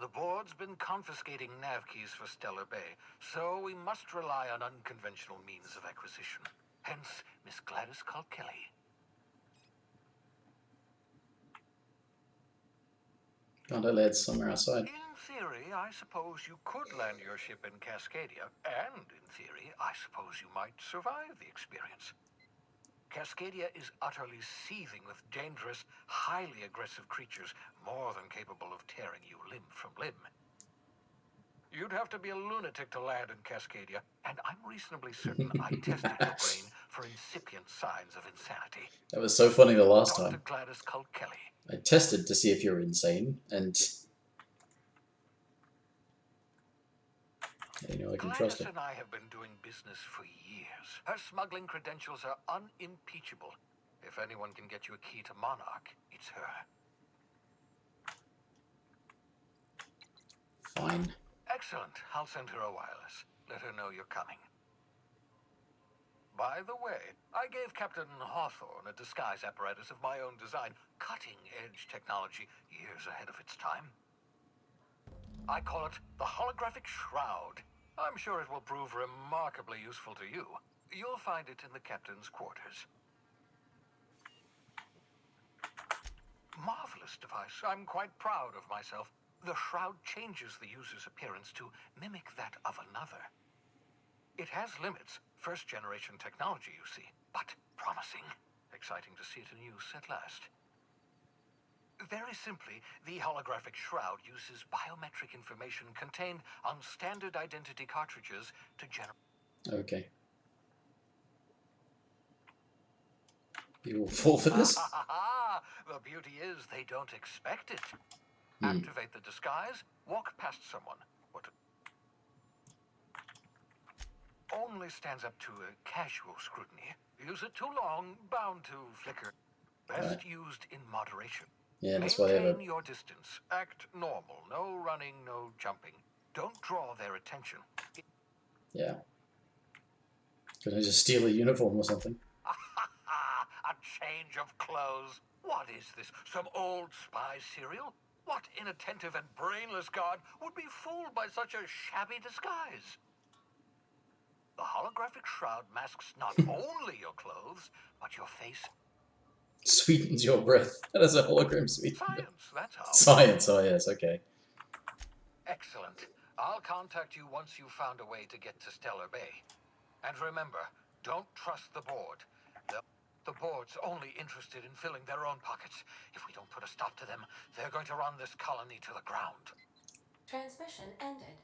The board's been confiscating nav keys for Stellar Bay, so we must rely on unconventional means of acquisition. Hence, Miss Gladys Kelly. Can't I land somewhere outside? In theory, I suppose you could land your ship in Cascadia, and in theory, I suppose you might survive the experience. Cascadia is utterly seething with dangerous, highly aggressive creatures, more than capable of tearing you limb from limb. You'd have to be a lunatic to land in Cascadia, and I'm reasonably certain I tested your brain for incipient signs of insanity. That was so funny the last Dr. time. Gladys Kelly. I tested to see if you're insane, and you know I can trust Gladys her. and I have been doing business for years. Her smuggling credentials are unimpeachable. If anyone can get you a key to Monarch, it's her. Fine. Excellent. I'll send her a wireless. Let her know you're coming. By the way, I gave Captain Hawthorne a disguise apparatus of my own design, cutting-edge technology, years ahead of its time. I call it the Holographic Shroud. I'm sure it will prove remarkably useful to you. You'll find it in the captain's quarters. Marvelous device. I'm quite proud of myself. The shroud changes the user's appearance to mimic that of another. It has limits. First-generation technology, you see, but promising. Exciting to see it in use at last. Very simply, the holographic shroud uses biometric information contained on standard identity cartridges to generate... Okay. You will fall for this? The beauty is they don't expect it. Activate the disguise, walk past someone. Only stands up to a casual scrutiny. Use it too long, bound to flicker. Best used in moderation. Yeah, that's why they have Maintain your distance. Act normal. No running, no jumping. Don't draw their attention. Yeah. Could I just steal a uniform or something? A change of clothes. What is this? Some old spy serial? What inattentive and brainless guard would be fooled by such a shabby disguise? The holographic shroud masks not only your clothes, but your face. Sweetens your breath. That is a hologram sweeten. Science, that's how. Science, oh yes, okay. Excellent. I'll contact you once you've found a way to get to Stellar Bay. And remember, don't trust the board. The board's only interested in filling their own pockets. If we don't put a stop to them, they're going to run this colony to the ground. Transmission ended.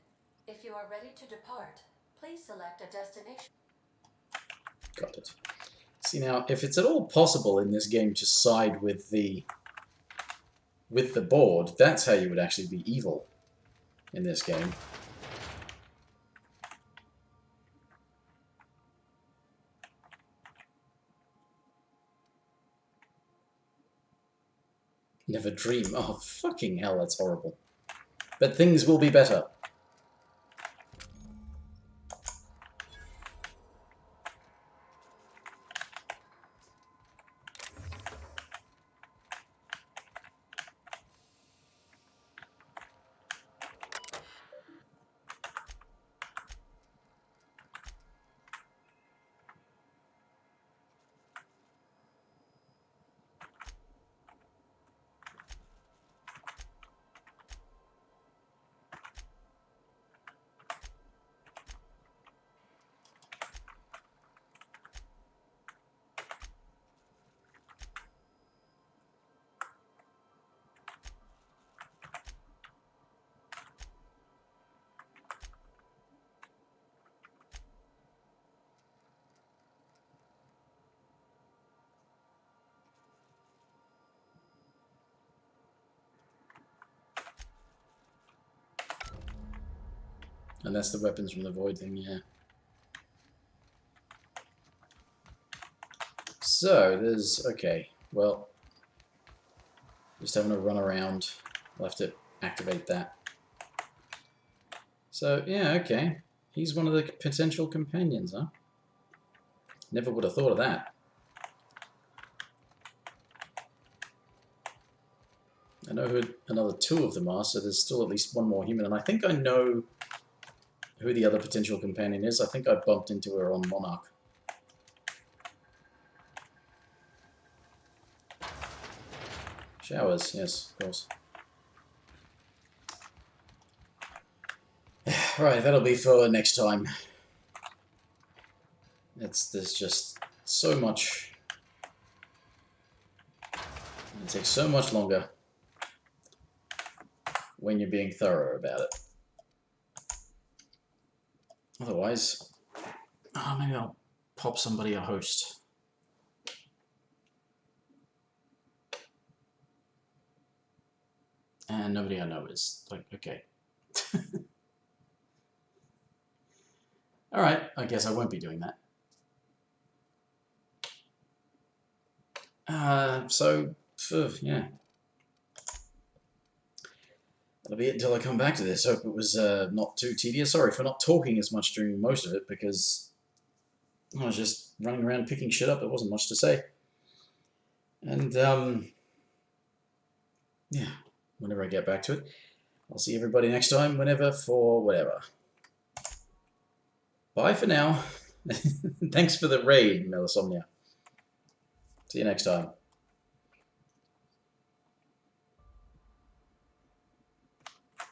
If you are ready to depart, please select a destination. Got it. See now, if it's at all possible in this game to side with the board, that's how you would actually be evil in this game. Never dream. Oh, fucking hell, that's horrible. But things will be better. And that's the weapons from the void thing, yeah. So, there's... okay, well... just having a run around. I'll have to activate that. So, yeah, okay. He's one of the potential companions, huh? Never would have thought of that. I know who another two of them are, so there's still at least one more human. And I think I know who the other potential companion is. I think I bumped into her on Monarch. Showers, yes, of course. Right, that'll be for next time. There's just so much. It takes so much longer when you're being thorough about it. Otherwise, maybe I'll pop somebody a host. And nobody I know is like, okay. Alright, I guess I won't be doing that. Yeah. That'll be it until I come back to this. Hope it was not too tedious. Sorry for not talking as much during most of it, because I was just running around picking shit up. There wasn't much to say. And, yeah, whenever I get back to it, I'll see everybody next time, whenever, for whatever. Bye for now. Thanks for the raid, Melisomnia. See you next time.